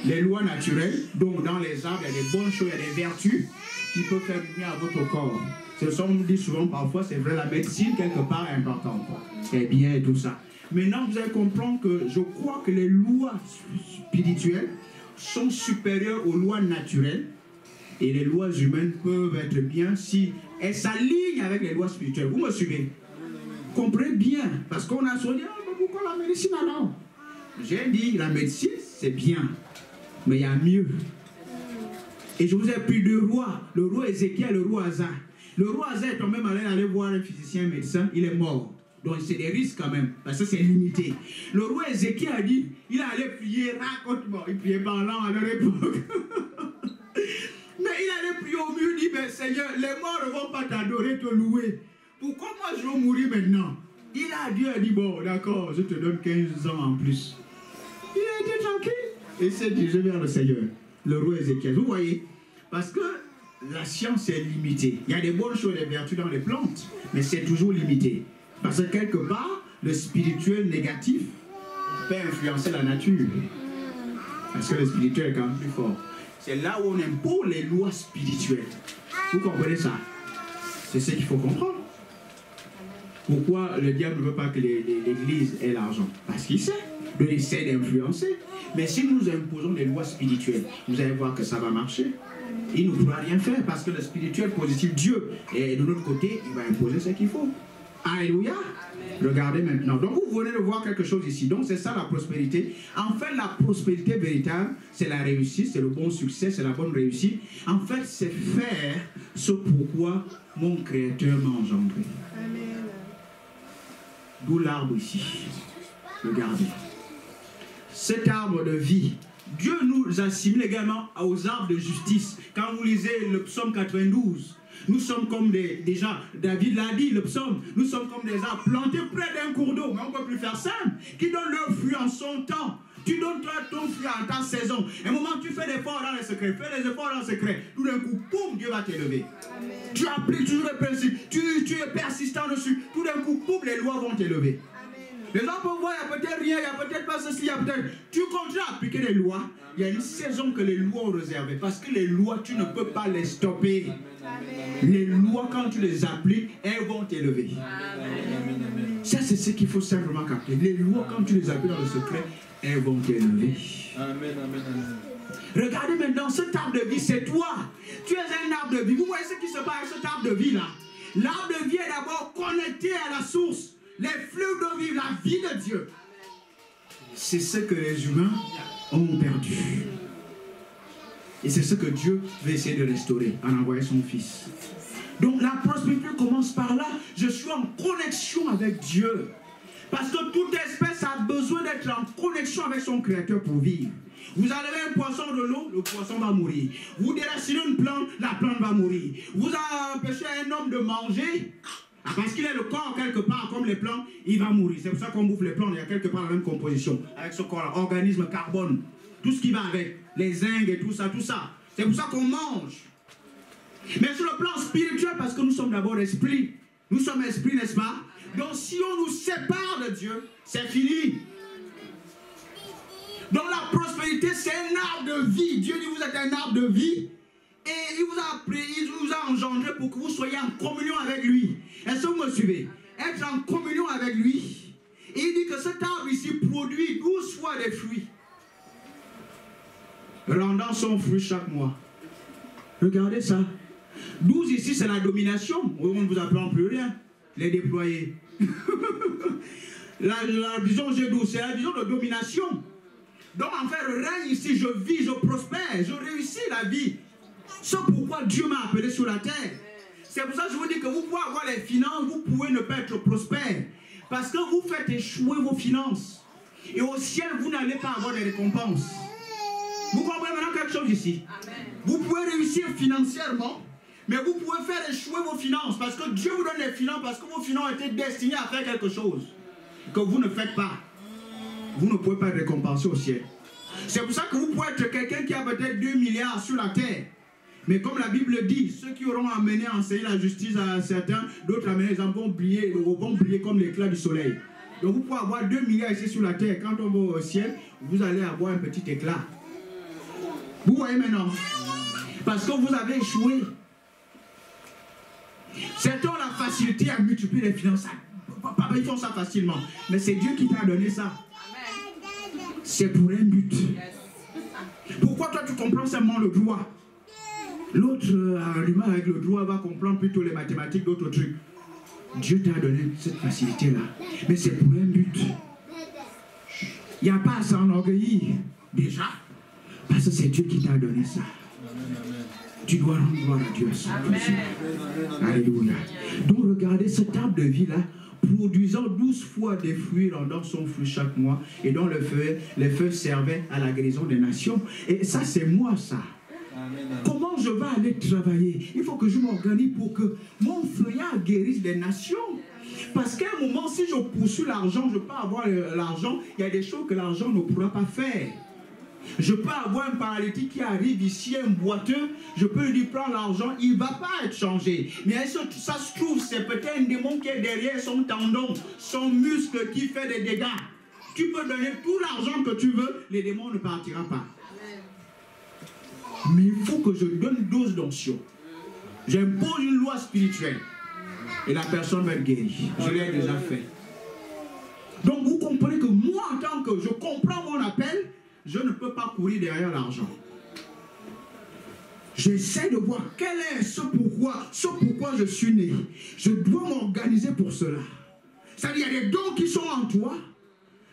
A: Les lois naturelles, donc dans les arbres, il y a des bonnes choses, il y a des vertus qui peuvent faire du bien à votre corps. Ce sont, on nous dit souvent parfois, c'est vrai, la médecine quelque part est importante. C'est bien et tout ça. Maintenant, vous allez comprendre que je crois que les lois spirituelles sont supérieures aux lois naturelles et les lois humaines peuvent être bien si elles s'alignent avec les lois spirituelles. Vous me suivez? Comprenez bien, parce qu'on a souvent dit, ah, pourquoi la médecine alors? J'ai dit, la médecine, c'est bien, mais il y a mieux. Et je vous ai pris deux rois, le roi Ézéchiel et le roi Asa. Le roi Asa est quand même allé voir un physicien médecin, il est mort. Donc c'est des risques quand même, parce que c'est limité. Le roi Ézéchiel a dit, il allait prier, raconte-moi, il priait par là à leur époque. Mais il allait prier au mur, il dit, mais Seigneur, les morts ne vont pas t'adorer, te louer. Pourquoi moi je veux mourir maintenant? Il a dit, bon, d'accord, je te donne 15 ans en plus. Il a été tranquille et s'est dirigé vers le Seigneur, le roi Ézéchiel. Vous voyez? Parce que la science est limitée. Il y a des bonnes choses, des vertus dans les plantes, mais c'est toujours limité. Parce que quelque part, le spirituel négatif peut influencer la nature. Parce que le spirituel est quand même plus fort. C'est là où on impose les lois spirituelles. Vous comprenez ça? C'est ce qu'il faut comprendre. Pourquoi le diable ne veut pas que l'Église ait l'argent? Parce qu'il sait. Il essaie d'influencer. Mais si nous imposons des lois spirituelles, vous allez voir que ça va marcher. Il ne pourra rien faire parce que le spirituel positif, Dieu, est de notre côté, il va imposer ce qu'il faut. Alléluia. Regardez maintenant. Donc vous venez de voir quelque chose ici. Donc c'est ça la prospérité. En fait, la prospérité véritable, c'est la réussite, c'est le bon succès, c'est la bonne réussite. En fait, c'est faire ce pourquoi mon Créateur m'a engendré. D'où l'arbre ici. Regardez. cet arbre de vie, Dieu nous assimile également aux arbres de justice. Quand vous lisez le psaume 92, nous sommes comme des gens, David l'a dit, le psaume, nous sommes comme des arbres plantés près d'un cours d'eau, mais on ne peut plus faire simple, qui donnent leur fruit en son temps. Tu donnes ton fruit en ta saison. Un moment, tu fais des efforts dans le secret, fais des efforts dans le secret. Tout d'un coup, boum, Dieu va t'élever. Tu appliques toujours le principe, tu es persistant dessus. Tout d'un coup, boum, les lois vont t'élever. Les gens peuvent voir, il n'y a peut-être rien, il n'y a peut-être pas ceci, il y a peut-être... Tu continues à appliquer les lois. Il y a une saison que les lois ont réservée. Parce que les lois, tu ne peux pas les stopper. Les lois, quand tu les appliques, elles vont t'élever. Ça, c'est ce qu'il faut simplement capter. Les lois, quand tu les appliques dans le secret, elles vont t'élever. Regardez maintenant, cet arbre de vie, c'est toi. Tu es un arbre de vie. Vous voyez ce qui se passe avec cet arbre de vie là. L'arbre de vie est d'abord connecté à la source. Les fleuves d'eau vive, la vie de Dieu. C'est ce que les humains ont perdu. Et c'est ce que Dieu veut essayer de restaurer en envoyant son Fils. Donc la prospérité commence par là. Je suis en connexion avec Dieu. Parce que toute espèce a besoin d'être en connexion avec son Créateur pour vivre. Vous enlevez un poisson de l'eau, le poisson va mourir. Vous déracinez une plante, la plante va mourir. Vous empêchez un homme de manger, parce qu'il a le corps quelque part, comme les plantes, il va mourir. C'est pour ça qu'on bouffe les plantes, il y a quelque part la même composition. Avec ce corps-là, organisme, carbone, tout ce qui va avec, les zincs et tout ça, tout ça. C'est pour ça qu'on mange. Mais sur le plan spirituel, parce que nous sommes d'abord esprit. Nous sommes esprit, n'est-ce pas? Donc si on nous sépare de Dieu, c'est fini. Donc la prospérité, c'est un arbre de vie. Dieu dit, vous êtes un arbre de vie. Et il vous a engendré pour que vous soyez en communion avec lui. Est-ce que vous me suivez? Être en communion avec lui. Et il dit que cet arbre ici produit 12 fois des fruits, rendant son fruit chaque mois. Regardez ça. 12 ici, c'est la domination. On ne vous apprend plus rien. Les déployés. la vision G12, c'est la vision de domination. Donc en fait, le règne ici, je vis, je prospère, je réussis la vie. C'est pourquoi Dieu m'a appelé sur la terre. C'est pour ça que je vous dis que vous pouvez avoir les finances, vous pouvez ne pas être prospère. Parce que vous faites échouer vos finances. Et au ciel, vous n'allez pas avoir de récompenses. Vous comprenez maintenant quelque chose ici? Amen. Vous pouvez réussir financièrement, mais vous pouvez faire échouer vos finances. Parce que Dieu vous donne les finances, parce que vos finances ont été destinées à faire quelque chose que vous ne faites pas. Vous ne pouvez pas être récompensé au ciel. C'est pour ça que vous pouvez être quelqu'un qui a peut-être 2 milliards sur la terre. Mais comme la Bible dit, ceux qui auront amené à enseigner la justice à certains, d'autres amener, ils vont briller comme l'éclat du soleil. Donc vous pouvez avoir 2 milliards ici sur la terre. Quand on va au ciel, vous allez avoir un petit éclat. Vous voyez maintenant? Parce que vous avez échoué. Certains ont la facilité à multiplier les finances. Ils font ça facilement. Mais c'est Dieu qui t'a donné ça. C'est pour un but. Pourquoi toi tu comprends seulement le droit? L'autre, l'humain avec le droit va comprendre plutôt les mathématiques, d'autres trucs. Dieu t'a donné cette facilité-là. Mais c'est pour un but. Il n'y a pas à s'enorgueillir. Déjà. Parce que c'est Dieu qui t'a donné ça. Tu dois rendre gloire à Dieu. Alléluia. Donc regardez cet arbre de vie-là, produisant 12 fois des fruits, rendant son fruit chaque mois, et dont les feuilles servaient à la guérison des nations. Et ça, c'est moi, ça. Comment je vais aller travailler? Il faut que je m'organise pour que mon feuillage guérisse des nations. Parce qu'à un moment, si je poursuis l'argent, je peux avoir l'argent, il y a des choses que l'argent ne pourra pas faire. Je peux avoir un paralytique qui arrive ici, un boiteux, je peux lui prendre l'argent, il ne va pas être changé. Mais ça se trouve, c'est peut-être un démon qui est derrière son tendon, son muscle qui fait des dégâts. Tu peux donner tout l'argent que tu veux, les démons ne partiront pas. Mais il faut que je donne une dose d'onction. J'impose une loi spirituelle. Et la personne va être guérie. Je l'ai déjà fait. Donc vous comprenez que moi, en tant que je comprends mon appel, je ne peux pas courir derrière l'argent. J'essaie de voir quel est ce pourquoi je suis né. Je dois m'organiser pour cela. C'est-à-dire, il y a des dons qui sont en toi.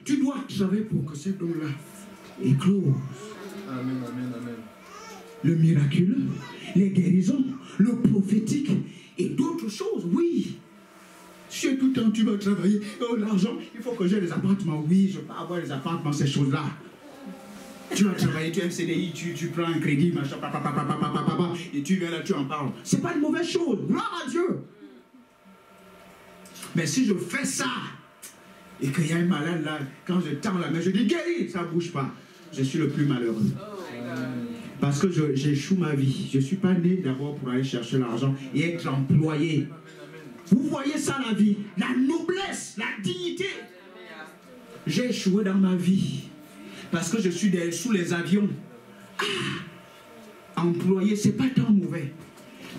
A: Tu dois travailler pour que ces dons-là éclosent.
D: Amen, amen, amen.
A: Le miraculeux, les guérisons, le prophétique et d'autres choses, oui. Si tout le temps tu vas travailler, oh l'argent, il faut que j'ai des appartements, oui, je peux avoir des appartements, ces choses-là. Tu as travaillé, tu as un CDI, tu prends un crédit, machin, et tu viens là, tu en parles. C'est pas une mauvaise chose. Gloire à Dieu. Mais si je fais ça, et qu'il y a un malade là, quand je tends la main, je dis guéris, ça ne bouge pas. Je suis le plus malheureux. Parce que j'échoue ma vie. Je ne suis pas né d'abord pour aller chercher l'argent et être employé. Vous voyez ça la vie, la noblesse, la dignité. J'ai échoué dans ma vie parce que je suis sous les avions. Employé, ce n'est pas tant mauvais.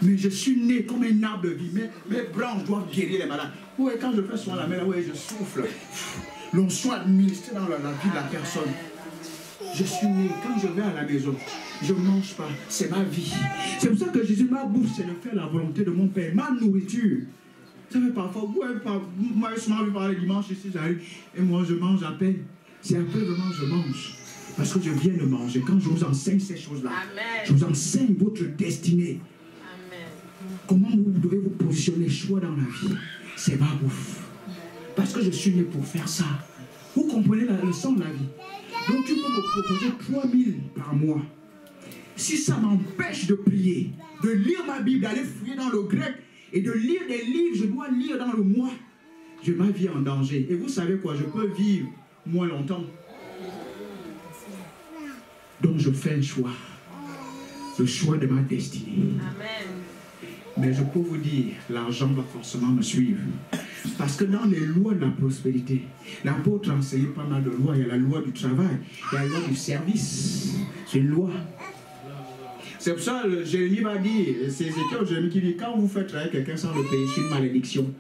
A: Mais je suis né comme un arbre de vie. Mes branches doivent guérir les malades. Oui, quand je fais soin à la main, ouais, je souffle. L'onction administrée dans la vie de la personne. Je suis né, quand je vais à la maison, je ne mange pas, c'est ma vie. C'est pour ça que Jésus, ma bouffe, c'est de faire la volonté de mon Père, ma nourriture. Ça fait parfois, moi je m'en vais parler dimanche ici, j'arrive, et moi je mange à peine. C'est après vraiment je mange. Parce que je viens de manger. Quand je vous enseigne ces choses-là, je vous enseigne votre destinée. Amen. Comment vous devez vous positionner, choix dans la vie. C'est ma bouffe. Parce que je suis né pour faire ça. Vous comprenez la leçon de la vie. Donc tu peux me proposer 3000 par mois. Si ça m'empêche de prier, de lire ma Bible, d'aller fouiller dans le grec et de lire des livres, je dois lire dans le mois, je ma vie en danger. Et vous savez quoi, je peux vivre moins longtemps. Donc je fais un choix. Le choix de ma destinée. Amen. Mais je peux vous dire, l'argent va forcément me suivre. Parce que dans les lois de la prospérité, l'apôtre a enseigné pas mal de lois. Il y a la loi du travail, il y a la loi du service. C'est une loi. C'est pour ça que Jérémie va dire, c'est Ézéchiel Jérémie qui dit, quand vous faites travailler quelqu'un sans le payer, c'est une malédiction.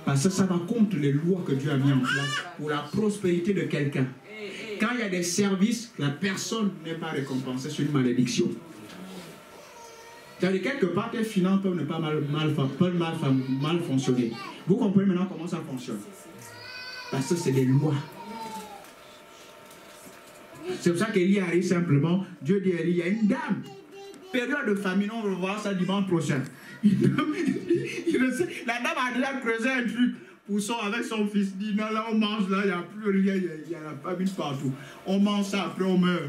A: Parce que ça va contre les lois que Dieu a mis en place pour la prospérité de quelqu'un. Quand il y a des services, la personne n'est pas récompensée, c'est une malédiction. C'est-à-dire quelque part, tes finances peuvent ne pas mal fonctionner. Vous comprenez maintenant comment ça fonctionne? Parce que c'est des lois. C'est pour ça qu'Élie arrive simplement. Dieu dit à Élie, il y a une dame. Période de famine, on va voir ça dimanche prochain. La dame a déjà creusé un truc pour avec son fils. Il dit, non, là on mange, là, il n'y a plus rien, il y a la famine partout. On mange ça, après on meurt.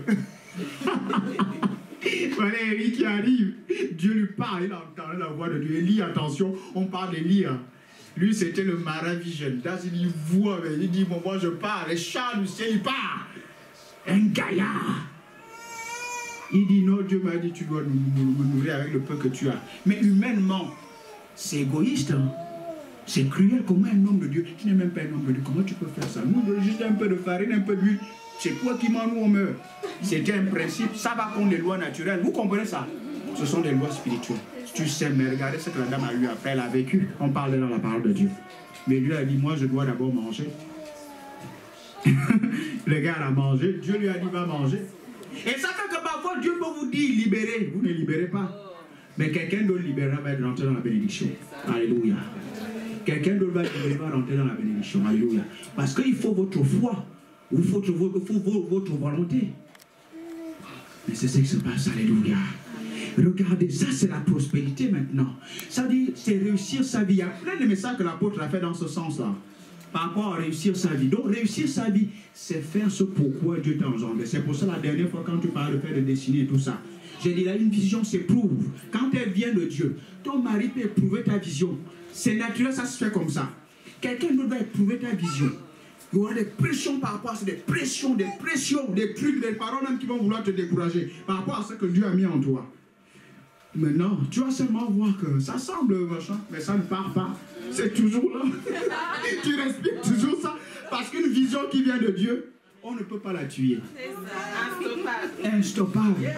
A: Voilà Élie qui arrive. Dieu lui parle, il entend la voix de Dieu. Élie, attention, on parle d'Élie. Hein. Lui, c'était le Maravigène. Il voit, il dit, bon, moi je pars, les chats du ciel, il part. Un gaillard. Il dit, non, Dieu m'a dit, tu dois nous nourrir avec le peu que tu as. Mais humainement, c'est égoïste. Hein. C'est cruel. Comment un homme de Dieu, tu n'es même pas un homme de Dieu, comment tu peux faire ça? Nous, juste un peu de farine, un peu d'huile. C'est toi qui m'en nous, on meurt. C'était un principe, ça va contre les lois naturelles. Vous comprenez ça? Ce sont des lois spirituelles. Tu sais, mais regardez ce que la dame a eu après, elle a vécu. On parlait dans la parole de Dieu. Mais lui a dit, moi je dois d'abord manger. Le gars a mangé, Dieu lui a dit, va manger. Et ça fait que parfois Dieu peut vous dire, libérez. Vous ne libérez pas. Mais quelqu'un d'autre libérera, va rentrer dans la bénédiction. Alléluia. Quelqu'un d'autre va libérer, va rentrer dans la bénédiction. Alléluia. Parce qu'il faut votre foi. Il faut votre volonté. Mais c'est ce qui se passe, alléluia. Regardez, ça c'est la prospérité maintenant. Ça dit, c'est réussir sa vie. Il y a plein de messages que l'apôtre a fait dans ce sens-là. Par rapport à réussir sa vie. Donc réussir sa vie, c'est faire ce pourquoi Dieu t'a engendré. C'est pour ça la dernière fois quand tu parles de faire de destinée et tout ça. J'ai dit là, une vision s'éprouve. Quand elle vient de Dieu, ton mari peut éprouver ta vision. C'est naturel, ça se fait comme ça. Quelqu'un d'autre va éprouver ta vision. Il y aura des pressions par rapport à ça, des pressions, des trucs, des paroles même qui vont vouloir te décourager par rapport à ce que Dieu a mis en toi. Maintenant, tu vas seulement voir que ça semble machin, mais ça ne part pas. C'est toujours là. Tu respires toujours ça. Parce qu'une vision qui vient de Dieu, on ne peut pas la tuer.
B: C'est ça, instoppable.
A: Instoppable.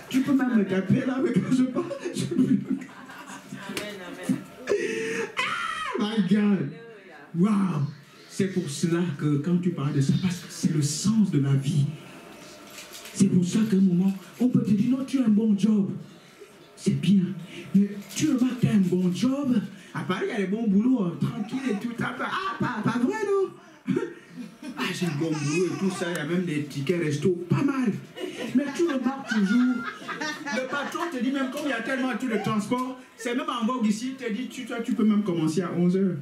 A: Tu peux même me taper là, mais quand je parle, je peux...
B: Amen, amen.
A: Ah, my God. Wow. C'est pour cela que quand tu parles de ça, parce que c'est le sens de la vie. C'est pour ça qu'à un moment, on peut te dire, non, tu as un bon job. C'est bien. Mais tu remarques que tu as un bon job. À Paris, il y a des bons boulots, tranquille et tout. Ah, pas vrai, non? Ah, j'ai un bon boulot et tout ça. Il y a même des tickets resto. Pas mal. Mais tu remarques toujours. Le patron te dit, même comme il y a tellement de transport, c'est même en vogue ici, il te dit, toi, tu peux même commencer à 11h.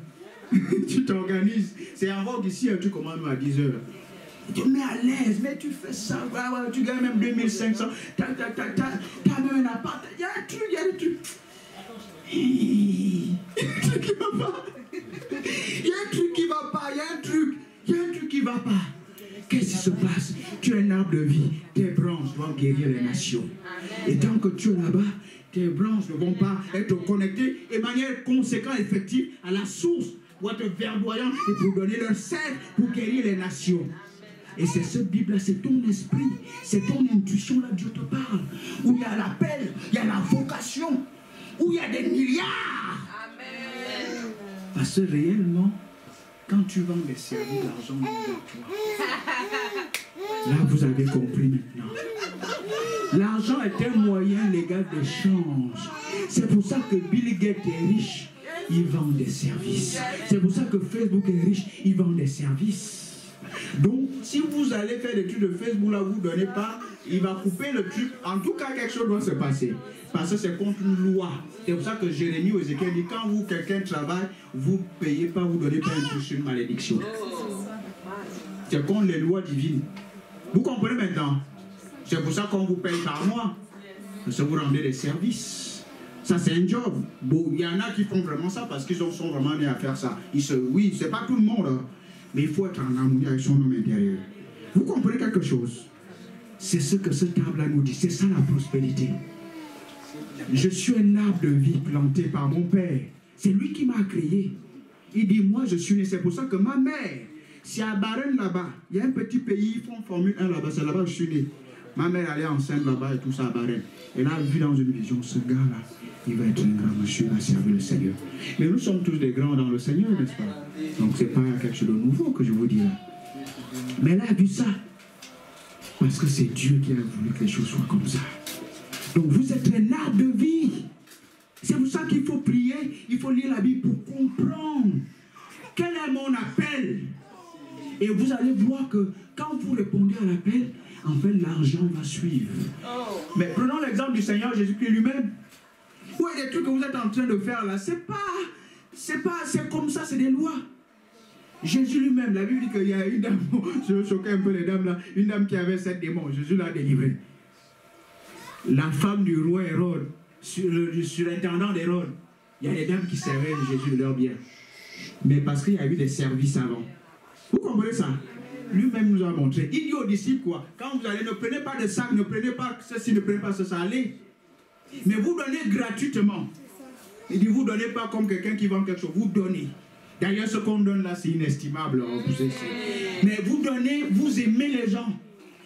A: Tu t'organises. C'est en vogue ici, tu commences à 10h. Tu te mets à l'aise, mais tu fais ça, tu gagnes même 2500, tu as même un appart, il y a un truc, il y a des trucs. Il y a un truc qui va pas. Il y a un truc qui va pas, il y a un truc qui va pas. Qu'est-ce qui se passe? Tu es un arbre de vie, tes branches doivent guérir les nations. Et tant que tu es là-bas, tes branches ne vont pas être connectées et de manière conséquente, effective, à la source pour être verdoyant et pour donner leur sève pour guérir les nations. Et c'est cette Bible-là, c'est ton esprit, c'est ton intuition, là, Dieu te parle. Où il y a l'appel, il y a la vocation, où il y a des milliards. Amen. Parce que réellement, quand tu vends des services, l'argent vient de toi. Là, vous avez compris maintenant. L'argent est un moyen légal d'échange. C'est pour ça que Bill Gates est riche. Il vend des services. C'est pour ça que Facebook est riche. Il vend des services. Donc, si vous allez faire des trucs de Facebook, là, vous ne donnez pas, il va couper le truc. En tout cas, quelque chose doit se passer. Parce que c'est contre une loi. C'est pour ça que Jérémie ou Ézéchiel dit, quand vous, quelqu'un travaille, vous ne payez pas, vous ne donnez pas un truc sur une malédiction. C'est contre les lois divines. Vous comprenez maintenant? C'est pour ça qu'on vous paye par mois. Parce que vous rendez des services. Ça, c'est un job. Bon, il y en a qui font vraiment ça parce qu'ils sont vraiment nés à faire ça. Oui, c'est pas tout le monde. Hein. Mais il faut être en harmonie avec son homme intérieur. Vous comprenez quelque chose? C'est ce que ce arbre-là nous dit. C'est ça la prospérité. Je suis un arbre de vie planté par mon Père. C'est lui qui m'a créé. Il dit, moi je suis né. C'est pour ça que ma mère, c'est à Bahreïn là-bas. Il y a un petit pays, ils font Formule 1 là-bas. C'est là-bas que je suis né. Ma mère allait enceinte là-bas et tout ça à Bahreïn. Elle a vu dans une vision, ce gars-là, il va être un grand monsieur, il va servir le Seigneur. Mais nous sommes tous des grands dans le Seigneur, n'est-ce pas? Donc c'est pas quelque chose de nouveau que je vous dis là. Mais elle a vu ça. Parce que c'est Dieu qui a voulu que les choses soient comme ça. Donc vous êtes un arbre de vie. C'est pour ça qu'il faut prier, il faut lire la Bible pour comprendre quel est mon appel. Et vous allez voir que quand vous répondez à l'appel, en fait l'argent va suivre. Mais prenons l'exemple du Seigneur Jésus-Christ lui-même. Oui, les trucs que vous êtes en train de faire là, c'est comme ça, c'est des lois. Jésus lui-même, la Bible dit qu'il y a une dame, je choquais un peu les dames là, une dame qui avait 7 démons, Jésus l'a délivrée. La femme du roi Hérode, surintendant d'Hérode, il y a des dames qui servaient Jésus de leur bien. Mais parce qu'il y a eu des services avant. Vous comprenez ça? Lui-même nous a montré. Il dit aux disciples quoi? Quand vous allez, ne prenez pas de sac, ne prenez pas ceci, ne prenez pas ça, allez. Mais vous donnez gratuitement. Il dit, vous ne donnez pas comme quelqu'un qui vend quelque chose, vous donnez. D'ailleurs, ce qu'on donne là, c'est inestimable. Mais vous donnez, vous aimez les gens.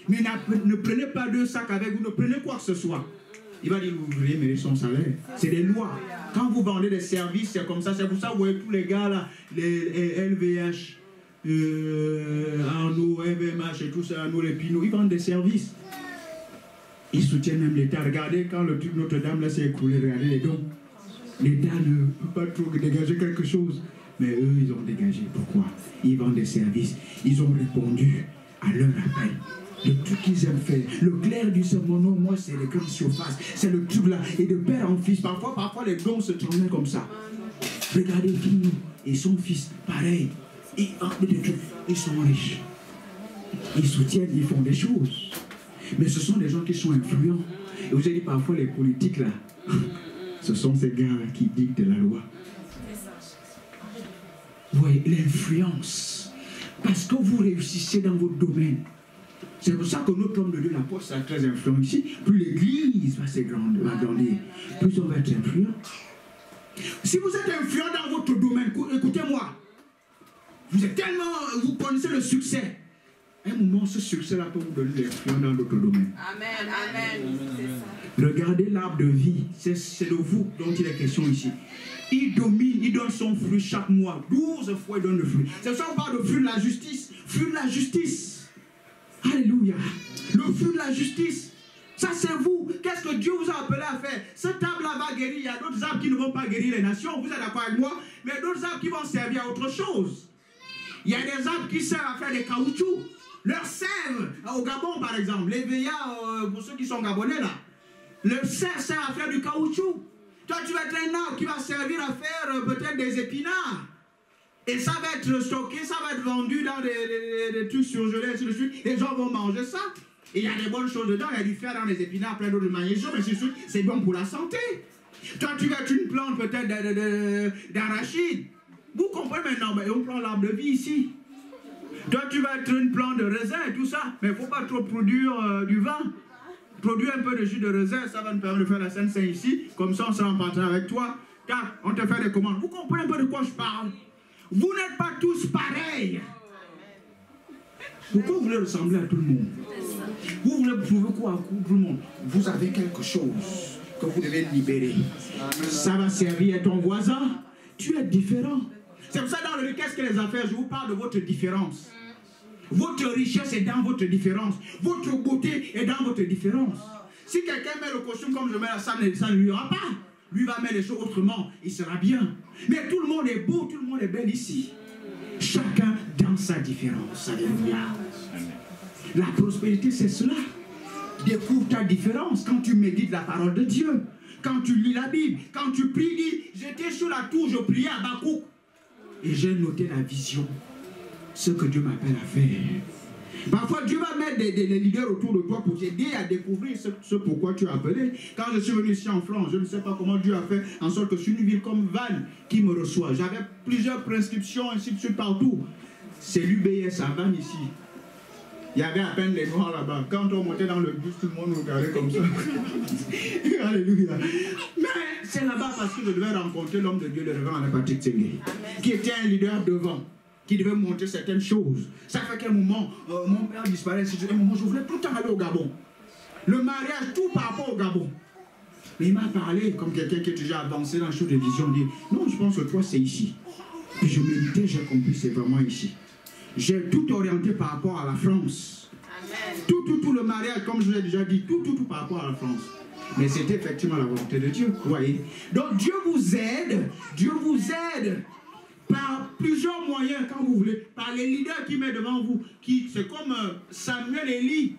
A: Mais ne prenez pas 2 sacs avec vous, ne prenez quoi que ce soit. Il va dire, l'ouvrier mérite son salaire. C'est des lois. Quand vous vendez des services, c'est comme ça. C'est pour ça que vous voyez tous les gars là, les LVH, Arnaud, FMH et tout ça, Arnaud, les Pinot, ils vendent des services. Ils soutiennent même l'État. Regardez quand le truc Notre-Dame là s'est écroulé, regardez les dons. L'État ne peut pas trop dégager quelque chose. Mais eux, ils ont dégagé. Pourquoi? Ils vendent des services. Ils ont répondu à leur appel. Le truc qu'ils aiment faire. Le clair du sermon, moi, c'est les grandes surfaces. C'est le truc là. Et de père en fils. Parfois, les dons se transmettent comme ça. Regardez Vino et son fils. Pareil. Ils vendent des trucs. Ils sont riches. Ils soutiennent, ils font des choses. Mais ce sont des gens qui sont influents. Et vous avez dit parfois les politiques là. Ce sont ces gars-là qui dictent la loi. Vous voyez, l'influence. Parce que vous réussissez dans votre domaine. C'est pour ça que notre homme de Dieu, l'apôtre, c'est très influent ici. Plus l'église va s'agrandir, plus on va être influent. Si vous êtes influent dans votre domaine, écoutez-moi. Vous êtes tellement, vous connaissez le succès. À un moment, ce succès-là peut vous donner l'influence dans d'autres domaines. Amen, amen. Regardez l'arbre de vie. C'est de vous dont il est question ici. Il domine, il donne son fruit chaque mois. 12 fois il donne le fruit. C'est ça qu'on parle de fruit de la justice. Fruit de la justice. Alléluia. Le fruit de la justice. Ça c'est vous. Qu'est-ce que Dieu vous a appelé à faire? Cet arbre-là va guérir. Il y a d'autres arbres qui ne vont pas guérir les nations. Vous êtes d'accord avec moi? Mais d'autres arbres qui vont servir à autre chose. Il y a des arbres qui servent à faire des caoutchoucs. Leur sève, au Gabon par exemple, les VIA, pour ceux qui sont gabonais là, leur sève sert à faire du caoutchouc. Toi tu vas être un arbre qui va servir à faire peut-être des épinards. Et ça va être stocké, ça va être vendu dans des trucs surgelés, ainsi de suite. Les gens vont manger ça. Et il y a des bonnes choses dedans, il y a du fer dans les épinards, plein d'autres magnésium, ainsi de suite. C'est bon pour la santé. Toi, tu vas être une plante peut-être d'arachide. Vous comprenez maintenant, mais on prend l'arbre de vie ici. Toi, tu vas être une plante de raisin et tout ça, mais il ne faut pas trop produire du vin. Produire un peu de jus de raisin, ça va nous permettre de faire la Sainte-Saint ici. Comme ça, on sera en partenariat avec toi. Car on te fait des commandes. Vous comprenez un peu de quoi je parle? Vous n'êtes pas tous pareils. Pourquoi vous voulez ressembler à tout le monde? Vous voulez prouver quoi à tout le monde? Vous avez quelque chose que vous devez libérer. Ça va servir à ton voisin. Tu es différent. C'est pour ça dans le qu'est-ce que les affaires, je vous parle de votre différence. Votre richesse est dans votre différence. Votre beauté est dans votre différence. Si quelqu'un met le costume comme je mets la salle, ça ne lui aura pas. Lui va mettre les choses autrement, il sera bien. Mais tout le monde est beau, tout le monde est belle ici. Chacun dans sa différence. Alléluia. La prospérité, c'est cela. Découvre ta différence quand tu médites la parole de Dieu. Quand tu lis la Bible, quand tu pries, dis, j'étais sur la tour, je priais à Bakouk. Et j'ai noté la vision. Ce que Dieu m'appelle à faire. Parfois, Dieu va mettre des leaders autour de toi pour t'aider à découvrir ce pourquoi tu es appelé. Quand je suis venu ici en France, je ne sais pas comment Dieu a fait en sorte que c'est une ville comme Vannes qui me reçoit. J'avais plusieurs prescriptions, ainsi de suite, partout. C'est l'UBS à Vannes ici. Il y avait à peine les noirs là-bas. Quand on montait dans le bus, tout le monde nous regardait comme ça. Alléluia. Mais c'est là-bas parce que je devais rencontrer l'homme de Dieu, le révérend Patrick Tsengue, qui était un leader devant, qui devait montrer certaines choses. Ça fait qu'à un moment, mon père disparaît. À un moment, je voulais tout le temps aller au Gabon. Le mariage, tout par rapport au Gabon. Mais il m'a parlé comme quelqu'un qui est déjà avancé dans le show de vision. Il dit, non, je pense que toi, c'est ici. Puis je méditais, j'ai compris, c'est vraiment ici. J'ai tout orienté par rapport à la France. Amen. Tout le mariage, comme je vous ai déjà dit, tout par rapport à la France. Mais c'était effectivement la volonté de Dieu, vous voyez. Donc Dieu vous aide par plusieurs moyens, quand vous voulez, par les leaders qui mettent devant vous, c'est comme Samuel et Élie.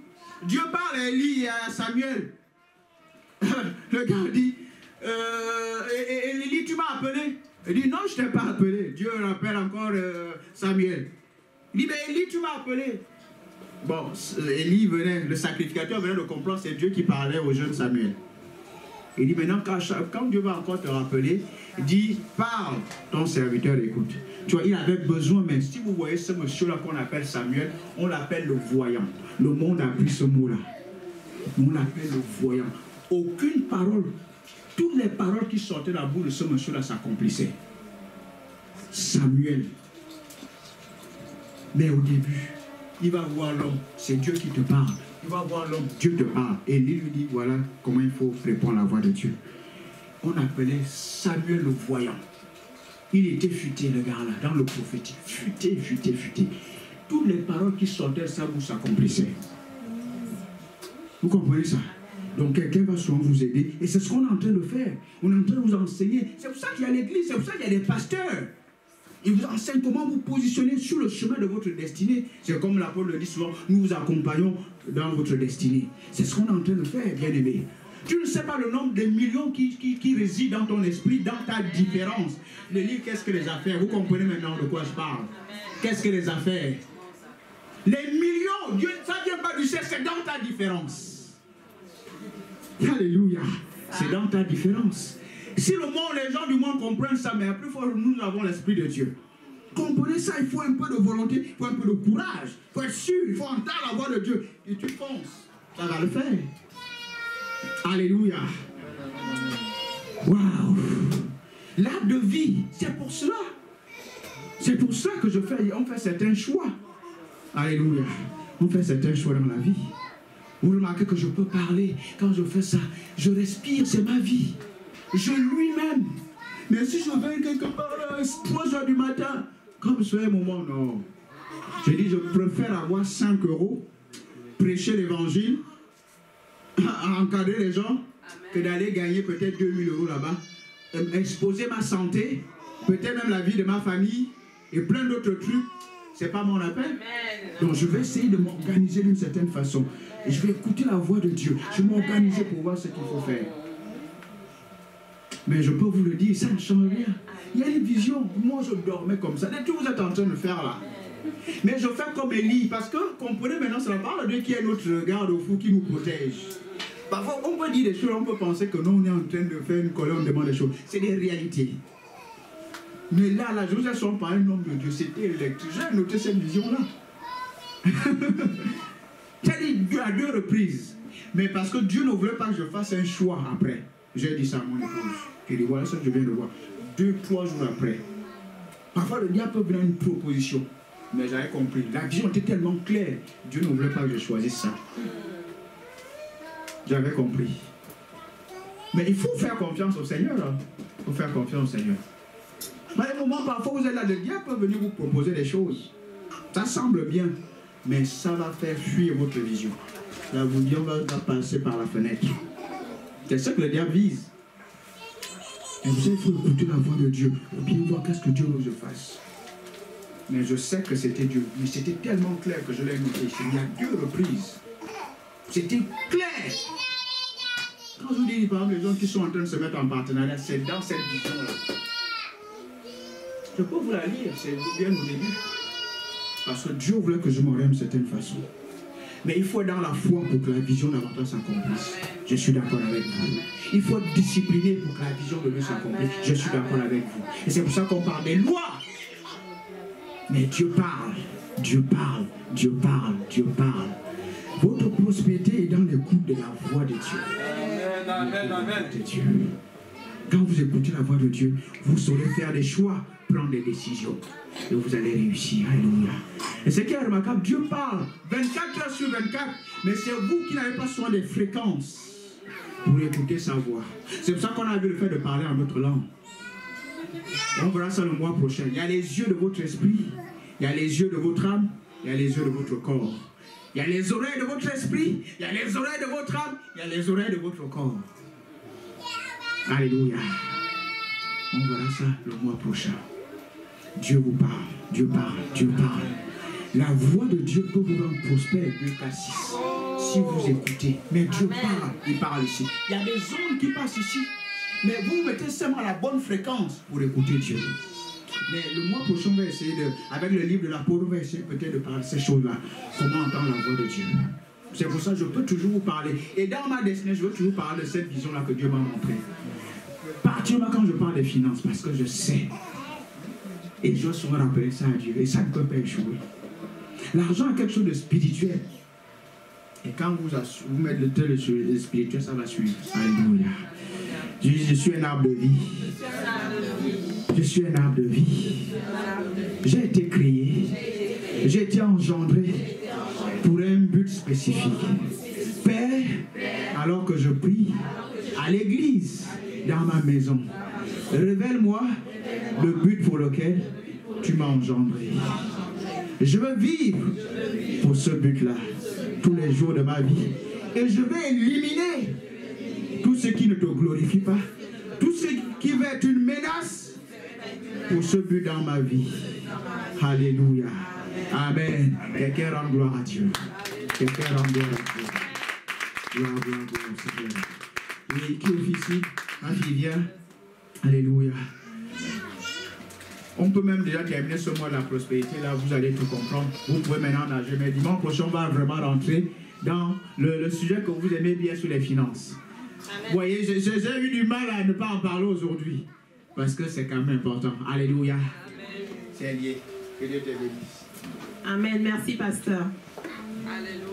A: Dieu parle à Élie et à Samuel. Le gars dit, Élie, tu m'as appelé? Il dit, non, je ne t'ai pas appelé. Dieu rappelle encore Samuel. Il dit, mais Élie, tu m'as appelé. Bon, Élie venait, le sacrificateur venait de comprendre, c'est Dieu qui parlait au jeune Samuel. Il dit, maintenant, quand Dieu va encore te rappeler, il dit, parle, ton serviteur écoute. Tu vois, il avait besoin, mais si vous voyez ce monsieur-là qu'on appelle Samuel, on l'appelle le voyant. Le monde a pris ce mot-là. On l'appelle le voyant. Aucune parole, toutes les paroles qui sortaient de la bouche de ce monsieur-là s'accomplissaient. Samuel. Mais au début, il va voir l'homme, c'est Dieu qui te parle. Il va voir l'homme, Dieu te parle. Et lui dit, voilà comment il faut répondre à la voix de Dieu. On appelait Samuel le voyant. Il était futé, le gars-là, dans le prophétique. Futé. Toutes les paroles qui sortaient de sa bouche s'accomplissaient. Vous comprenez ça? Donc quelqu'un va souvent vous aider. Et c'est ce qu'on est en train de faire. On est en train de vous enseigner. C'est pour ça qu'il y a l'église, c'est pour ça qu'il y a des pasteurs. Ils vous enseignent comment vous positionner sur le chemin de votre destinée. C'est comme l'apôtre le dit souvent, nous vous accompagnons dans votre destinée. C'est ce qu'on est en train de faire, bien aimé. Tu ne sais pas le nombre de millions qui résident dans ton esprit, dans ta différence. Le livre, qu'est-ce que les affaires? Vous comprenez maintenant de quoi je parle? Qu'est-ce que les affaires? Les millions, Dieu, ça ne vient pas du ciel, c'est dans ta différence. Alléluia. C'est dans ta différence. Si le monde, les gens du monde comprennent ça, mais plus fort, nous avons l'Esprit de Dieu. Comprenez ça, il faut un peu de volonté, il faut un peu de courage, il faut être sûr, il faut entendre la voix de Dieu. Et tu fonces, ça va le faire. Alléluia. Waouh. L'arbre de vie, c'est pour cela. C'est pour ça que on fait certains choix. Alléluia. On fait certains choix dans la vie. Vous remarquez que je peux parler. Quand je fais ça, je respire, c'est ma vie. Je lui-même. Mais si je vais quelque part à 3 h du matin, comme ce un moment, non. Je dis, je préfère avoir 5 €, prêcher l'évangile, encadrer les gens, que d'aller gagner peut-être 2000 € là-bas, exposer ma santé, peut-être même la vie de ma famille, et plein d'autres trucs. C'est pas mon appel. Donc je vais essayer de m'organiser d'une certaine façon. Et je vais écouter la voix de Dieu. Je vais m'organiser pour voir ce qu'il faut faire. Mais je peux vous le dire, ça ne change rien. Il y a une vision. Moi, je dormais comme ça. C'est tout ce que vous êtes en train de faire là. Mais je fais comme Élie, parce que, comprenez maintenant, c'est la parole de Dieu qui est notre garde-fou, qui nous protège. Parfois, on peut dire des choses, on peut penser que non, on est en train de faire une colonne, on demande des choses. C'est des réalités. Mais là, je vous ai son par un homme de Dieu, c'était électrique. J'ai noté cette vision-là. J'ai dit Dieu à 2 reprises. Mais parce que Dieu ne voulait pas que je fasse un choix après. J'ai dit ça à mon épouse. Il dit, voilà ce que je viens de voir. 2-3 jours après. Parfois, le diable peut venir une proposition. Mais j'avais compris. La vision était tellement claire. Dieu ne voulait pas que je choisisse ça. J'avais compris. Mais il faut faire confiance au Seigneur. Il faut faire confiance au Seigneur. Mais à un moment, parfois, vous êtes là, le diable peut venir vous proposer des choses. Ça semble bien. Mais ça va faire fuir votre vision. La vision va passer par la fenêtre. C'est ça que le diable vise. Et vous savez, il faut écouter la voix de Dieu pour bien voir qu'est-ce que Dieu veut que je fasse. Mais je sais que c'était Dieu. Mais c'était tellement clair que je l'ai noté. Il y a 2 reprises. C'était clair. Quand je vous dis, par exemple, les gens qui sont en train de se mettre en partenariat, c'est dans cette vision-là. Je peux vous la lire, c'est bien au début. Parce que Dieu voulait que je m'oriente d'une certaine façon. Mais il faut être dans la foi pour que la vision davantage s'accomplisse. Je suis d'accord avec vous. Il faut être discipliné pour que la vision de Dieu s'accomplisse. Je suis d'accord avec vous. Et c'est pour ça qu'on parle des lois. Mais Dieu parle. Dieu parle. Dieu parle. Dieu parle. Votre prospérité est dans l'écoute de la voix de Dieu.
D: Amen, amen.
A: De Dieu. Quand vous écoutez la voix de Dieu, vous saurez faire des choix, prendre des décisions. Et vous allez réussir. Alléluia. Et ce qui est remarquable, Dieu parle 24 heures sur 24. Mais c'est vous qui n'avez pas soin des fréquences pour écouter sa voix. C'est pour ça qu'on a vu le fait de parler en notre langue. On verra ça le mois prochain. Il y a les yeux de votre esprit. Il y a les yeux de votre âme. Il y a les yeux de votre corps. Il y a les oreilles de votre esprit. Il y a les oreilles de votre âme. Il y a les oreilles de votre corps. Alléluia. On verra ça le mois prochain. Dieu vous parle. Dieu parle. Dieu parle. La voix de Dieu peut vous rendre prospère. Luc 6. Si vous écoutez. Mais Dieu parle. Il parle ici. Il y a des ondes qui passent ici. Mais vous mettez seulement la bonne fréquence pour écouter Dieu. Mais le mois prochain, on va essayer avec le livre de l'apôtre, on va essayer peut-être de parler de ces choses-là. Comment entendre la voix de Dieu. C'est pour ça que je peux toujours vous parler. Et dans ma destinée, je veux toujours parler de cette vision-là que Dieu m'a montrée. Particulièrement quand je parle des finances, parce que je sais. Et je dois souvent rappeler ça à Dieu. Et ça ne peut pas échouer. L'argent est quelque chose de spirituel. Et quand vous mettez le tel spirituel, ça va suivre. Alléluia. Je suis un arbre de vie. Je suis un arbre de vie. J'ai été créé. J'ai été engendré pour un but spécifique. Père, alors que je prie à l'église, dans ma maison, révèle-moi le but pour lequel tu m'as engendré. Je veux vivre pour ce but-là tous les jours de ma vie. Et je vais éliminer tout ce qui ne te glorifie pas, tout ce qui va être une menace pour ce but dans ma vie. Alléluia. Amen. Quelqu'un rend gloire à Dieu. Quelqu'un rend gloire à Dieu. Gloire, gloire, gloire au Seigneur. Oui, qui officie? Ma fille vient. Alléluia. On peut même déjà terminer ce mois de la prospérité. Là, vous allez tout comprendre. Vous pouvez maintenant nager. Mais dimanche prochain, on va vraiment rentrer dans le sujet que vous aimez bien sur les finances. Amen. Vous voyez, j'ai eu du mal à ne pas en parler aujourd'hui. Parce que c'est quand même important. Alléluia. C'est lié. Que Dieu te bénisse.
B: Amen. Merci, pasteur. Alléluia.